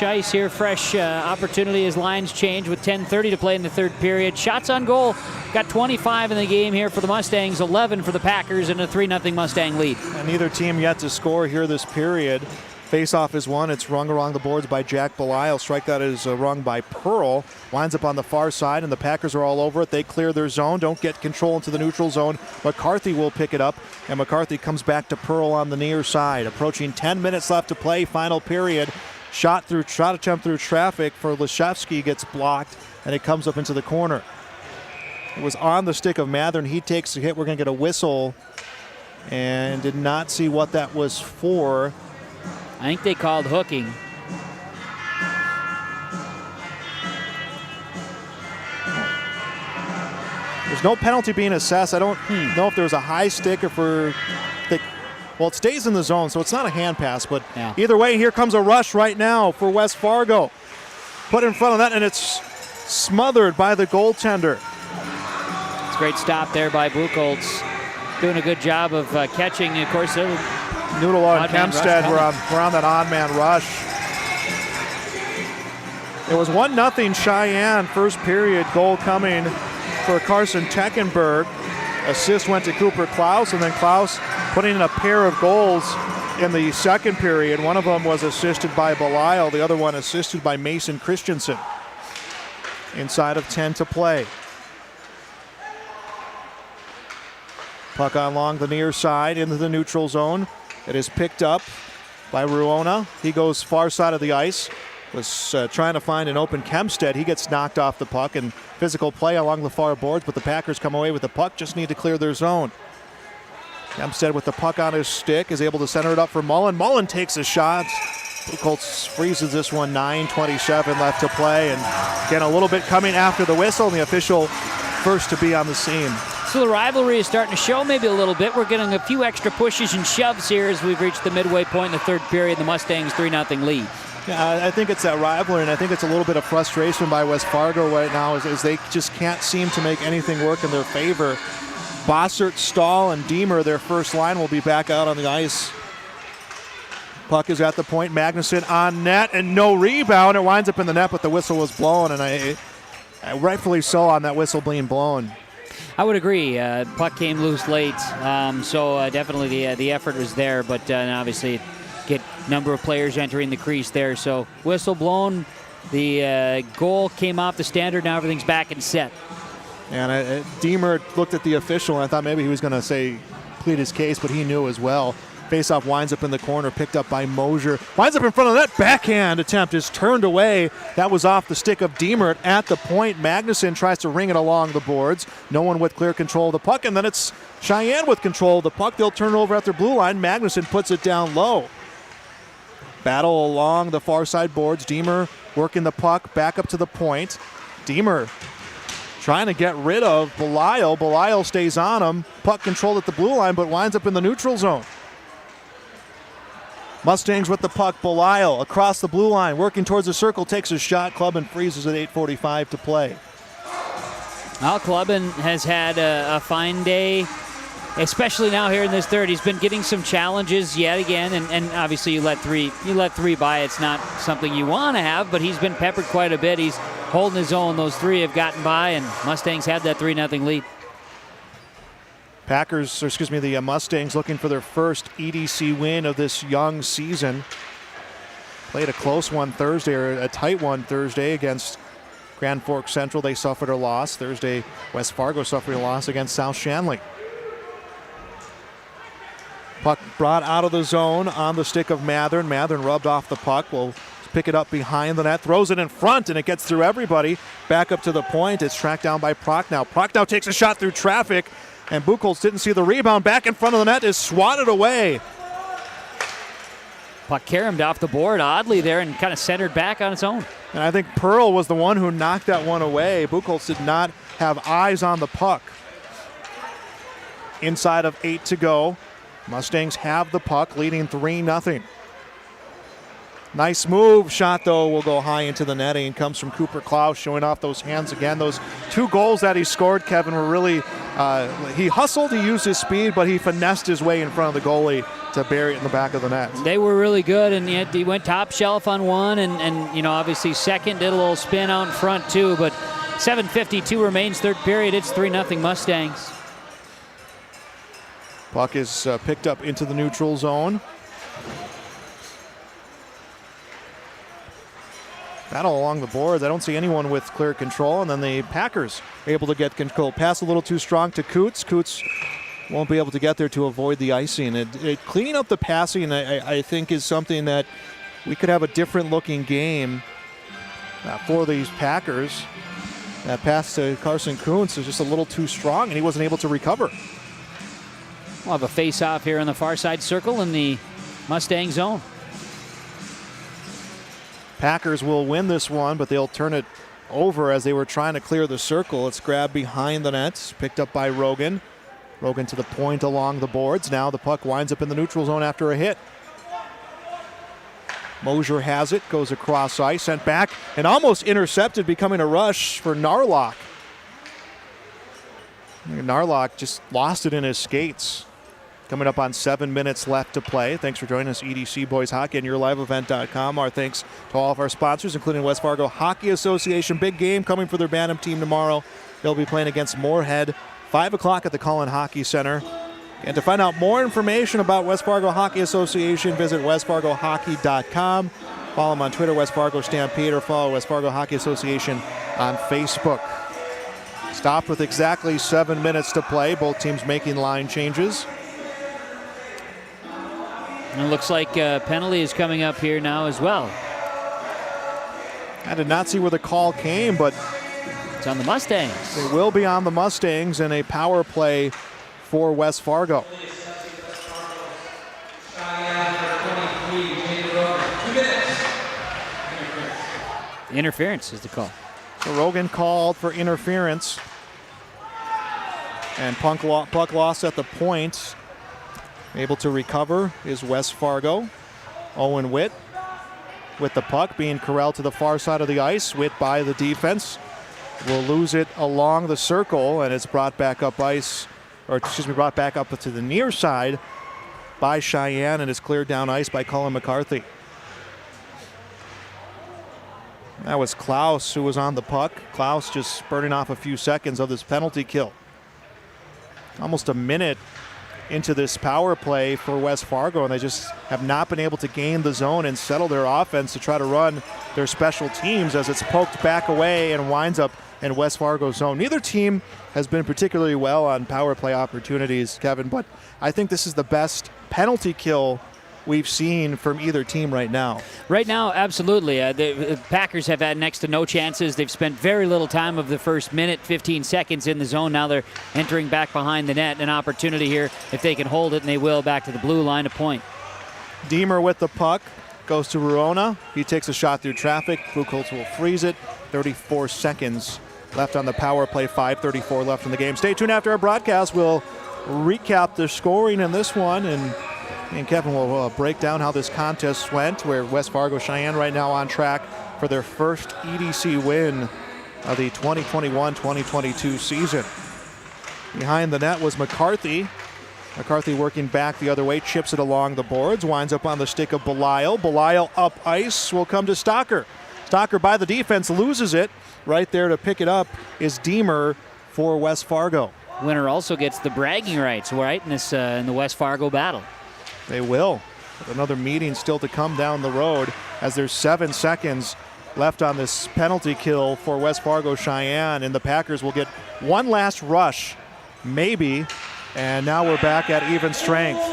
ice here, fresh opportunity as lines change with 10:30 to play in the third period. Shots on goal, got 25 in the game here for the Mustangs, 11 for the Packers, and a 3-0 Mustang lead. And neither team yet to score here this period. Face-off is won. It's rung along the boards by Jack Belisle. Strikeout is rung by Pearl. Winds up on the far side, and the Packers are all over it. They clear their zone, don't get control into the neutral zone. McCarthy will pick it up, and McCarthy comes back to Pearl on the near side. Approaching 10 minutes left to play, final period. Shot attempt through traffic for Leshevsky gets blocked, and it comes up into the corner. It was on the stick of Mathern. He takes a hit. We're going to get a whistle, and did not see what that was for. I think they called hooking. There's no penalty being assessed. I don't know if there was a high stick or for well, it stays in the zone, so it's not a hand pass, but either way, here comes a rush right now for West Fargo. Put in front of that, and it's smothered by the goaltender. It's a great stop there by Buchholz. Doing a good job of catching. Of course, Noodle and Kempstead were on that odd man rush. It was 1-0 Cheyenne. First period goal coming for Carson Teckenberg. Assist went to Cooper Klaus, and then Klaus putting in a pair of goals in the second period. One of them was assisted by Belisle, the other one assisted by Mason Christensen. Inside of 10 to play. Puck on along the near side into the neutral zone. It is picked up by Ruona. He goes far side of the ice. Was trying to find an open Kempstead. He gets knocked off the puck, and physical play along the far boards, but the Packers come away with the puck, just need to clear their zone. Kempstead with the puck on his stick is able to center it up for Mullen. Mullen takes a shot. Buchholz freezes this one, 9:27 left to play, and again a little bit coming after the whistle, and the official first to be on the scene. So the rivalry is starting to show maybe a little bit. We're getting a few extra pushes and shoves here as we've reached the midway point in the third period. The Mustangs 3-0 lead. Yeah, I think it's that rivalry, and I think it's a little bit of frustration by West Fargo right now as they just can't seem to make anything work in their favor. Bossert, Stahl, and Deemer, their first line, will be back out on the ice. Puck is at the point. Magnuson on net, and no rebound. It winds up in the net, but the whistle was blown, and I rightfully so on that whistle being blown. I would agree. Puck came loose late, so definitely the effort was there, but obviously get number of players entering the crease there. So whistle blown, the goal came off the standard, now everything's back and set. And Deemer looked at the official, and I thought maybe he was going to plead his case, but he knew as well. Faceoff winds up in the corner, picked up by Mosier. Winds up in front of that backhand attempt is turned away. That was off the stick of Deemer at the point. Magnuson tries to ring it along the boards. No one with clear control of the puck, and then it's Cheyenne with control of the puck. They'll turn it over at their blue line. Magnuson puts it down low. Battle along the far side boards. Deemer working the puck back up to the point. Deemer trying to get rid of Belisle. Belisle stays on him. Puck controlled at the blue line, but winds up in the neutral zone. Mustangs with the puck. Belisle across the blue line, working towards the circle, takes a shot. Clubbin freezes at 8:45 to play. Well, Clubbin has had a fine day, especially now here in this third. He's been getting some challenges yet again, and obviously you let three by. It's not something you want to have, but he's been peppered quite a bit. He's holding his own. Those three have gotten by, and Mustangs have that 3-0 lead. The Mustangs looking for their first EDC win of this young season. Played a close one Thursday, or a tight one Thursday against Grand Forks Central. They suffered a loss. Thursday, West Fargo suffered a loss against South Shanley. Puck brought out of the zone on the stick of Mathern. Mathern rubbed off the puck. Will pick it up behind the net, throws it in front, and it gets through everybody. Back up to the point. It's tracked down by Prochnow. Prochnow takes a shot through traffic, and Buchholz didn't see the rebound. Back in front of the net is swatted away. Puck caromed off the board oddly there and kind of centered back on its own. And I think Pearl was the one who knocked that one away. Buchholz did not have eyes on the puck. Inside of 8 to go. Mustangs have the puck, leading 3-0. Nice move. Shot, though, will go high into the netting. Comes from Cooper Klaus, showing off those hands again. Those 2 goals that he scored, Kevin, were really, he hustled, he used his speed, but he finessed his way in front of the goalie to bury it in the back of the net. They were really good, and yet he went top shelf on one, and you know, obviously second did a little spin out in front too, but 7:52 remains third period. It's 3-0 Mustangs. Puck is picked up into the neutral zone. Battle along the boards. I don't see anyone with clear control, and then the Packers are able to get control. Pass a little too strong to Coots. Coots won't be able to get there to avoid the icing. Cleaning up the passing, I think, is something that we could have a different looking game for these Packers. That pass to Carson Kuntz is just a little too strong, and he wasn't able to recover. We'll have a face-off here on the far side circle in the Mustang zone. Packers will win this one, but they'll turn it over as they were trying to clear the circle. It's grabbed behind the nets, picked up by Rogan. Rogan to the point along the boards. Now the puck winds up in the neutral zone after a hit. Mosier has it, goes across ice, sent back, and almost intercepted, becoming a rush for Narlock. Narlock just lost it in his skates. Coming up on 7 minutes left to play. Thanks for joining us, EDC Boys Hockey and YourLiveEvent.com. Our thanks to all of our sponsors, including West Fargo Hockey Association. Big game coming for their Bantam team tomorrow. They'll be playing against Moorhead, 5 o'clock at the Cullen Hockey Center. And to find out more information about West Fargo Hockey Association, visit westfargohockey.com. Follow them on Twitter, West Fargo Stampede, or follow West Fargo Hockey Association on Facebook. Stopped with exactly 7 minutes to play. Both teams making line changes. And it looks like a penalty is coming up here now as well. I did not see where the call came, but it's on the Mustangs. It will be on the Mustangs in a power play for West Fargo. Interference is the call. So Rogan called for interference. And puck loss at the point. Able to recover is West Fargo. Owen Witt with the puck being corralled to the far side of the ice. Witt by the defense. Will lose it along the circle, and it's brought back up ice, or excuse me, brought back up to the near side by Cheyenne, and is cleared down ice by Colin McCarthy. That was Klaus who was on the puck. Klaus just burning off a few seconds of this penalty kill. Almost a minute into this power play for West Fargo, and they just have not been able to gain the zone and settle their offense to try to run their special teams as it's poked back away and winds up in West Fargo's zone. Neither team has been particularly well on power play opportunities, Kevin, but I think this is the best penalty kill we've seen from either team right now. Right now, absolutely. The Packers have had next to no chances. They've spent very little time of the first minute, 15 seconds in the zone. Now they're entering back behind the net. An opportunity here, if they can hold it, and they will, back to the blue line to point. Deemer with the puck. Goes to Ruona. He takes a shot through traffic. Buchholz will freeze it. 34 seconds left on the power play. 5:34 left in the game. Stay tuned after our broadcast. We'll recap the scoring in this one, and Kevin will break down how this contest went, where West Fargo Cheyenne right now on track for their first EDC win of the 2021-2022 season. Behind the net was McCarthy. McCarthy working back the other way, chips it along the boards, winds up on the stick of Belisle. Belisle up ice will come to Stocker. Stocker by the defense loses it. Right there to pick it up is Deemer for West Fargo. Winner also gets the bragging rights, right, in this in the West Fargo battle. They will. With another meeting still to come down the road, as there's 7 seconds left on this penalty kill for West Fargo Cheyenne, and the Packers will get one last rush, maybe, and now we're back at even strength.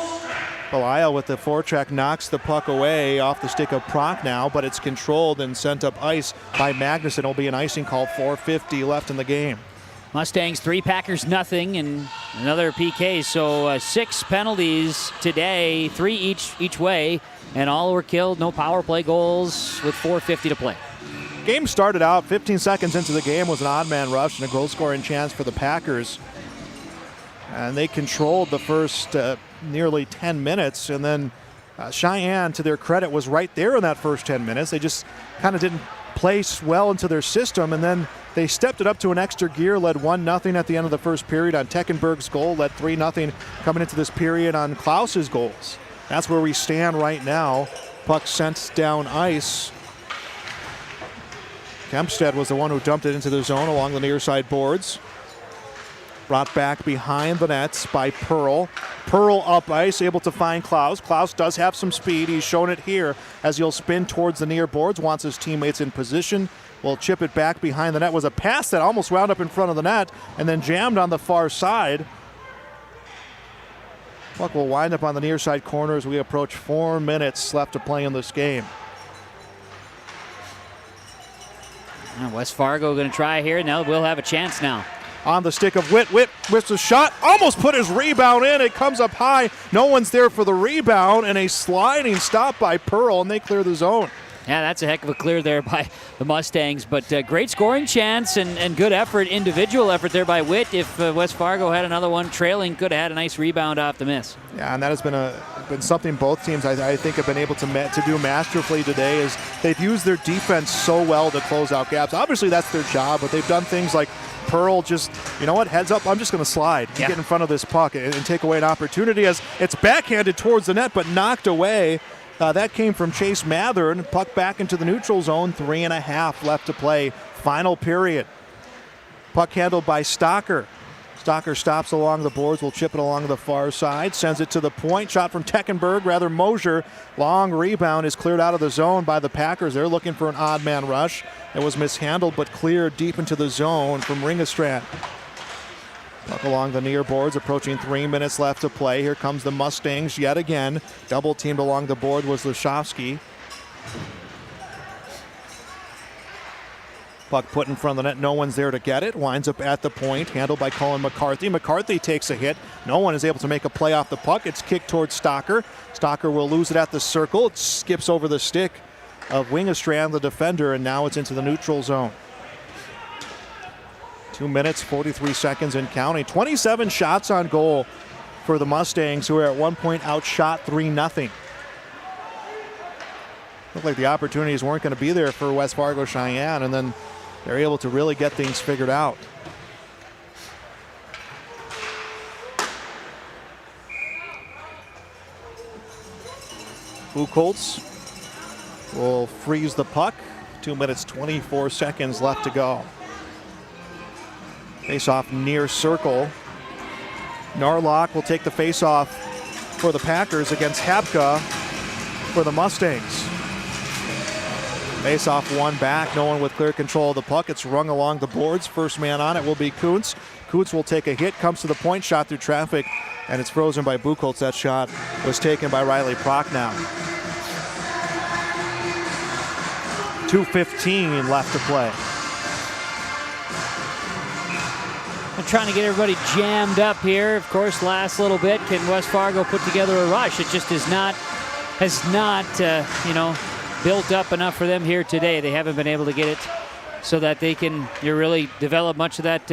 Belisle with the forecheck knocks the puck away off the stick of Prock now, but it's controlled and sent up ice by Magnuson. It'll be an icing call. 4:50 left in the game. Mustangs 3, Packers nothing, and another PK. So 6 penalties today, 3 each way, and all were killed. No power play goals with 4:50 to play. game started out 15 seconds into the game was an odd man rush and a goal scoring chance for the Packers. And they controlled the first nearly 10 minutes. And then Cheyenne, to their credit, was right there in that first 10 minutes. They just kind of didn't place well into their system. And then they stepped it up to an extra gear, led 1-0 at the end of the first period on Teckenberg's goal, led 3-0 coming into this period on Klaus's goals. That's where we stand right now. Puck sent down ice. Kempstead was the one who dumped it into the zone along the near side boards. Brought back behind the nets by Pearl. Pearl up ice, able to find Klaus. Klaus does have some speed. He's shown it here as he'll spin towards the near boards. Wants his teammates in position. Will chip it back behind the net. Was a pass that almost wound up in front of the net and then jammed on the far side. Puck will wind up on the near side corner as we approach 4 minutes left to play in this game. West Fargo going to try here. Now we'll have a chance now. On the stick of Witt. Witt with a shot. Almost put his rebound in. It comes up high. No one's there for the rebound. And a sliding stop by Pearl, and they clear the zone. Yeah, that's a heck of a clear there by the Mustangs. But great scoring chance and good effort, individual effort there by Witt. If West Fargo had another one trailing, could have had a nice rebound off the miss. Yeah, and that has been something both teams I think have been able to do masterfully today. Is they've used their defense so well to close out gaps. Obviously, that's their job, but they've done things like Pearl just, you know what, heads up, I'm just going to slide, get in front of this puck and take away an opportunity as it's backhanded towards the net but knocked away. That came from Chase Mathern. Puck back into the neutral zone, 3.5 left to play, final period. Puck handled by Stocker. Stocker stops along the boards, will chip it along the far side, sends it to the point. Shot from Teckenberg, rather Mosier. Long rebound is cleared out of the zone by the Packers. They're looking for an odd man rush. It was mishandled but cleared deep into the zone from Ringestrand. Puck along the near boards, approaching 3 minutes left to play. Here comes the Mustangs yet again. Double teamed along the board was Lashovsky. Puck put in front of the net. No one's there to get it. Winds up at the point. Handled by Colin McCarthy. McCarthy takes a hit. No one is able to make a play off the puck. It's kicked towards Stocker. Stocker will lose it at the circle. It skips over the stick of Wingestrand, the defender, and now it's into the neutral zone. 2 minutes, 43 seconds and counting. 27 shots on goal for the Mustangs, who are at one point outshot 3-0. Looked like the opportunities weren't going to be there for West Fargo Cheyenne, and then they're able to really get things figured out. Buchholz will freeze the puck. 2 minutes, 24 seconds left to go. Face-off near circle. Narlock will take the face-off for the Packers against Habka for the Mustangs. Face-off one back, no one with clear control of the puck. It's rung along the boards. First man on it will be Kuntz. Kuntz will take a hit, comes to the point, shot through traffic, and it's frozen by Buchholz. That shot was taken by Riley Prochnow. 2:15 left to play. I'm trying to get everybody jammed up here. Of course, last little bit, can West Fargo put together a rush? It just has not built up enough for them here today. They haven't been able to get it so that they can really develop much of that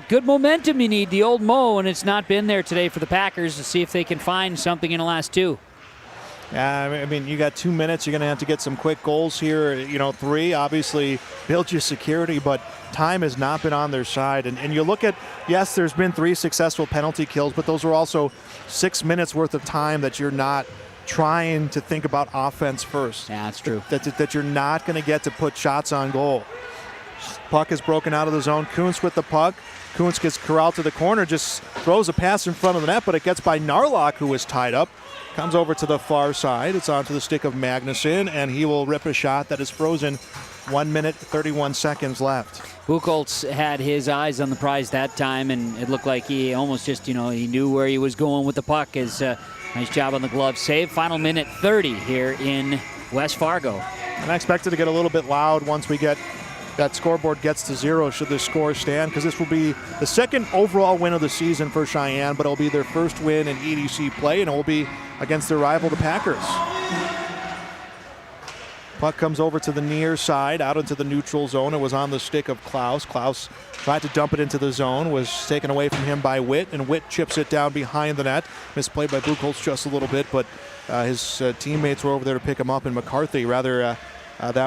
good momentum you need, the old Mo, and it's not been there today for the Packers. To see if they can find something in the last two. Yeah, I mean, you got 2 minutes. You're going to have to get some quick goals here. 3, obviously, build your security, but time has not been on their side. And you look at, yes, there's been 3 successful penalty kills, but those are also 6 minutes worth of time that you're not trying to think about offense first. Yeah, that's true. That you're not going to get to put shots on goal. Puck is broken out of the zone. Kuntz with the puck. Kuntz gets corralled to the corner, just throws a pass in front of the net, but it gets by Narlock, who is tied up. Comes over to the far side. It's onto the stick of Magnuson, and he will rip a shot that is frozen. 1 minute, 31 seconds left. Buchholz had his eyes on the prize that time, and it looked like he almost just, he knew where he was going with the puck. Nice job on the glove save. Final minute 30 here in West Fargo. And I expect it to get a little bit loud once we get that scoreboard gets to 0 should the score stand, because this will be the second overall win of the season for Cheyenne, but it'll be their first win in EDC play, and it will be against their rival, the Packers. Puck comes over to the near side, out into the neutral zone. It was on the stick of Klaus. Klaus tried to dump it into the zone, was taken away from him by Witt, and Witt chips it down behind the net. Misplayed by Buchholz just a little bit, but his teammates were over there to pick him up, and McCarthy, that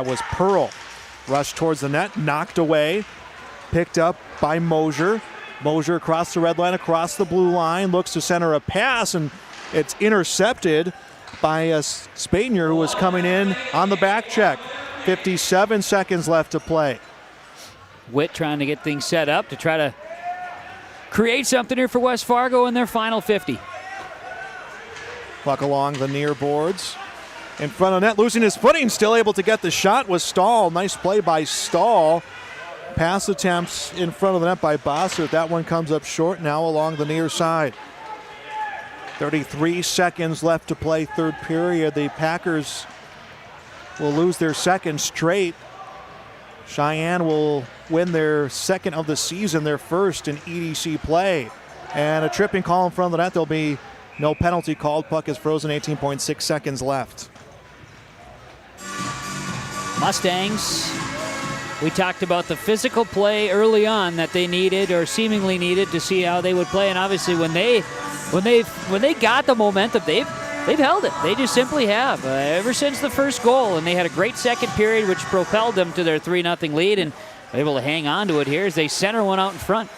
was Pearl. Rushed towards the net, knocked away, picked up by Mosier. Mosier across the red line, across the blue line, looks to center a pass, and it's intercepted by Spadnier, who was coming in on the back check. 57 seconds left to play. Witt trying to get things set up to try to create something here for West Fargo in their final 50. Puck along the near boards. In front of net, losing his footing, still able to get the shot was Stahl. Nice play by Stahl. Pass attempts in front of the net by Bossert. That one comes up short now along the near side. 33 seconds left to play third period. The Packers will lose their second straight. Cheyenne will win their second of the season, their first in EDC play. And a tripping call in front of the net. There'll be no penalty called. Puck is frozen, 18.6 seconds left. Mustangs, we talked about the physical play early on that they needed or seemingly needed to see how they would play. And obviously when they got the momentum, they've held it. They just simply have ever since the first goal, and they had a great second period, which propelled them to their 3-0 lead, and able to hang on to it here as they center one out in front.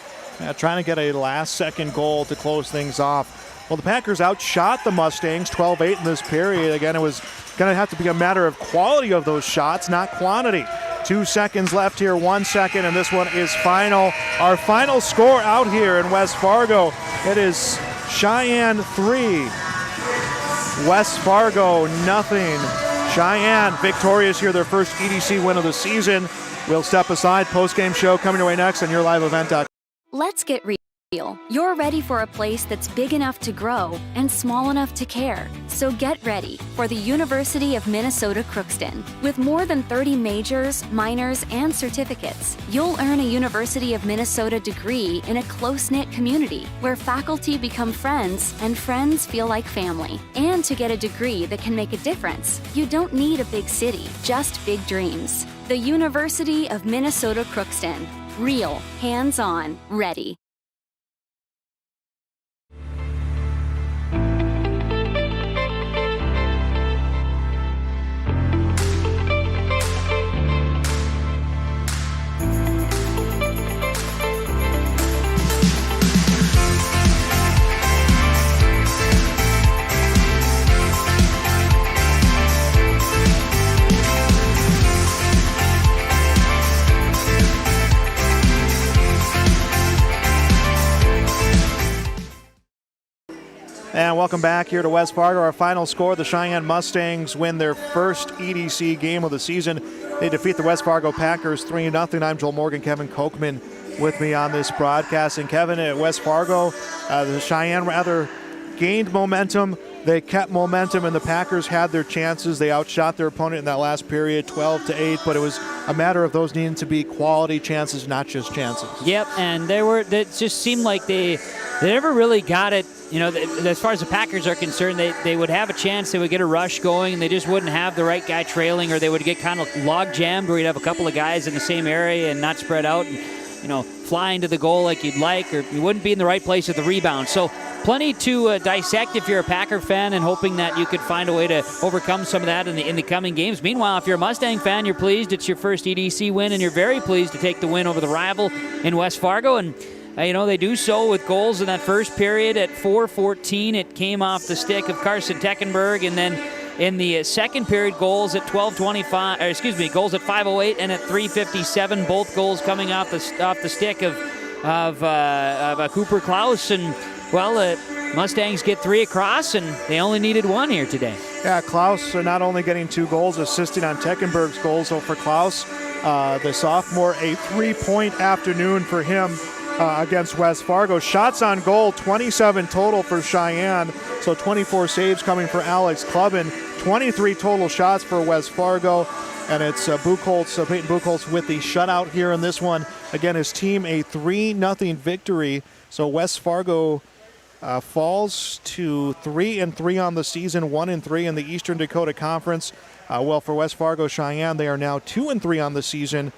Yeah, trying to get a last-second goal to close things off. Well, the Packers outshot the Mustangs 12-8 in this period. Again, it was going to have to be a matter of quality of those shots, not quantity. 2 seconds left here, 1 second, and this one is final. Our final score out here in West Fargo, it is Cheyenne 3, West Fargo nothing. Cheyenne victorious here, their first EDC win of the season. We'll step aside. Post-game show coming your way next on YourLiveEvent.com. Let's get real. You're ready for a place that's big enough to grow and small enough to care. So get ready for the University of Minnesota Crookston. With more than 30 majors, minors, and certificates, you'll earn a University of Minnesota degree in a close-knit community where faculty become friends and friends feel like family. And to get a degree that can make a difference, you don't need a big city, just big dreams. The University of Minnesota Crookston. Real, hands-on, ready. And welcome back here to West Fargo. Our final score, the Cheyenne Mustangs win their first EDC game of the season. They defeat the West Fargo Packers 3-0. I'm Joel Morgan, Kevin Kochman with me on this broadcast. And Kevin, at West Fargo, the Cheyenne rather gained momentum. They kept momentum, and the Packers had their chances. They outshot their opponent in that last period, 12-8, but it was a matter of those needing to be quality chances, not just chances. Yep, and it just seemed like they never really got it. You know, as far as the Packers are concerned, they would have a chance, they would get a rush going, and they just wouldn't have the right guy trailing, or they would get kind of log-jammed where you'd have a couple of guys in the same area and not spread out and, you know, fly into the goal like you'd like, or you wouldn't be in the right place at the rebound. So plenty to dissect if you're a Packer fan, and hoping that you could find a way to overcome some of that in the coming games. Meanwhile, if you're a Mustang fan, you're pleased it's your first EDC win, and you're very pleased to take the win over the rival in West Fargo. And you know, they do so with goals in that first period at 4:14. It came off the stick of Carson Teckenberg, and then in the second period, goals at 12:25. Goals at 5:08 and at 3:57. Both goals coming off the stick of Cooper Klaus. And well, Mustangs get 3 across, and they only needed 1 here today. Yeah, Klaus not only getting 2 goals, assisting on Teckenberg's goals. So for Klaus, the sophomore, a 3-point afternoon for him. Against West Fargo. Shots on goal, 27 total for Cheyenne, so 24 saves coming for Alex Clubbin, 23 total shots for West Fargo, and it's Peyton Buchholz with the shutout here in this one. Again, his team a 3-0 victory, so West Fargo falls to 3-3 on the season, 1-3 in the Eastern Dakota Conference. Well, for West Fargo Cheyenne, they are now 2-3 on the season.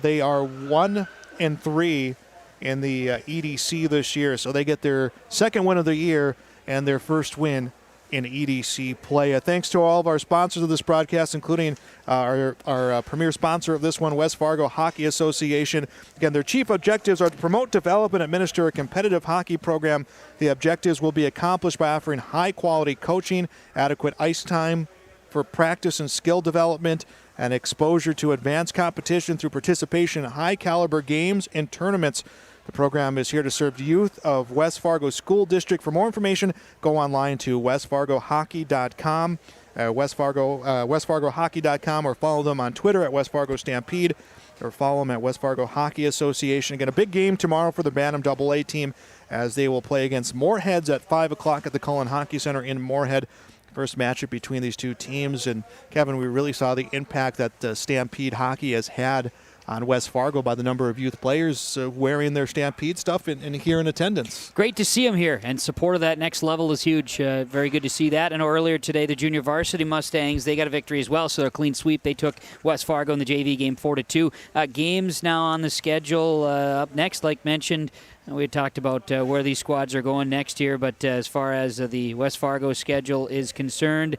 They are 1-3 in the EDC this year, so they get their second win of the year and their first win in EDC play. Thanks to all of our sponsors of this broadcast, including our premier sponsor of this one, West Fargo Hockey Association. Again, their chief objectives are to promote, develop, and administer a competitive hockey program. The objectives will be accomplished by offering high-quality coaching, adequate ice time for practice and skill development, and exposure to advanced competition through participation in high-caliber games and tournaments. The program is here to serve youth of West Fargo School District. For more information, go online to westfargohockey.com, westfargohockey.com, or follow them on Twitter at West Fargo Stampede, or follow them at West Fargo Hockey Association. Again, a big game tomorrow for the Bantam AA team as they will play against Moorheads at 5 o'clock at the Cullen Hockey Center in Moorhead. First matchup between these two teams. And Kevin, we really saw the impact that Stampede hockey has had on West Fargo by the number of youth players wearing their Stampede stuff and here in attendance. Great to see them here, and support of that next level is huge. Very good to see that. And earlier today, the junior varsity Mustangs, they got a victory as well, so they're a clean sweep. They took West Fargo in the JV game 4-2. Games now on the schedule up next, like mentioned. We had talked about where these squads are going next year, but as far as the West Fargo schedule is concerned,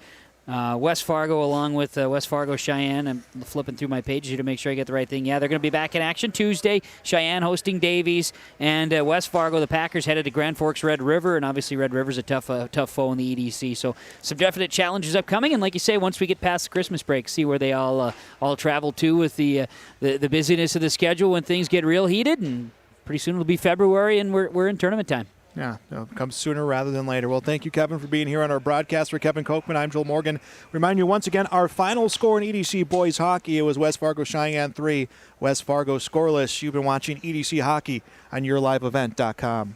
West Fargo along with West Fargo Cheyenne. I'm flipping through my pages here to make sure I get the right thing. Yeah, they're going to be back in action Tuesday. Cheyenne hosting Davies, and West Fargo, the Packers, headed to Grand Forks Red River, and obviously Red River's a tough foe in the EDC. So some definite challenges upcoming, and like you say, once we get past the Christmas break, see where they all travel to with the busyness of the schedule when things get real heated, and pretty soon it'll be February, and we're in tournament time. Yeah, it comes sooner rather than later. Well, thank you, Kevin, for being here on our broadcast. For Kevin Kochman, I'm Joel Morgan. Remind you once again, our final score in EDC boys hockey, it was West Fargo Cheyenne 3, West Fargo scoreless. You've been watching EDC hockey on YourLiveEvent.com.